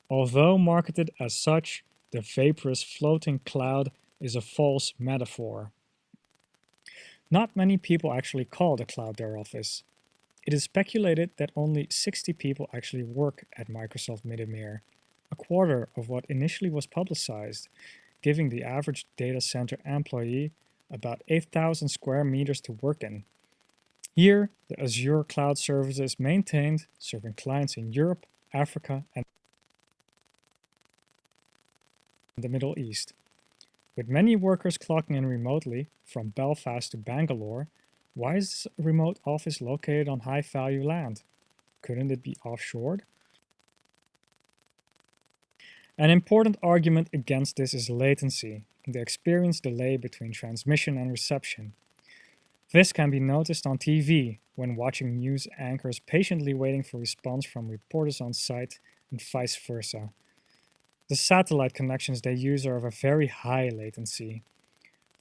Although marketed as such, the vaporous floating cloud is a false metaphor. Not many people actually call the cloud their office. It is speculated that only 60 people actually work at Microsoft Middenmeer, a quarter of what initially was publicized, giving the average data center employee about 8,000 square meters to work in. Here, the Azure cloud service is maintained, serving clients in Europe, Africa, and the Middle East. With many workers clocking in remotely, from Belfast to Bangalore, why is this remote office located on high-value land? Couldn't it be offshored? An important argument against this is latency, the experienced delay between transmission and reception. This can be noticed on TV when watching news anchors patiently waiting for response from reporters on site and vice versa. The satellite connections they use are of a very high latency.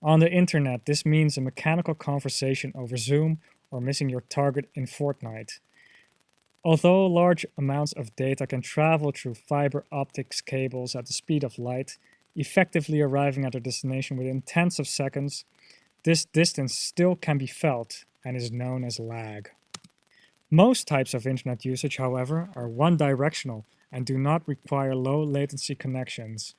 On the internet, this means a mechanical conversation over Zoom or missing your target in Fortnite. Although large amounts of data can travel through fiber optics cables at the speed of light, effectively arriving at their destination within tens of seconds, this distance still can be felt and is known as lag. Most types of internet usage, however, are one-directional and do not require low latency connections.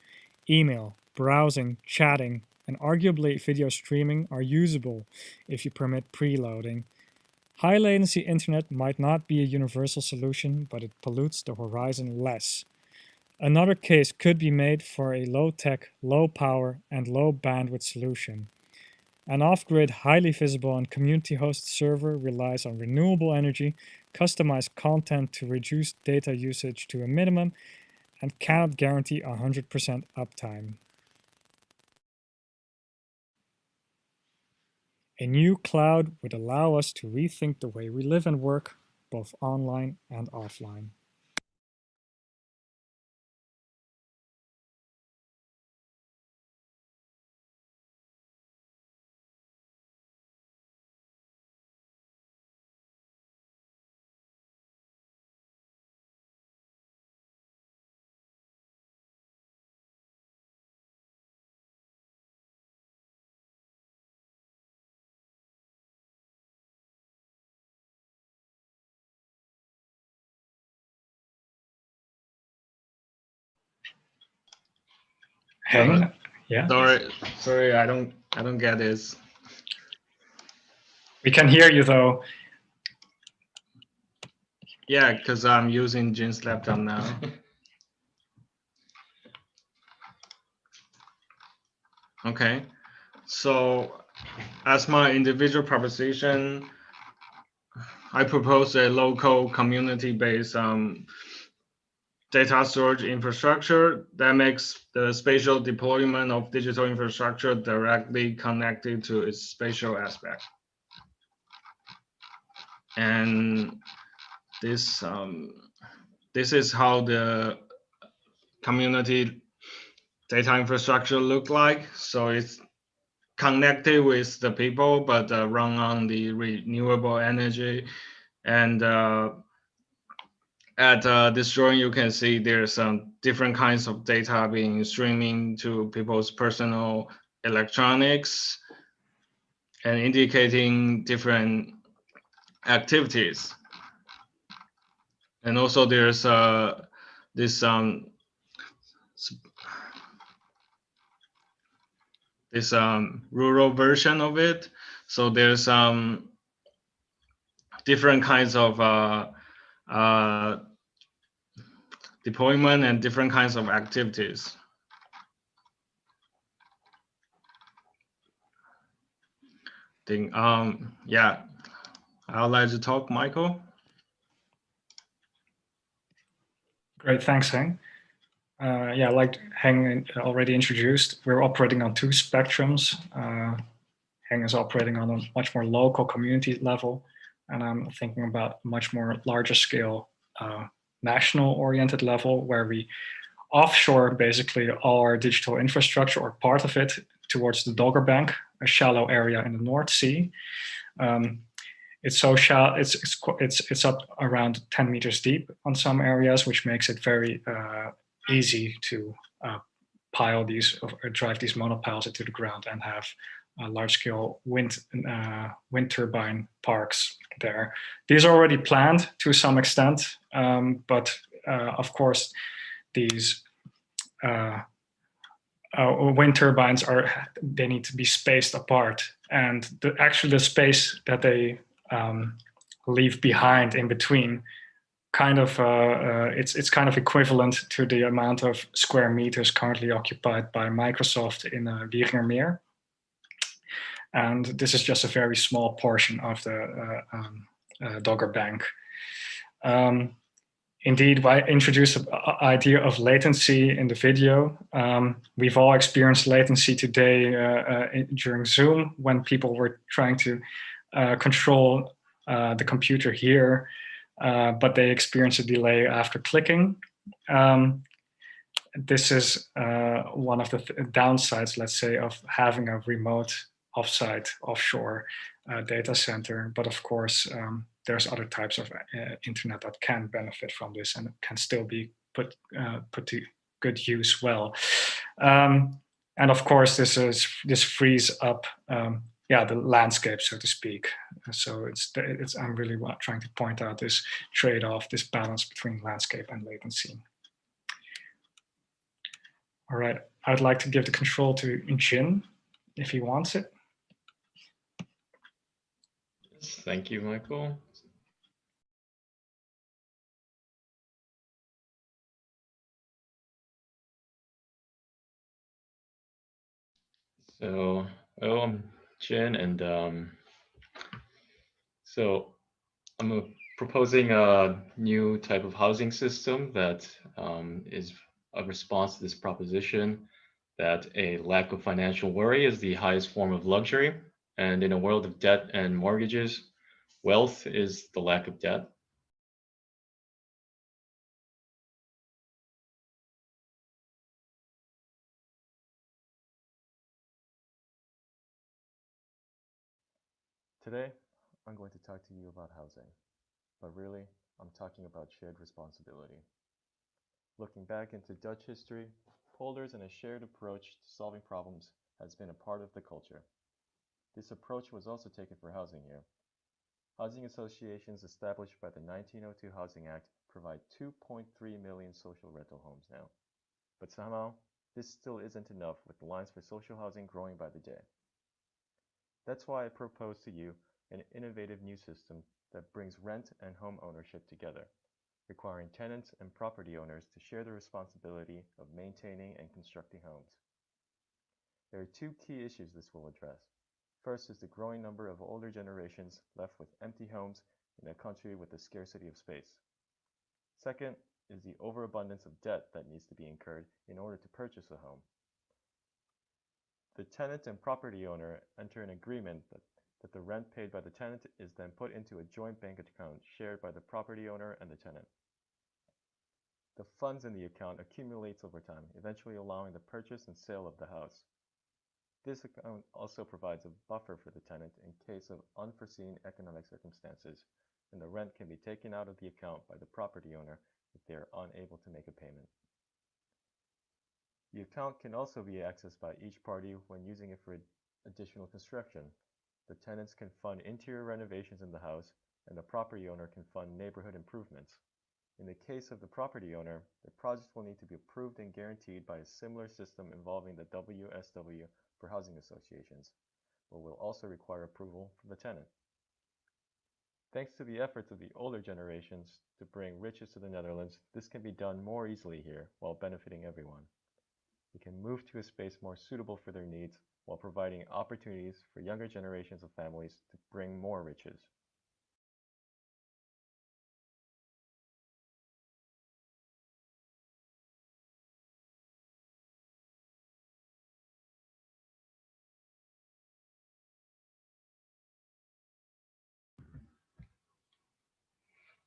Email, browsing, chatting, and arguably video streaming are usable if you permit preloading. High latency internet might not be a universal solution, but it pollutes the horizon less. Another case could be made for a low-tech, low-power, and low-bandwidth solution. An off-grid, highly visible and community-hosted server relies on renewable energy, customized content to reduce data usage to a minimum, and cannot guarantee 100% uptime. A new cloud would allow us to rethink the way we live and work, both online and offline. Hang, yeah. Sorry, I don't get this. We can hear you though. Yeah, because I'm using Jin's laptop now. Okay, so as my individual proposition, I propose a local community-based data storage infrastructure that makes the spatial deployment of digital infrastructure directly connected to its spatial aspect. And this is how the community data infrastructure look like. So it's connected with the people, but run on the renewable energy. And at this drawing, you can see there's some different kinds of data being streaming to people's personal electronics and indicating different activities. And also there's this rural version of it. So there's different kinds of deployment and different kinds of activities. Yeah, I'd like to talk, Michael. Great, thanks, Heng. Yeah, like Heng already introduced, we're operating on two spectrums. Heng is operating on a much more local community level, and I'm thinking about much more larger scale, national oriented level, where we offshore basically all our digital infrastructure or part of it towards the Dogger Bank, a shallow area in the North Sea. It's so shallow, it's up around 10 meters deep on some areas, which makes it very easy to pile these or drive these monopiles into the ground and have large-scale wind turbine parks there. These are already planned to some extent, but of course, these wind turbines they need to be spaced apart, and actually the space that they leave behind in between kind of it's kind of equivalent to the amount of square meters currently occupied by Microsoft in Wiergermeer. And this is just a very small portion of the Dogger Bank. Indeed, I introduced the idea of latency in the video. We've all experienced latency today during Zoom when people were trying to control the computer here, but they experienced a delay after clicking. This is one of the downsides, let's say, of having a remote offsite, offshore data center. But of course, there's other types of internet that can benefit from this and can still be put to good use well. And of course, this frees up the landscape, so to speak. So I'm really trying to point out this trade-off, this balance between landscape and latency. All right, I'd like to give the control to Jin if he wants it. Thank you, Michael. So, I'm Jin, and so I'm proposing a new type of housing system that is a response to this proposition that a lack of financial worry is the highest form of luxury. And in a world of debt and mortgages, wealth is the lack of debt. Today, I'm going to talk to you about housing, but really, I'm talking about shared responsibility. Looking back into Dutch history, polders and a shared approach to solving problems has been a part of the culture. This approach was also taken for housing here. Housing associations established by the 1902 Housing Act provide 2.3 million social rental homes now. But somehow, this still isn't enough, with the lines for social housing growing by the day. That's why I propose to you an innovative new system that brings rent and home ownership together, requiring tenants and property owners to share the responsibility of maintaining and constructing homes. There are two key issues this will address. First is the growing number of older generations left with empty homes in a country with a scarcity of space. Second is the overabundance of debt that needs to be incurred in order to purchase a home. The tenant and property owner enter an agreement that the rent paid by the tenant is then put into a joint bank account shared by the property owner and the tenant. The funds in the account accumulates over time, eventually allowing the purchase and sale of the house. This account also provides a buffer for the tenant in case of unforeseen economic circumstances, and the rent can be taken out of the account by the property owner if they are unable to make a payment. The account can also be accessed by each party when using it for additional construction. The tenants can fund interior renovations in the house, and the property owner can fund neighborhood improvements. In the case of the property owner, the project will need to be approved and guaranteed by a similar system involving the WSW for housing associations, but will also require approval from the tenant. Thanks to the efforts of the older generations to bring riches to the Netherlands, this can be done more easily here while benefiting everyone. We can move to a space more suitable for their needs while providing opportunities for younger generations of families to bring more riches.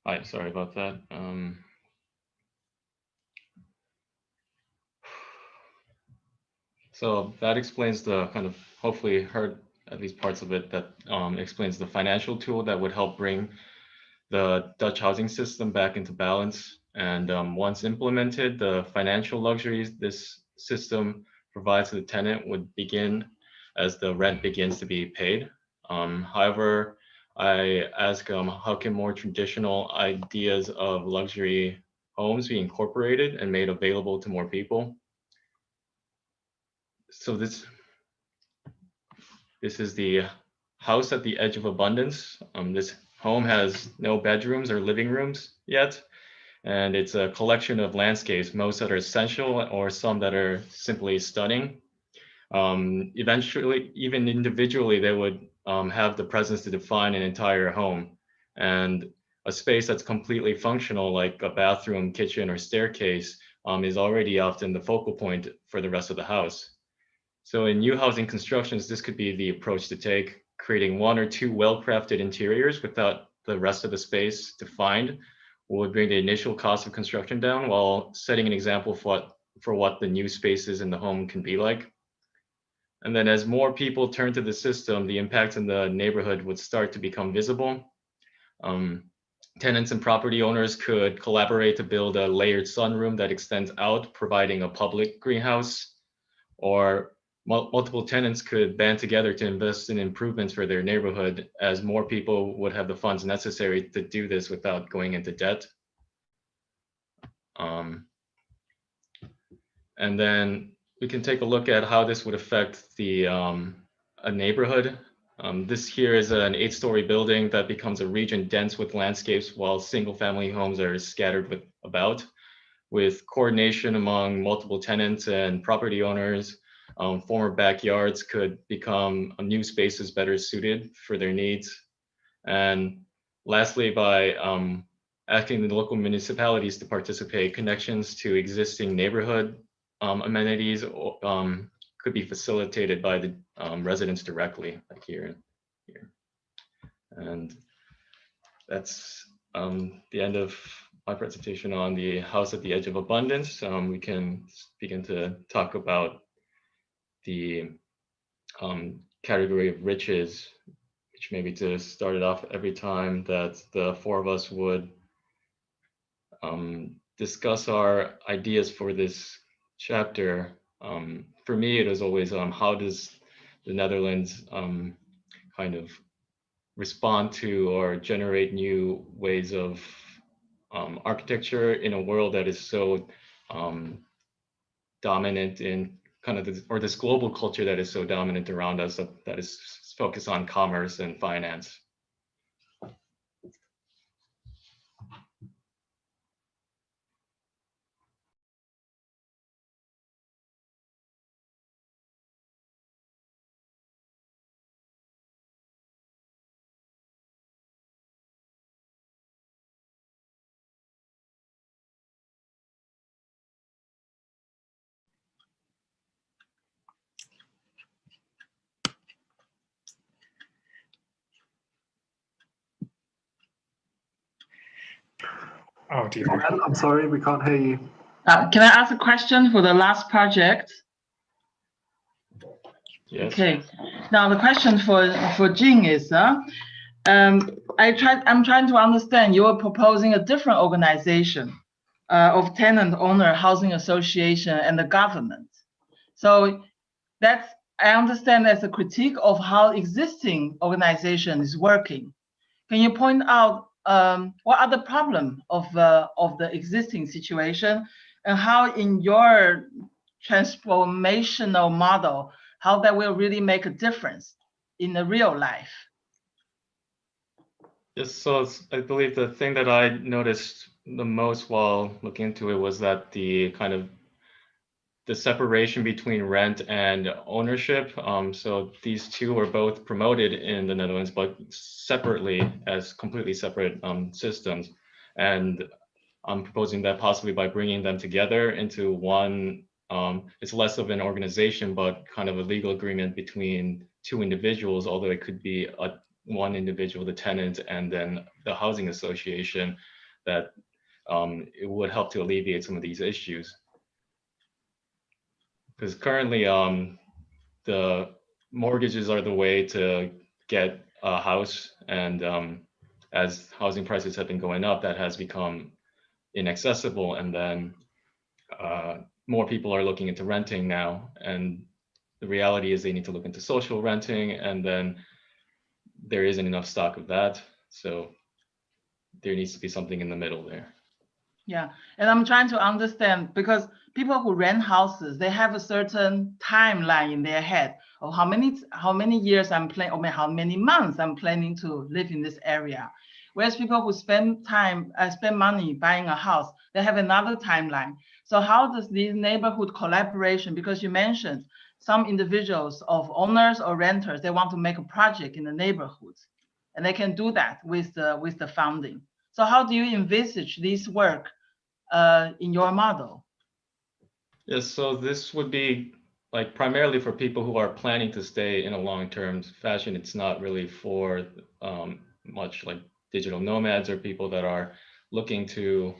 Hi, sorry about that. So that explains the kind of, hopefully heard at least parts of it, that explains the financial tool that would help bring the Dutch housing system back into balance. And once implemented, the financial luxuries this system provides to the tenant would begin as the rent begins to be paid. However, I ask how can more traditional ideas of luxury homes be incorporated and made available to more people? so this is the house at the edge of abundance. This home has no bedrooms or living rooms yet, and it's a collection of landscapes, most that are essential or some that are simply stunning. Eventually, even individually, they would have the presence to define an entire home. And a space that's completely functional, like a bathroom, kitchen, or staircase, is already often the focal point for the rest of the house. So in new housing constructions, this could be the approach to take, creating one or two well-crafted interiors without the rest of the space defined will bring the initial cost of construction down while setting an example for what the new spaces in the home can be like. And then as more people turn to the system, the impact in the neighborhood would start to become visible. Tenants and property owners could collaborate to build a layered sunroom that extends out, providing a public greenhouse, or multiple tenants could band together to invest in improvements for their neighborhood, as more people would have the funds necessary to do this without going into debt. And then we can take a look at how this would affect the a neighborhood. This here is an 8-story building that becomes a region dense with landscapes while single-family homes are scattered about. With coordination among multiple tenants and property owners, former backyards could become new spaces better suited for their needs. And lastly, by asking the local municipalities to participate, connections to existing neighborhood amenities could be facilitated by the residents directly, like here. And that's the end of my presentation on the house at the edge of abundance. We can begin to talk about the category of riches, which maybe to start it off every time that the four of us would discuss our ideas for this chapter. For me, it was always how does the Netherlands kind of respond to or generate new ways of architecture in a world that is so dominant in kind of this global culture that is so dominant around us, that is focused on commerce and finance. Oh dear. I'm sorry, we can't hear you. Can I ask a question for the last project? Yes. Okay. Now the question for Jing is, I'm trying to understand. You are proposing a different organization of tenant owner housing association and the government. So that's, I understand that's a critique of how existing organization is working. Can you point out what are the problems of the existing situation, and how in your transformational model, how that will really make a difference in the real life? Yes, so I believe the thing that I noticed the most while looking into it was that the kind of the separation between rent and ownership. So these two are both promoted in the Netherlands, but separately as completely separate systems. And I'm proposing that possibly by bringing them together into one, it's less of an organization, but kind of a legal agreement between two individuals, although it could be one individual, the tenant, and then the housing association, that it would help to alleviate some of these issues. Because currently, the mortgages are the way to get a house, and as housing prices have been going up, that has become inaccessible. And then more people are looking into renting now, and the reality is they need to look into social renting, and then there isn't enough stock of that. So there needs to be something in the middle there. Yeah, and I'm trying to understand because people who rent houses, they have a certain timeline in their head of how many years I'm planning, or how many months I'm planning to live in this area. Whereas people who spend money buying a house, they have another timeline. So how does this neighborhood collaboration, because you mentioned some individuals of owners or renters, they want to make a project in the neighborhood, and they can do that with the funding. So how do you envisage this work in your model? Yes, so this would be like primarily for people who are planning to stay in a long-term fashion. It's not really for much like digital nomads or people that are looking to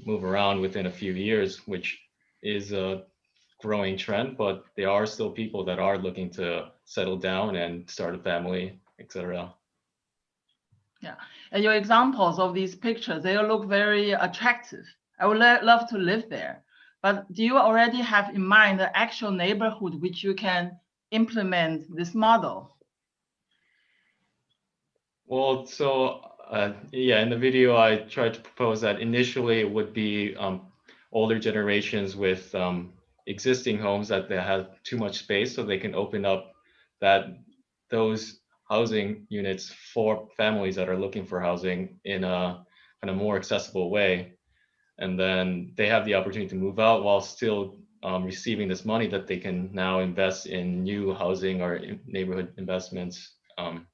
move around within a few years, which is a growing trend, but there are still people that are looking to settle down and start a family, etc. Yeah, and your examples of these pictures, they all look very attractive. I would love to live there. But do you already have in mind the actual neighborhood which you can implement this model? Well, so yeah, in the video, I tried to propose that initially it would be older generations with existing homes that they have too much space, so they can open up those housing units for families that are looking for housing in a more accessible way. And then they have the opportunity to move out while still receiving this money that they can now invest in new housing or neighborhood investments, and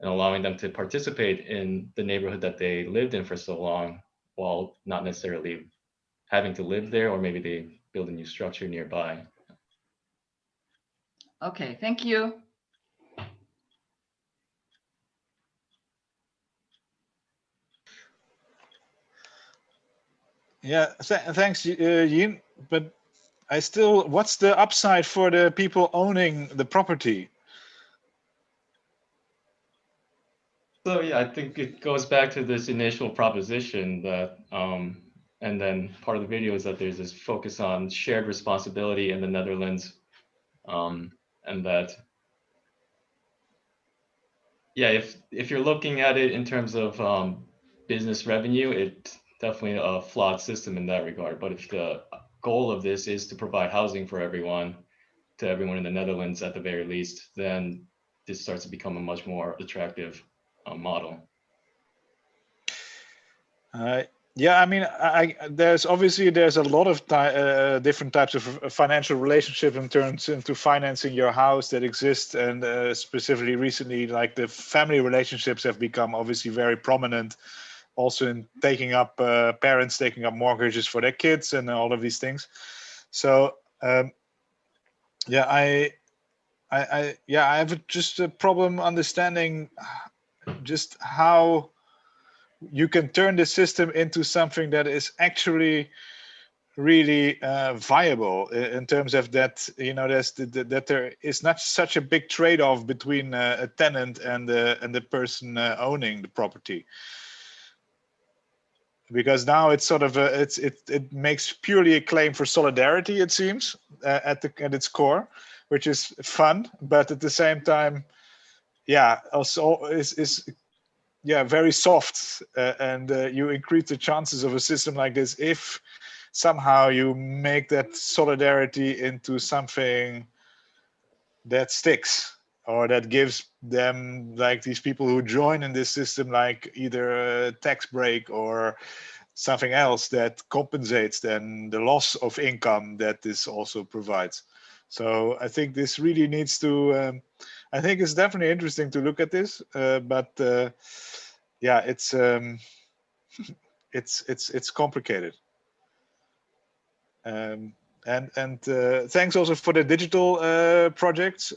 allowing them to participate in the neighborhood that they lived in for so long while not necessarily having to live there, or maybe they build a new structure nearby. Okay, thank you. Yeah, thanks, Yin. But what's the upside for the people owning the property? So yeah, I think it goes back to this initial proposition that, and then part of the video is that there's this focus on shared responsibility in the Netherlands, and that, yeah, if you're looking at it in terms of business revenue, it's definitely a flawed system in that regard. But if the goal of this is to provide housing for everyone, to everyone in the Netherlands at the very least, then this starts to become a much more attractive model. Yeah, I mean, there's a lot of different types of financial relationship in terms into financing your house that exist, and specifically recently, like the family relationships have become obviously very prominent, also in taking up parents taking up mortgages for their kids and all of these things. So yeah, I have just a problem understanding just how you can turn the system into something that is actually really viable in terms of that, you know, that there is not such a big trade-off between a tenant and the person owning the property, because now it's sort of it makes purely a claim for solidarity, it seems, at its core, which is fun, but at the same time, yeah, also is yeah, very soft, and you increase the chances of a system like this if somehow you make that solidarity into something that sticks, or that gives them, like these people who join in this system, like either a tax break or something else that compensates then the loss of income that this also provides. So I think this really needs to, I think it's definitely interesting to look at this, but yeah, it's it's complicated. And thanks also for the digital projects.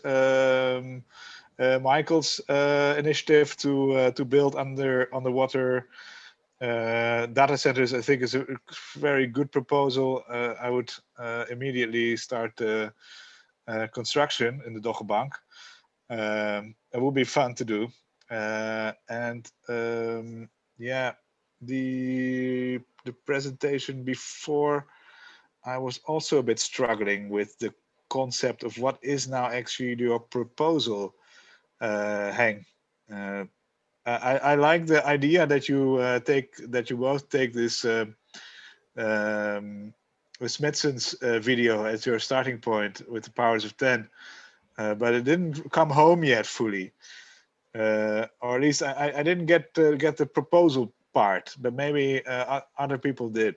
Michael's initiative to build underwater data centers, I think, is a very good proposal. I would immediately start construction in the Doggerbank. It would be fun to do. And yeah, the presentation before, I was also a bit struggling with the concept of what is now actually your proposal, Heng. I like the idea that you both take this Smithson's video as your starting point with the powers of 10, but it didn't come home yet fully, or at least I didn't get the proposal part, but maybe other people did.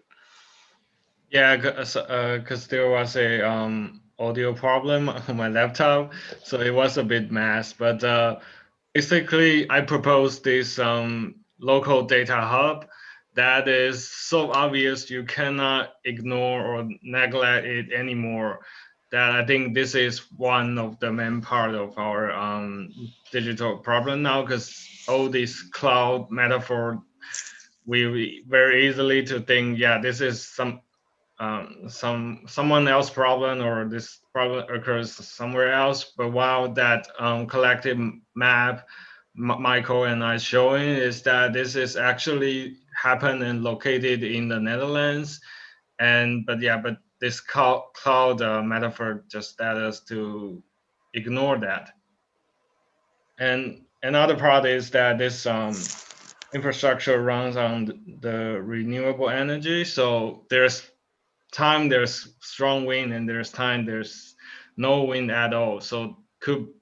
Yeah, because there was a audio problem on my laptop, so it was a bit mess. But basically, I proposed this local data hub that is so obvious you cannot ignore or neglect it anymore. That I think this is one of the main part of our digital problem now, because all this cloud metaphor, we very easily to think, yeah, this is someone else problem, or this problem occurs somewhere else. But while that collective map Michael and I showing is that this is actually happened and located in the Netherlands, but this cloud metaphor just led us to ignore that. And another part is that this infrastructure runs on the renewable energy, so there's time there's strong wind, and there's time there's no wind at all. So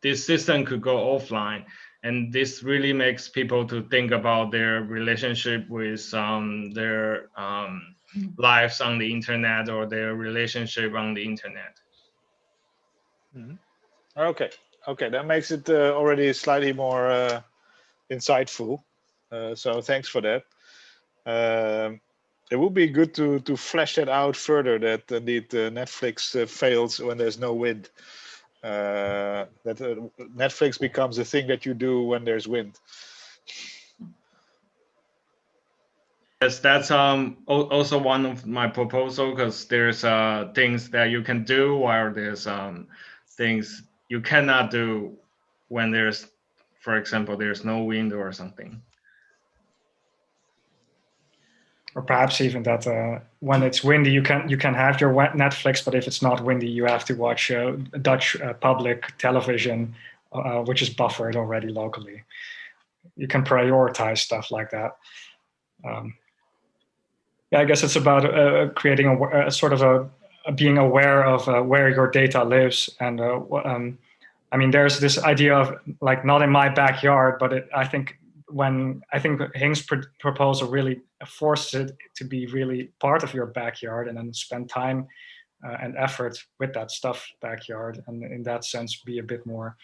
this system could go offline, and this really makes people to think about their relationship with their lives on the internet, or their relationship on the internet. Mm-hmm. Okay, that makes it already slightly more insightful. So thanks for that. It would be good to flesh that out further, that indeed Netflix fails when there's no wind. That Netflix becomes a thing that you do when there's wind. Yes, that's also one of my proposal, because there's things that you can do while there's things you cannot do when there's, for example, there's no wind or something. Or perhaps even that when it's windy, you can have your Netflix, but if it's not windy, you have to watch Dutch public television, which is buffered already locally. You can prioritize stuff like that. Yeah, I guess it's about creating a sort of being aware of where your data lives, and I mean, there's this idea of like not in my backyard, but I think Hing's proposal really forces it to be really part of your backyard, and then spend time and effort with that stuff backyard, and in that sense be a bit more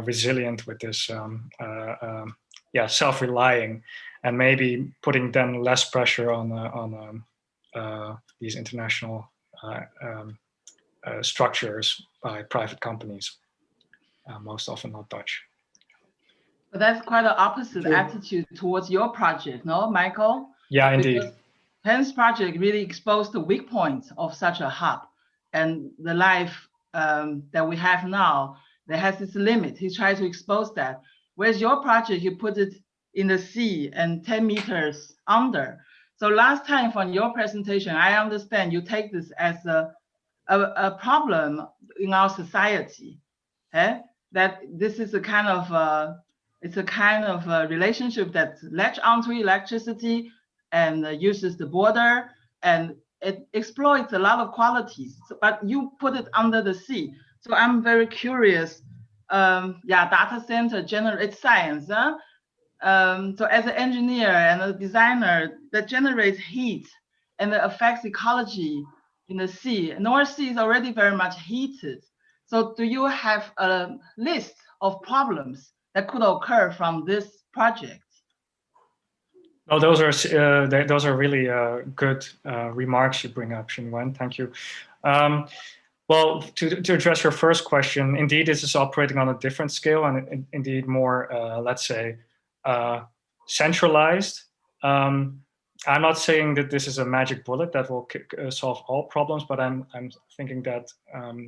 resilient with this self-relying, and maybe putting then less pressure on these international structures by private companies, most often not Dutch. But that's quite an opposite attitude towards your project, no, Michael? Yeah, indeed. Because Penn's project really exposed the weak points of such a hub, and the life that we have now, that has its limit. He tried to expose that. Whereas your project, you put it in the sea and 10 meters under. So last time from your presentation, I understand you take this as a problem in our society, that this is a kind of it's a kind of a relationship that latch onto electricity and uses the border, and it exploits a lot of qualities, but you put it under the sea. So I'm very curious. Data center generates science. So as an engineer and a designer that generates heat and that affects ecology in the sea, North Sea is already very much heated. So do you have a list of problems that could occur from this project? Oh, those are really good remarks you bring up, Xinwen. Thank you. Well, to address your first question, indeed, this is operating on a different scale, and indeed more, let's say, centralized. I'm not saying that this is a magic bullet that will solve all problems, but I'm thinking that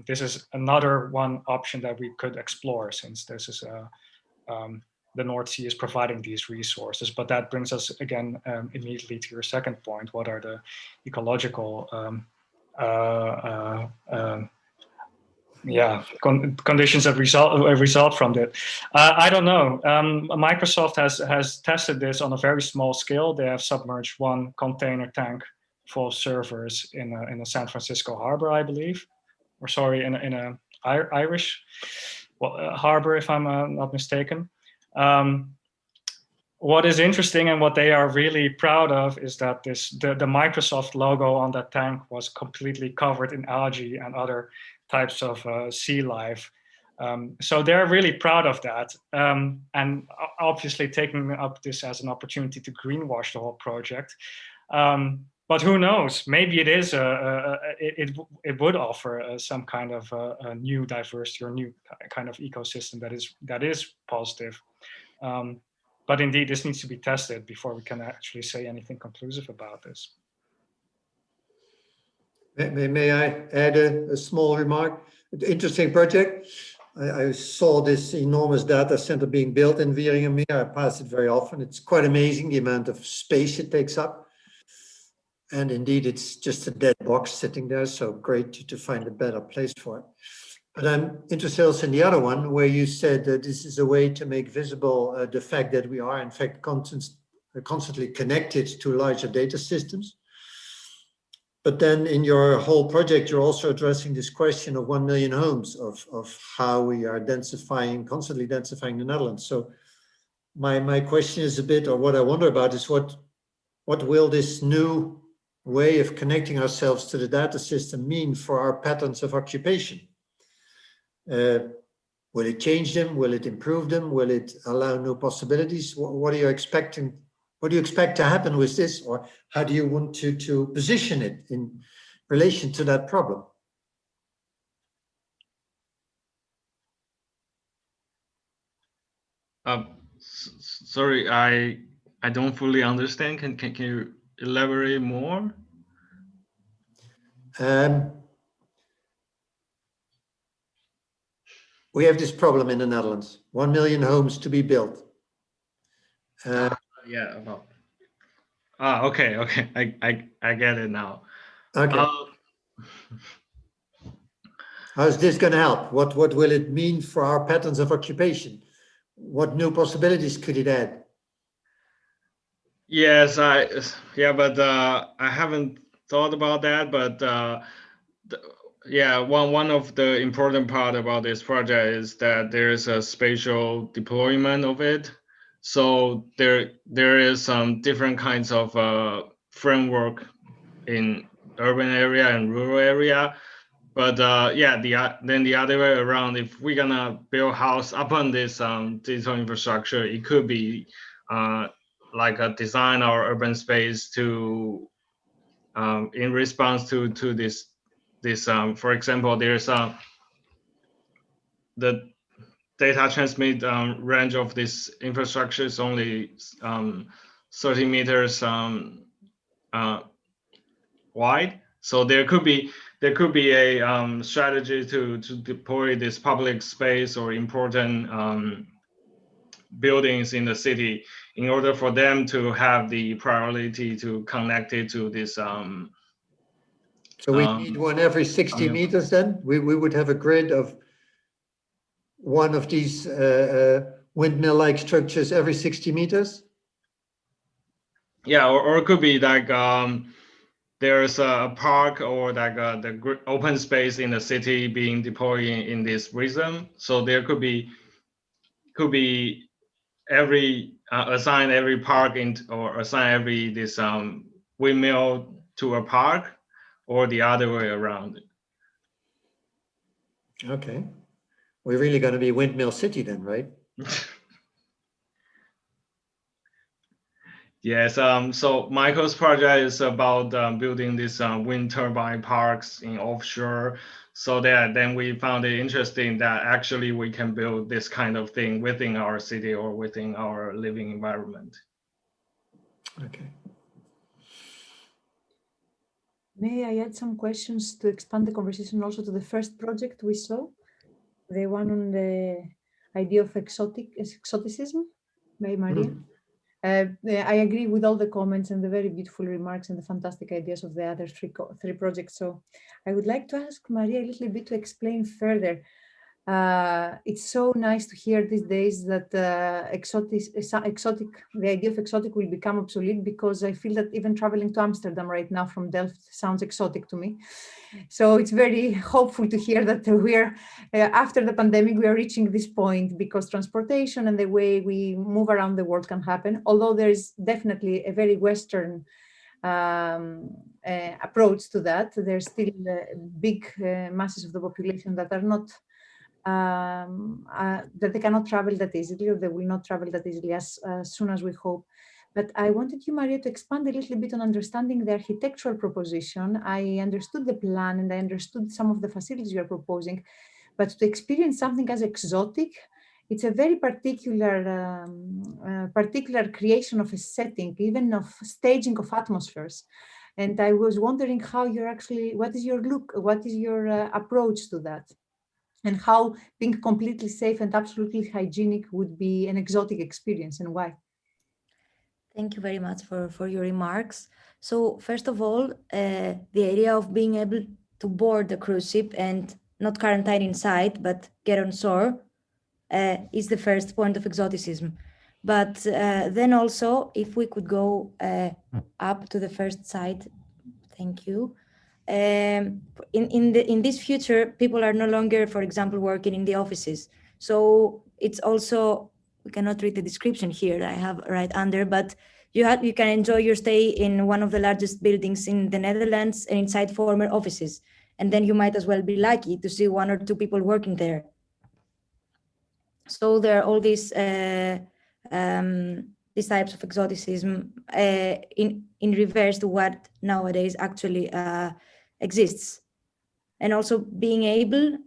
this is another one option that we could explore, since this is the North Sea is providing these resources. But that brings us again immediately to your second point: what are the ecological conditions that result from that. I don't know. Microsoft has tested this on a very small scale. They have submerged one container tank full of servers in a San Francisco harbor, I believe, or sorry, in a Irish harbor, if I'm not mistaken. What is interesting and what they are really proud of is that the Microsoft logo on that tank was completely covered in algae and other types of sea life. So they're really proud of that, and obviously taking up this as an opportunity to greenwash the whole project. But who knows? Maybe it is it would offer some kind of a new diversity or new kind of ecosystem that is positive. But indeed, this needs to be tested before we can actually say anything conclusive about this. May I add a small remark? Interesting project. I saw this enormous data center being built in Wieringermeer. I pass it very often. It's quite amazing the amount of space it takes up. And indeed, it's just a dead box sitting there. So great to find a better place for it. But I'm interested also in the other one where you said that this is a way to make visible the fact that we are in fact constantly connected to larger data systems. But then in your whole project, you're also addressing this question of 1 million homes, of how we are constantly densifying the Netherlands. So my question is a bit, or what I wonder about is what will this new way of connecting ourselves to the data system mean for our patterns of occupation? Will it change them? Will it improve them? Will it allow new possibilities? What are you expecting? What do you expect to happen with this? Or how do you want to position it in relation to that problem? Sorry, I don't fully understand. Can you elaborate more? We have this problem in the Netherlands, 1 million homes to be built. Okay. I get it now. Okay. How's this going to help? What will it mean for our patterns of occupation? What new possibilities could it add? Yes, but I haven't thought about that. But one of the important part about this project is that there is a spatial deployment of it. So there is some different kinds of framework in urban area and rural area. But then the other way around, if we're gonna build house upon this digital infrastructure, it could be like a design our urban space to in response to this for example, there's the data transmit range of this infrastructure is only 30 meters wide. So there could be a strategy to deploy this public space or important buildings in the city in order for them to have the priority to connect it to this. So we need one every 60 meters then? We would have a grid of one of these windmill-like structures every 60 meters? Yeah, or it could be like there's a park or like the open space in the city being deployed in this rhythm. So there could be every assign every park or assign every this windmill to a park, or the other way around. Okay, we're really going to be windmill city then, right? Yes. So Michael's project is about building these wind turbine parks in offshore. So that then we found it interesting that actually we can build this kind of thing within our city or within our living environment. Okay. May I add some questions to expand the conversation also to the first project we saw, the one on the idea of exoticism by Maria? I agree with all the comments and the very beautiful remarks and the fantastic ideas of the other three projects. So I would like to ask Maria a little bit to explain further. It's so nice to hear these days that the idea of exotic will become obsolete, because I feel that even traveling to Amsterdam right now from Delft sounds exotic to me. So it's very hopeful to hear that we're, after the pandemic, we are reaching this point, because transportation and the way we move around the world can happen. Although there is definitely a very Western approach to that, there's still big masses of the population that are not that they cannot travel that easily, or they will not travel that easily as soon as we hope. But I wanted you, Maria, to expand a little bit on understanding the architectural proposition. I understood the plan and I understood some of the facilities you are proposing, but to experience something as exotic, it's a very particular creation of a setting, even of staging of atmospheres. And I was wondering how you're actually, what is your look, what is your approach to that? And how being completely safe and absolutely hygienic would be an exotic experience, and why? Thank you very much for your remarks. So first of all, the idea of being able to board the cruise ship and not quarantine inside, but get on shore is the first point of exoticism. But then also, if we could go up to the first side, thank you. In this future, people are no longer, for example, working in the offices. So it's also, we cannot read the description here, I have right under, but you can enjoy your stay in one of the largest buildings in the Netherlands and inside former offices. And then you might as well be lucky to see 1 or 2 people working there. So there are all these types of exoticism in reverse to what nowadays actually exists. And also being able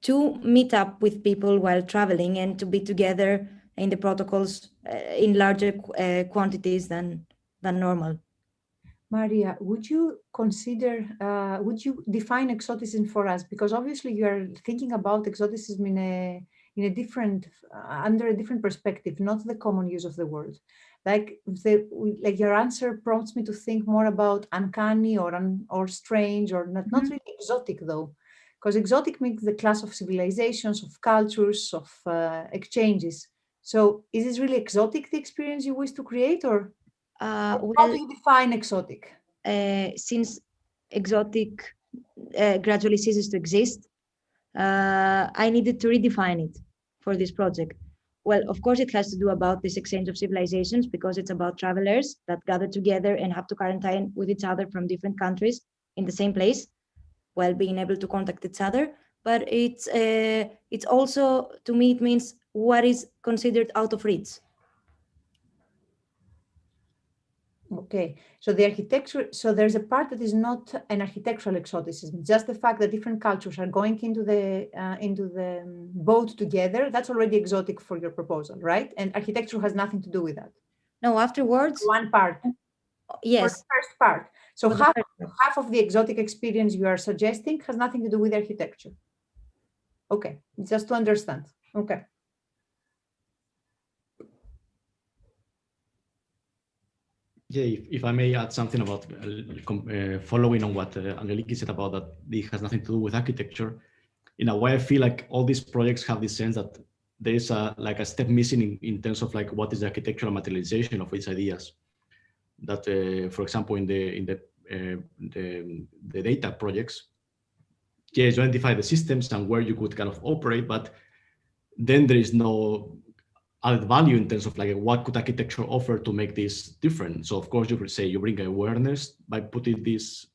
to meet up with people while traveling and to be together in the protocols in larger quantities than normal. Maria, would you consider, would you define exoticism for us? Because obviously you are thinking about exoticism in a different, under a different perspective, not the common use of the word. Like your answer prompts me to think more about uncanny or strange, or not really exotic though, because exotic means the class of civilizations, of cultures, of exchanges. So is this really exotic, the experience you wish to create, or how do you define exotic? Since exotic gradually ceases to exist, I needed to redefine it for this project. Well, of course, it has to do about this exchange of civilizations, because it's about travelers that gather together and have to quarantine with each other from different countries in the same place while being able to contact each other. But it's also, to me, it means what is considered out of reach. Okay, so the architecture, so there's a part that is not an architectural exoticism, just the fact that different cultures are going into the boat together, that's already exotic for your proposal, right? And architecture has nothing to do with that. No, afterwards. One part. Yes. For the first part. So half of the exotic experience you are suggesting has nothing to do with architecture. Okay, just to understand. Okay. Yeah, if I may add something about following on what Angeliki said about that it has nothing to do with architecture. In a way, I feel like all these projects have this sense that there is like a step missing in terms of like what is the architectural materialization of its ideas. That, for example, in the data projects, yes, you identify the systems and where you could kind of operate, but then there is no added value in terms of like what could architecture offer to make this different. So of course you could say you bring awareness by putting this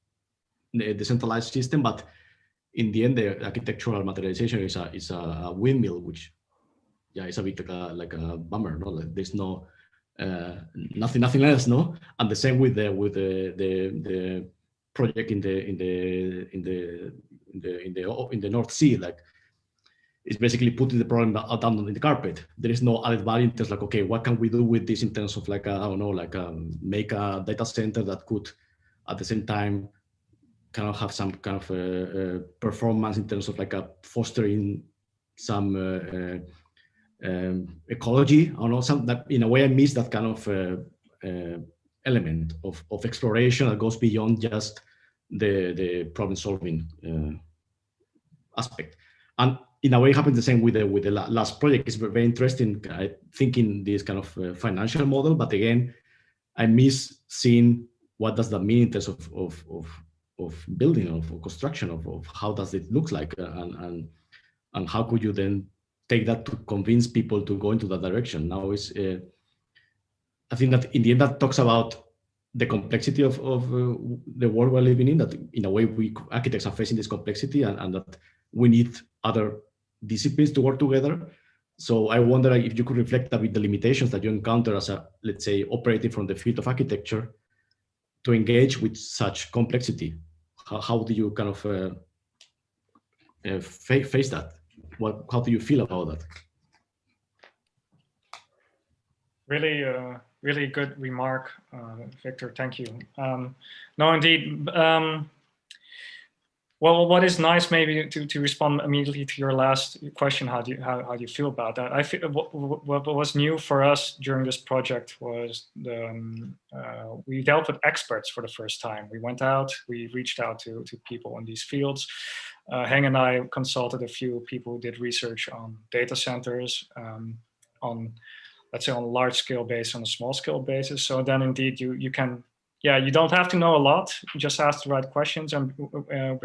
decentralized system, but in the end the architectural materialization is a windmill, which yeah, it's a bit like a bummer. No, like there's no nothing else. No, and the same with the project in the North Sea, like. It's basically putting the problem down on the carpet. There is no added value in terms like, okay, what can we do with this in terms of like, I don't know, like make a data center that could at the same time kind of have some kind of performance in terms of like fostering some ecology. I know some that in a way I miss that kind of element of exploration that goes beyond just the problem solving aspect. And in a way, it happens the same with the last project. It's very interesting thinking this kind of financial model, but again, I miss seeing what does that mean in terms of building, of construction, of how does it look like, and how could you then take that to convince people to go into that direction. Now is I think that in the end that talks about the complexity of the world we're living in, that in a way we architects are facing this complexity, and that we need other disciplines to work together. So I wonder if you could reflect a bit the limitations that you encounter as a, let's say, operating from the field of architecture to engage with such complexity. How do you kind of face that? How do you feel about that? Really, really good remark, Victor. Thank you. No, indeed. Well, what is nice, maybe to respond immediately to your last question, how do you feel about that? I feel what was new for us during this project was we dealt with experts for the first time. We went out, we reached out to people in these fields. Heng and I consulted a few people who did research on data centers, on, let's say, on a large scale basis, on a small scale basis. So then indeed you can, yeah, you don't have to know a lot, just ask the right questions. And I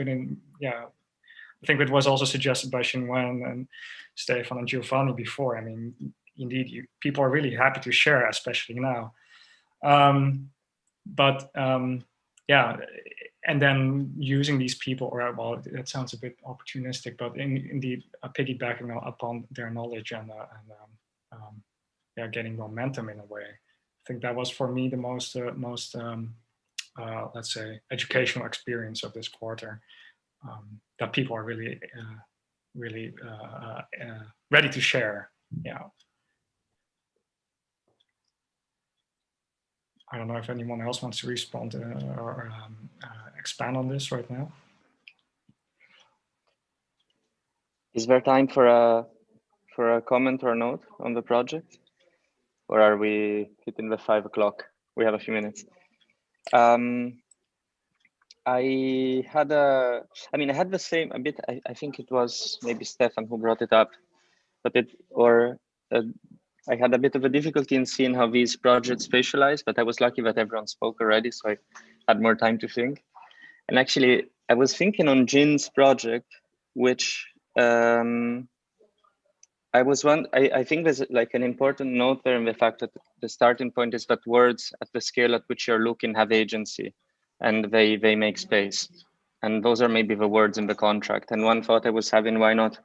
think it was also suggested by Xinwen and Stefan and Giovanni before. I mean, indeed, people are really happy to share, especially now. Yeah, and then using these people, or well, that sounds a bit opportunistic, but indeed piggybacking upon their knowledge and getting momentum in a way. I think that was for me the most let's say, educational experience of this quarter. That people are really ready to share. Yeah. I don't know if anyone else wants to respond or expand on this right now. Is there time for a comment or note on the project? Or are we hitting the 5 o'clock? We have a few minutes. I had the same a bit. I think it was maybe Stefan who brought it up, but I had a bit of a difficulty in seeing how these projects spatialize, but I was lucky that everyone spoke already, so I had more time to think. And actually, I was thinking on Jin's project, which I think there's like an important note there in the fact that the starting point is that words at the scale at which you're looking have agency, and they make space. And those are maybe the words in the contract. And one thought I was having, why not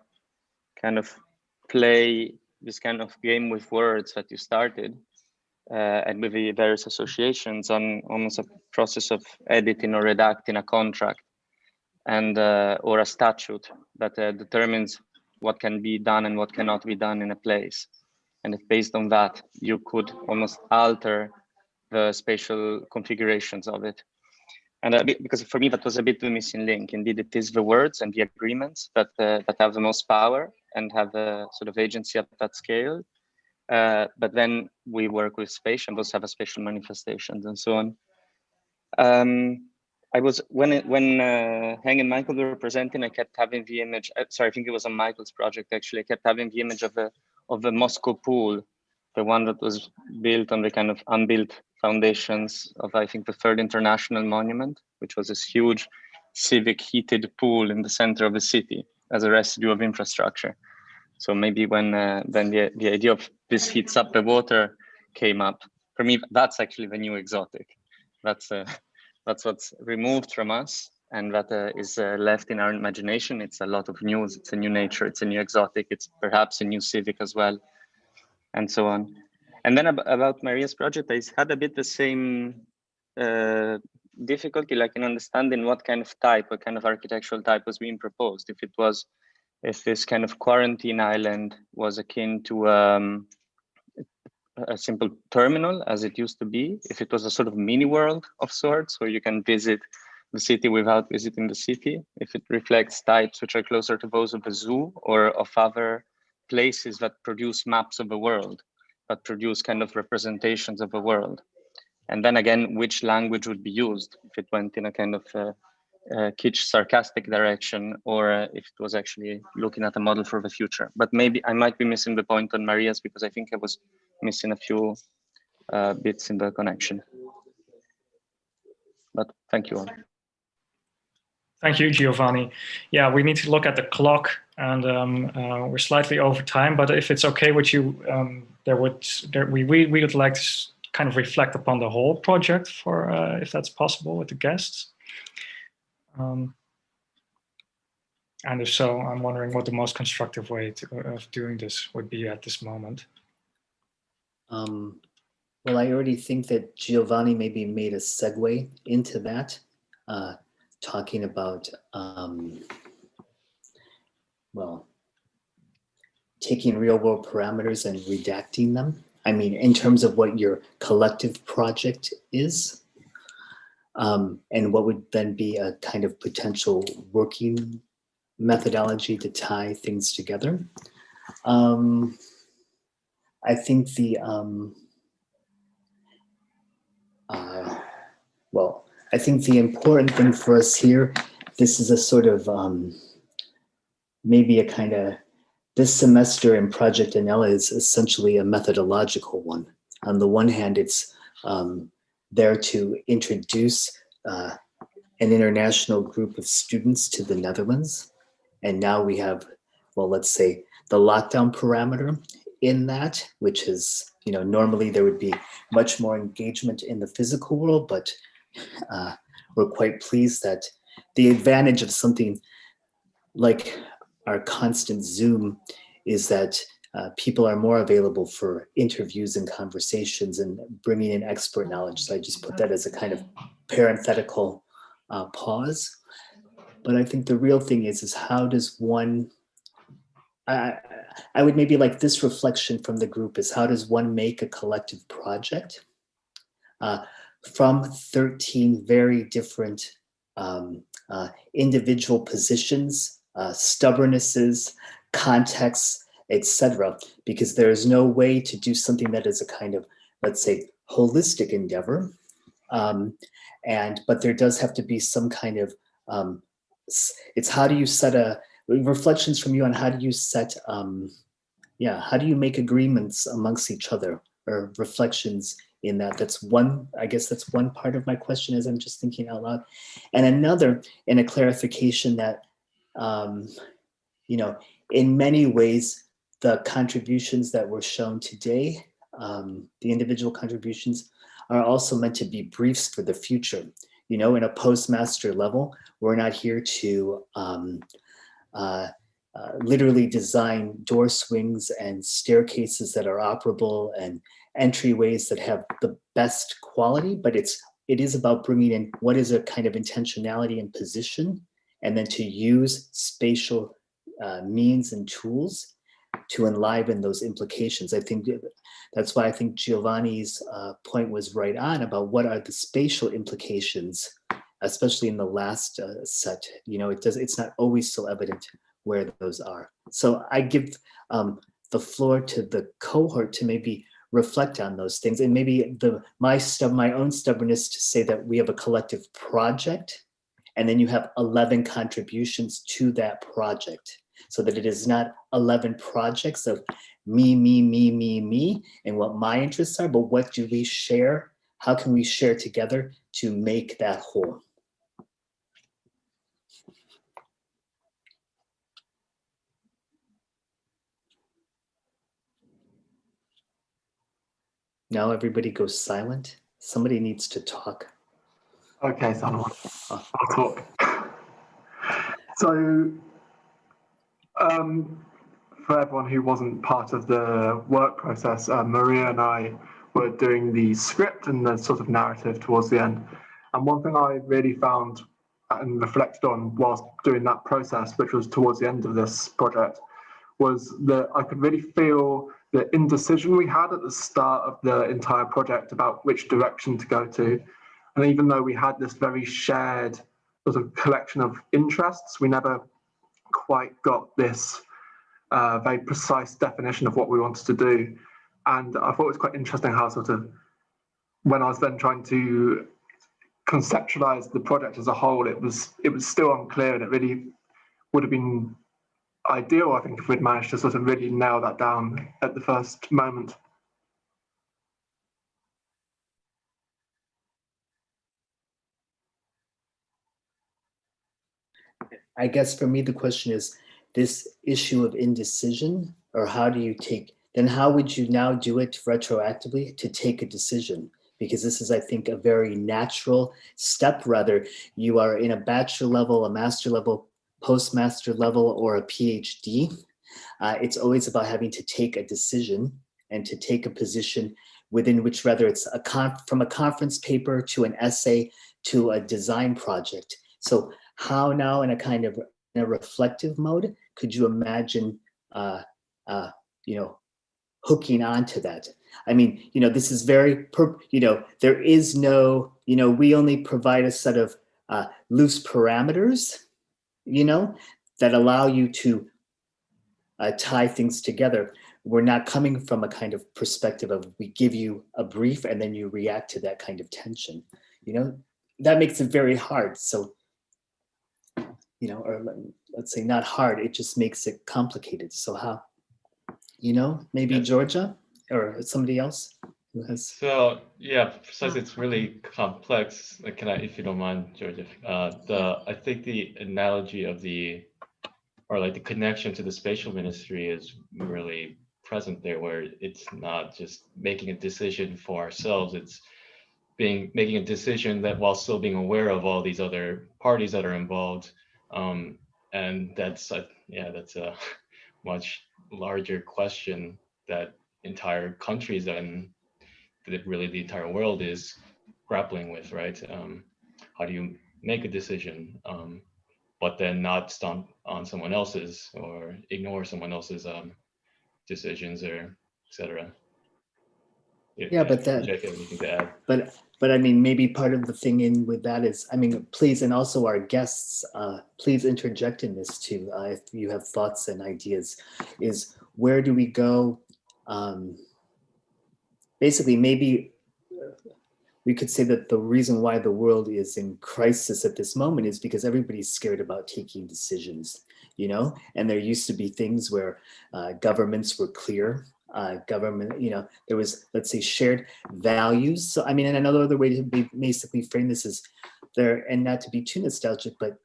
kind of play this kind of game with words that you started and with the various associations on almost a process of editing or redacting a contract and or a statute that determines what can be done and what cannot be done in a place. And if based on that, you could almost alter the spatial configurations of it. And because for me, that was a bit the missing link. Indeed, it is the words and the agreements that have the most power and have the sort of agency at that scale. But then we work with space, and those have a spatial manifestations and so on. I was when Heng and Michael were presenting, I kept having the image. Sorry, I think it was on Michael's project actually. I kept having the image of the Moscow pool, the one that was built on the kind of unbuilt foundations of, I think, the Third International Monument, which was this huge civic heated pool in the center of the city as a residue of infrastructure. So maybe when then the idea of this heats up the water came up, for me, that's actually the new exotic. That's what's removed from us, and that is left in our imagination. It's a lot of news. It's a new nature. It's a new exotic. It's perhaps a new civic as well, and so on. And then about Maria's project, I had a bit the same difficulty, like in understanding what kind of architectural type was being proposed. If this kind of quarantine island was akin to a simple terminal, as it used to be, if it was a sort of mini world of sorts where you can visit the city without visiting the city, if it reflects types which are closer to those of a zoo or of other places that produce maps of the world, that produce kind of representations of the world. And then again, which language would be used, if it went in a kind of kitsch sarcastic direction, or if it was actually looking at a model for the future. But maybe I might be missing the point on Maria's, because I think I was missing a few bits in the connection. But thank you all. Thank you, Giovanni. Yeah, we need to look at the clock, and we're slightly over time, but if it's okay with you, we would like to kind of reflect upon the whole project, for if that's possible, with the guests. And if so, I'm wondering what the most constructive way of doing this would be at this moment. Well, I already think that Giovanni maybe made a segue into that, talking about, well, taking real world parameters and redacting them. I mean, in terms of what your collective project is, and what would then be a kind of potential working methodology to tie things together. I think the, well, I think the important thing for us here, this is a sort of, maybe a kind of, this semester in Project Anella is essentially a methodological one. On the one hand, it's there to introduce an international group of students to the Netherlands. And now we have, well, let's say the lockdown parameter in that, which is, you know, normally there would be much more engagement in the physical world, but we're quite pleased that the advantage of something like our constant Zoom is that people are more available for interviews and conversations and bringing in expert knowledge. So I just put that as a kind of parenthetical pause. But I think the real thing is how does one, I would maybe like this reflection from the group is how does one make a collective project from 13 very different individual positions, stubbornnesses, contexts, etc. Because there is no way to do something that is a kind of, let's say, holistic endeavor. But there does have to be some kind of, it's how do you set reflections from you on how do you set, how do you make agreements amongst each other, or reflections in that. That's one, I guess that's one part of my question as I'm just thinking out loud. And another, in a clarification that, you know, in many ways, the contributions that were shown today, the individual contributions, are also meant to be briefs for the future. You know, in a postmaster level, we're not here to literally design door swings and staircases that are operable and entryways that have the best quality, but it is about bringing in what is a kind of intentionality and position, and then to use spatial means and tools to enliven those implications. I think that's why I think Giovanni's point was right on about what are the spatial implications, especially in the last set. You know, it's not always so evident where those are. So I give the floor to the cohort to maybe reflect on those things, and maybe my own stubbornness to say that we have a collective project, and then you have 11 contributions to that project, so that it is not 11 projects of me, and what my interests are, but what do we share? How can we share together to make that whole? Now everybody goes silent. Somebody needs to talk. Okay, so I'll talk. So, for everyone who wasn't part of the work process, Maria and I were doing the script and the sort of narrative towards the end. And one thing I really found and reflected on whilst doing that process, which was towards the end of this project, was that I could really feel the indecision we had at the start of the entire project about which direction to go to. And even though we had this very shared sort of collection of interests, we never quite got this very precise definition of what we wanted to do. And I thought it was quite interesting how sort of, when I was then trying to conceptualize the project as a whole, it was still unclear, and it really would have been ideal, I think, if we'd managed to sort of really nail that down at the first moment. I guess for me, the question is this issue of indecision, or how do you take, then how would you now do it retroactively to take a decision? Because this is, I think, a very natural step, whether you are in a bachelor level, a master level, postmaster level, or a PhD. It's always about having to take a decision and to take a position within which, whether it's from a conference paper to an essay to a design project. So how now, in a kind of in a reflective mode, could you imagine, hooking onto that? I mean, this is very, there is no, we only provide a set of loose parameters, that allow you to tie things together. We're not coming from a kind of perspective of, we give you a brief and then you react to that kind of tension. That makes it very hard. So, or let's say not hard, it just makes it complicated. So how, maybe Georgia or somebody else who has. So yeah, since it's really complex, can I, if you don't mind, Georgia, I think the analogy of the connection to the spatial ministry is really present there, where it's not just making a decision for ourselves, it's making a decision that while still being aware of all these other parties that are involved. And that's a much larger question that entire countries and really the entire world is grappling with, right? How do you make a decision, but then not stomp on someone else's or ignore someone else's decisions, or etc. Yeah, but that. Jack, anything to add? But I mean, maybe part of the thing in with that is, I mean, please, and also our guests, please interject in this too, if you have thoughts and ideas, is where do we go? Basically, maybe we could say that the reason why the world is in crisis at this moment is because everybody's scared about taking decisions, and there used to be things where governments were clear. Government, there was, let's say, shared values. So, I mean, and another way to basically frame this is there, and not to be too nostalgic, but,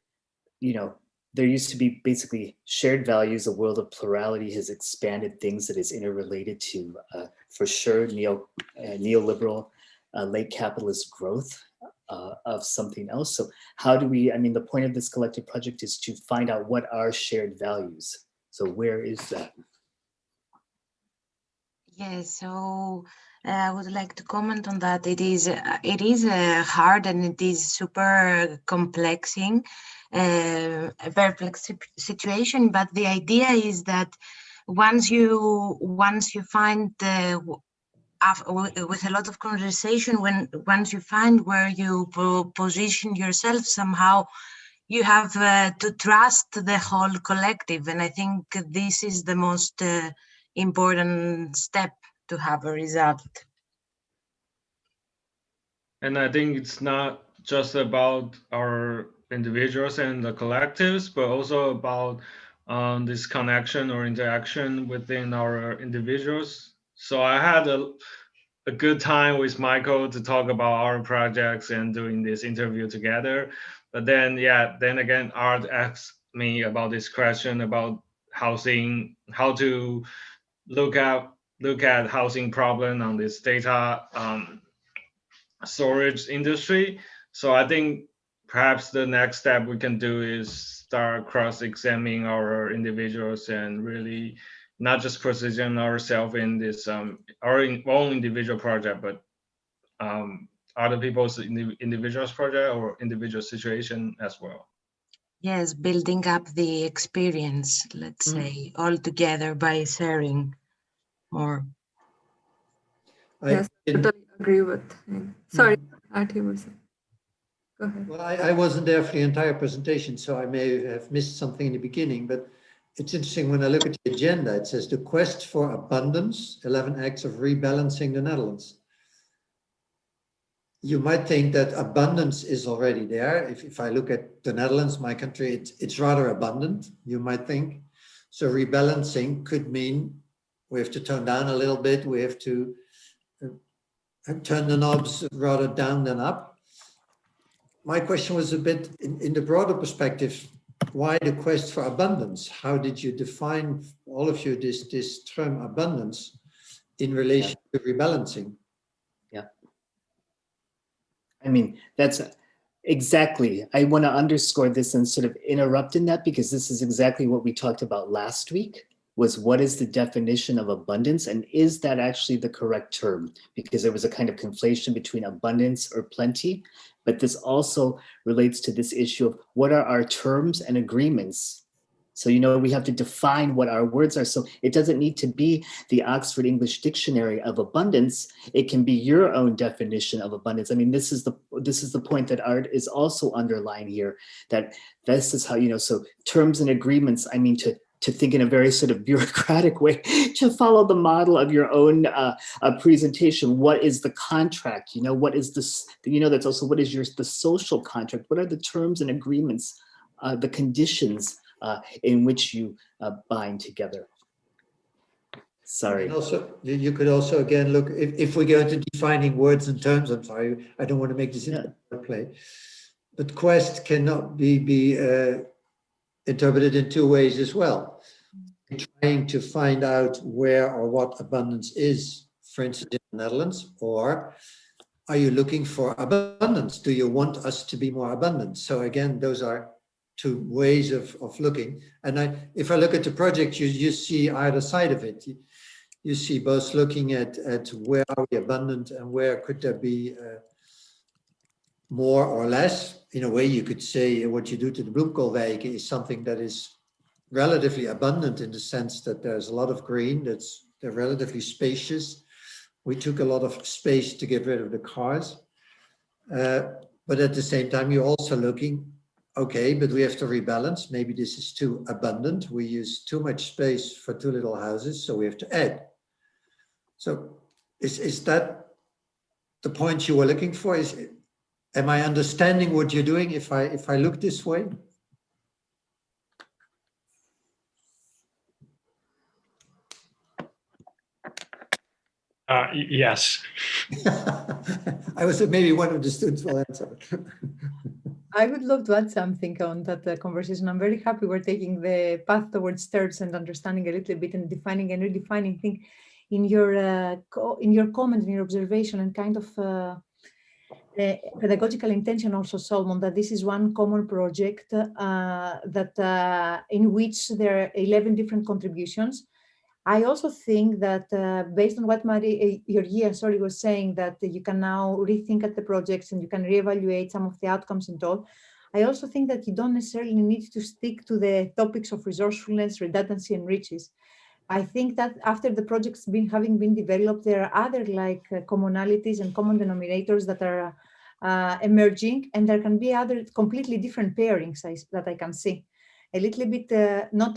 there used to be basically shared values. A world of plurality has expanded things that is interrelated to, for sure, neoliberal, late capitalist growth of something else. So how do we, I mean, the point of this collective project is to find out what are shared values. So where is that? Yes, so I would like to comment on that. It is hard and it is super complexing, a very complex situation. But the idea is that once you find with a lot of conversation, once you find where you position yourself, somehow you have to trust the whole collective, and I think this is the most important step to have a result. And I think it's not just about our individuals and the collectives, but also about this connection or interaction within our individuals. So I had a good time with Michael to talk about our projects and doing this interview together. But then, then again, Art asked me about this question about housing, how to look at housing problem on this data storage industry. So I think perhaps the next step we can do is start cross-examining our individuals and really not just position ourselves in this our own individual project, but other people's individual project or individual situation as well. Yes, building up the experience, let's say, all together by sharing more. Yes, I totally agree with him. Sorry, Artie was saying. Go ahead. Well, I wasn't there for the entire presentation, so I may have missed something in the beginning, but it's interesting when I look at the agenda, it says the quest for abundance, 11 acts of rebalancing the Netherlands. You might think that abundance is already there. If I look at the Netherlands, my country, it's rather abundant, you might think. So rebalancing could mean we have to tone down a little bit, we have to turn the knobs rather down than up. My question was a bit in the broader perspective, why the quest for abundance? How did you define, all of you, this term abundance in relation to rebalancing? Yeah. I mean, that's exactly, I want to underscore this and sort of interrupt in that, because this is exactly what we talked about last week, was what is the definition of abundance, and is that actually the correct term? Because there was a kind of conflation between abundance or plenty, but this also relates to this issue of what are our terms and agreements. So, you know, we have to define what our words are. So it doesn't need to be the Oxford English Dictionary of abundance. It can be your own definition of abundance. I mean, this is the point that Art is also underlying here, that this is how, you know, so terms and agreements, I mean, to think in a very sort of bureaucratic way, to follow the model of your own presentation. What is the contract? You know, what is this, you know, that's also, what is the social contract? What are the terms and agreements, the conditions in which you bind together? Sorry. And also, you could also again look, if we go into defining words and terms, I'm sorry, I don't want to make this into a play, but quest cannot be interpreted in two ways as well. Trying to find out where or what abundance is, for instance, in the Netherlands, or are you looking for abundance? Do you want us to be more abundant? So again, those are two ways of looking. And if I look at the project, you see either side of it. You see both looking at where are we abundant and where could there be more or less. In a way, you could say what you do to the Bloemkoolwijk is something that is relatively abundant in the sense that there's a lot of green, they're relatively spacious. We took a lot of space to get rid of the cars. But at the same time, you're also looking, okay, but we have to rebalance. Maybe this is too abundant. We use too much space for too little houses, so we have to add. So is that the point you were looking for? Am I understanding what you're doing if I look this way? Yes. I was maybe one of the students will answer. I would love to add something on that conversation. I'm very happy we're taking the path towards terms and understanding a little bit and defining and redefining things in your comment, in your observation, and kind of pedagogical intention also, Solomon, that this is one common project in which there are 11 different contributions. I also think that based on what Georgia was saying, that you can now rethink at the projects and you can reevaluate some of the outcomes and all. I also think that you don't necessarily need to stick to the topics of resourcefulness, redundancy, and riches. I think that after the projects having been developed, there are other commonalities and common denominators that are emerging, and there can be other completely different pairings that I can see. A little bit, not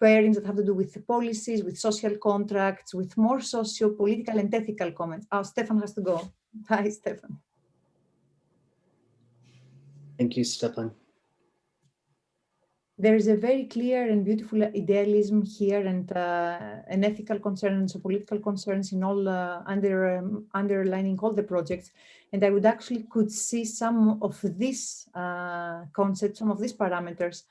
pairings that have to do with the policies, with social contracts, with more socio-political and ethical comments. Oh, Stefan has to go. Bye, Stefan. Thank you, Stefan. There is a very clear and beautiful idealism here, and an ethical concern and so political concerns in all underlining all the projects. And I would actually could see some of these concepts, some of these parameters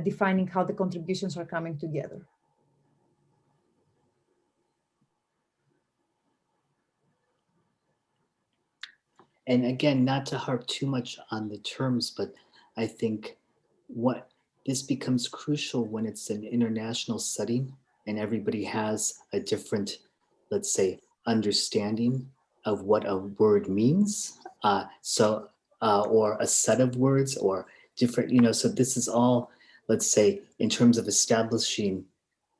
defining how the contributions are coming together. And again, not to harp too much on the terms, but I think this becomes crucial when it's an international setting and everybody has a different, let's say, understanding of what a word means. Or a set of words or different, so this is all, let's say, in terms of establishing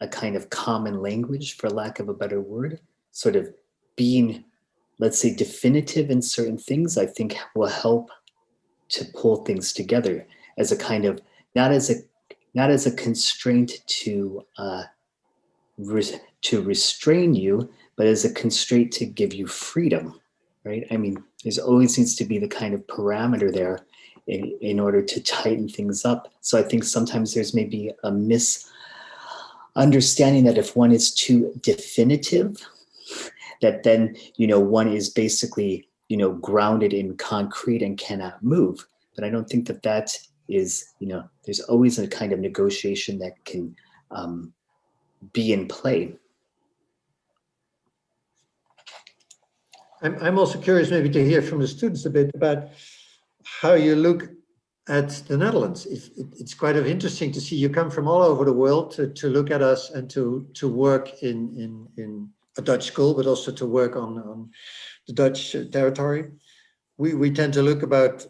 a kind of common language, for lack of a better word, sort of being, let's say, definitive in certain things, I think will help to pull things together as a kind of, not as a not as a constraint to restrain you, but as a constraint to give you freedom, right? I mean, there's always needs to be the kind of parameter there in order to tighten things up. So I think sometimes there's maybe a misunderstanding that if one is too definitive, that then, one is basically, grounded in concrete and cannot move. But I don't think that that is, there's always a kind of negotiation that can be in play. I'm also curious maybe to hear from the students a bit about how you look at the Netherlands. It's quite interesting to see you come from all over the world to look at us and to work in a Dutch school, but also to work on the Dutch territory. We tend to look at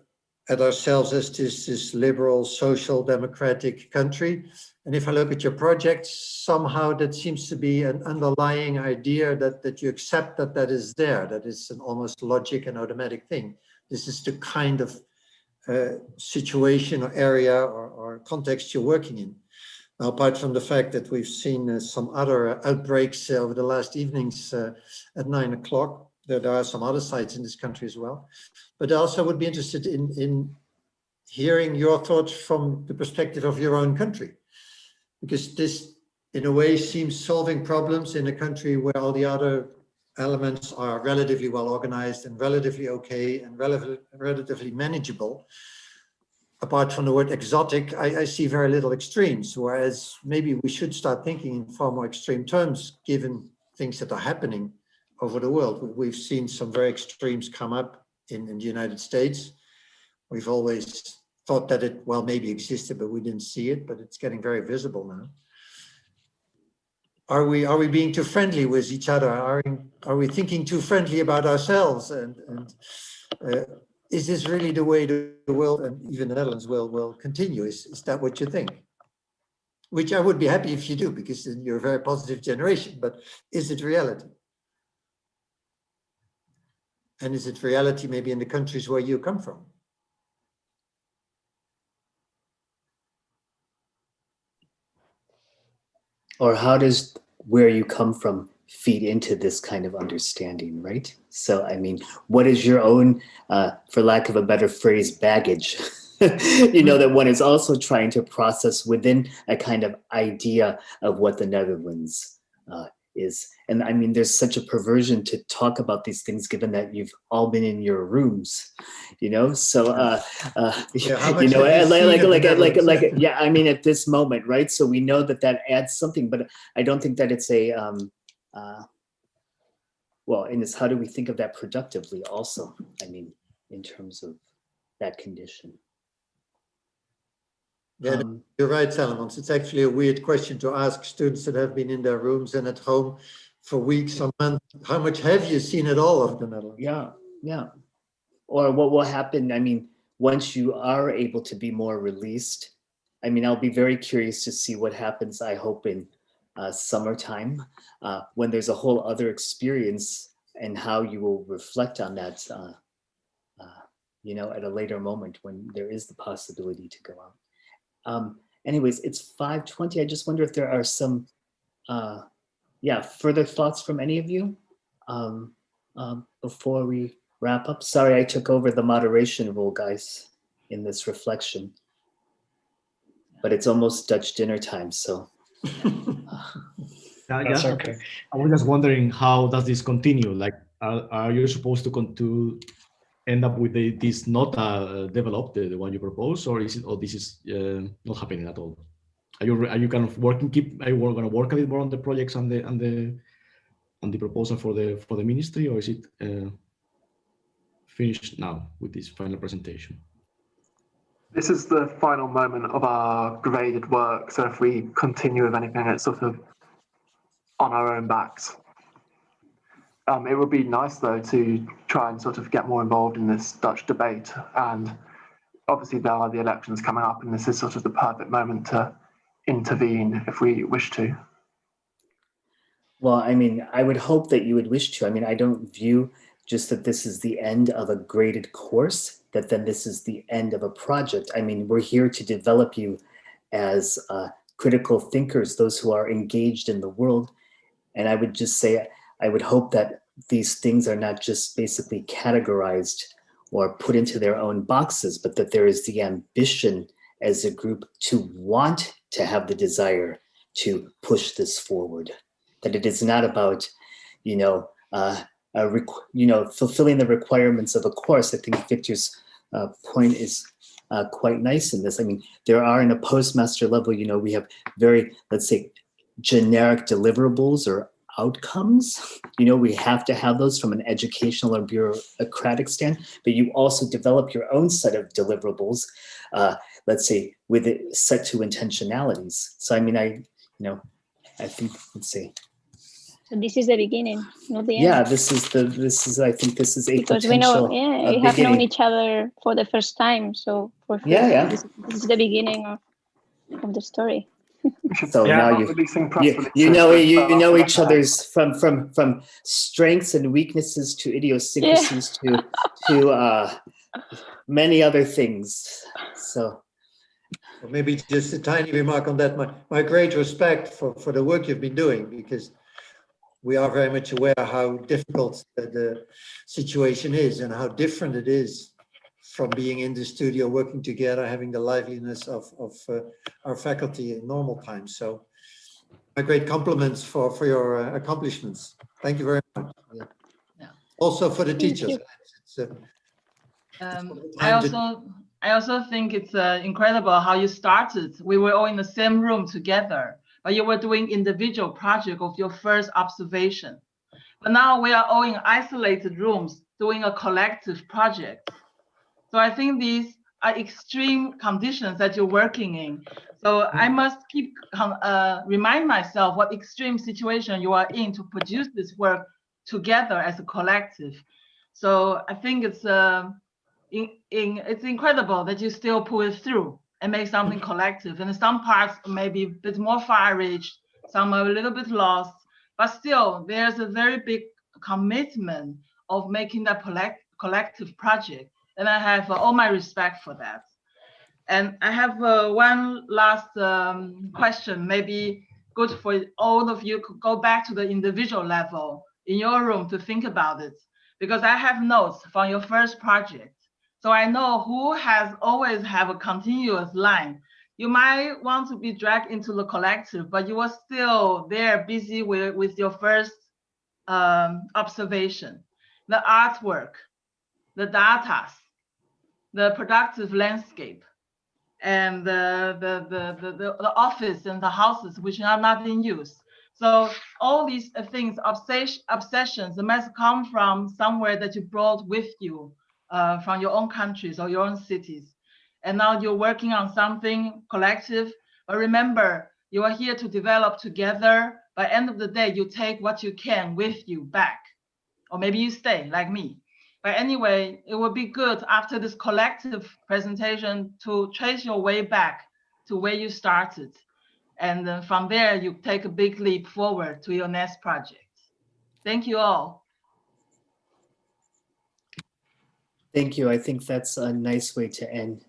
ourselves as this liberal, social, democratic country. And if I look at your project, somehow that seems to be an underlying idea that you accept that is there, that is an almost logic and automatic thing. This is the kind of situation or area or context you're working in. Now, apart from the fact that we've seen some other outbreaks over the last evenings at 9 o'clock, there are some other sites in this country as well. But I also would be interested in hearing your thoughts from the perspective of your own country, because this, in a way, seems solving problems in a country where all the other elements are relatively well organized and relatively okay and relatively manageable. Apart from the word exotic, I see very little extremes, whereas maybe we should start thinking in far more extreme terms, given things that are happening over the world. We've seen some very extremes come up in the United States. We've always thought that it, well, maybe existed, but we didn't see it, but it's getting very visible now. Are we being too friendly with each other? Are we thinking too friendly about ourselves? And is this really the way the world and even the Netherlands will continue? Is that what you think? Which I would be happy if you do, because you're a very positive generation, but is it reality? And is it reality maybe in the countries where you come from? Or how does where you come from feed into this kind of understanding, right? So, I mean, what is your own, for lack of a better phrase, baggage, that one is also trying to process within a kind of idea of what the Netherlands is. And I mean, there's such a perversion to talk about these things, given that you've all been in your rooms, so, yeah, I mean, at this moment, right? So we know that adds something, but I don't think that it's a, well, and it's how do we think of that productively also? I mean, in terms of that condition. Yeah, you're right, Salomon. It's actually a weird question to ask students that have been in their rooms and at home for weeks or months. How much have you seen at all of the Netherlands? Yeah. Or what will happen, I mean, once you are able to be more released, I mean, I'll be very curious to see what happens, I hope, in summertime, when there's a whole other experience and how you will reflect on that, at a later moment when there is the possibility to go out. Anyways, it's 5:20. I just wonder if there are some, further thoughts from any of you before we wrap up. Sorry, I took over the moderation role, guys, in this reflection. But it's almost Dutch dinner time, so. That's okay. I was just wondering, how does this continue? Like, are you supposed to end up with this not developed, the one you propose, or this is not happening at all? Are you kind of working? Are you going to work a bit more on the projects and the proposal for the ministry, or is it finished now with this final presentation? This is the final moment of our graded work. So if we continue with anything, it's sort of on our own backs. It would be nice, though, to try and sort of get more involved in this Dutch debate. And obviously there are the elections coming up, and this is sort of the perfect moment to intervene if we wish to. Well, I mean, I would hope that you would wish to. I mean, I don't view just that this is the end of a graded course, that then this is the end of a project. I mean, we're here to develop you as critical thinkers, those who are engaged in the world. And I would just say, I would hope that these things are not just basically categorized or put into their own boxes, but that there is the ambition as a group to want to have the desire to push this forward. That it is not about, fulfilling the requirements of a course. I think Victor's point is quite nice in this. I mean, there are in a postmaster level, we have very, let's say, generic deliverables or outcomes. We have to have those from an educational or bureaucratic stand, but you also develop your own set of deliverables, let's say, with it set to intentionalities. So, I mean, I think, let's see. So this is the beginning, not the end. Yeah, this is I think this is a because potential we know, we have known each other for the first time. So for sure, this is the beginning of the story. So now you know each other's from strengths and weaknesses to idiosyncrasies to many other things. So well, maybe just a tiny remark on that. My great respect for the work you've been doing, because we are very much aware how difficult the situation is and how different it is from being in the studio, working together, having the liveliness of our faculty in normal times. So my great compliments for your accomplishments. Thank you very much. Yeah. Yeah. Also for the teachers. I also think it's incredible how you started. We were all in the same room together, but you were doing individual project of your first observation. But now we are all in isolated rooms doing a collective project. So I think these are extreme conditions that you're working in. So I must keep remind myself what extreme situation you are in to produce this work together as a collective. So I think it's incredible that you still pull it through and make something collective. And some parts may be a bit more far-reached, some are a little bit lost, but still there's a very big commitment of making that collective project. And I have all my respect for that. And I have one last question, maybe good for all of you could go back to the individual level in your room to think about it, because I have notes from your first project. So I know who has always have a continuous line. You might want to be dragged into the collective, but you were still there busy with your first observation, the artwork, the data, the productive landscape, and the office and the houses which are not in use. So all these things, obsessions, they must come from somewhere that you brought with you from your own countries or your own cities. And now you're working on something collective. But remember, you are here to develop together. By the end of the day, you take what you can with you back. Or maybe you stay like me. But anyway, it would be good after this collective presentation to trace your way back to where you started. And then from there, you take a big leap forward to your next project. Thank you all. Thank you. I think that's a nice way to end.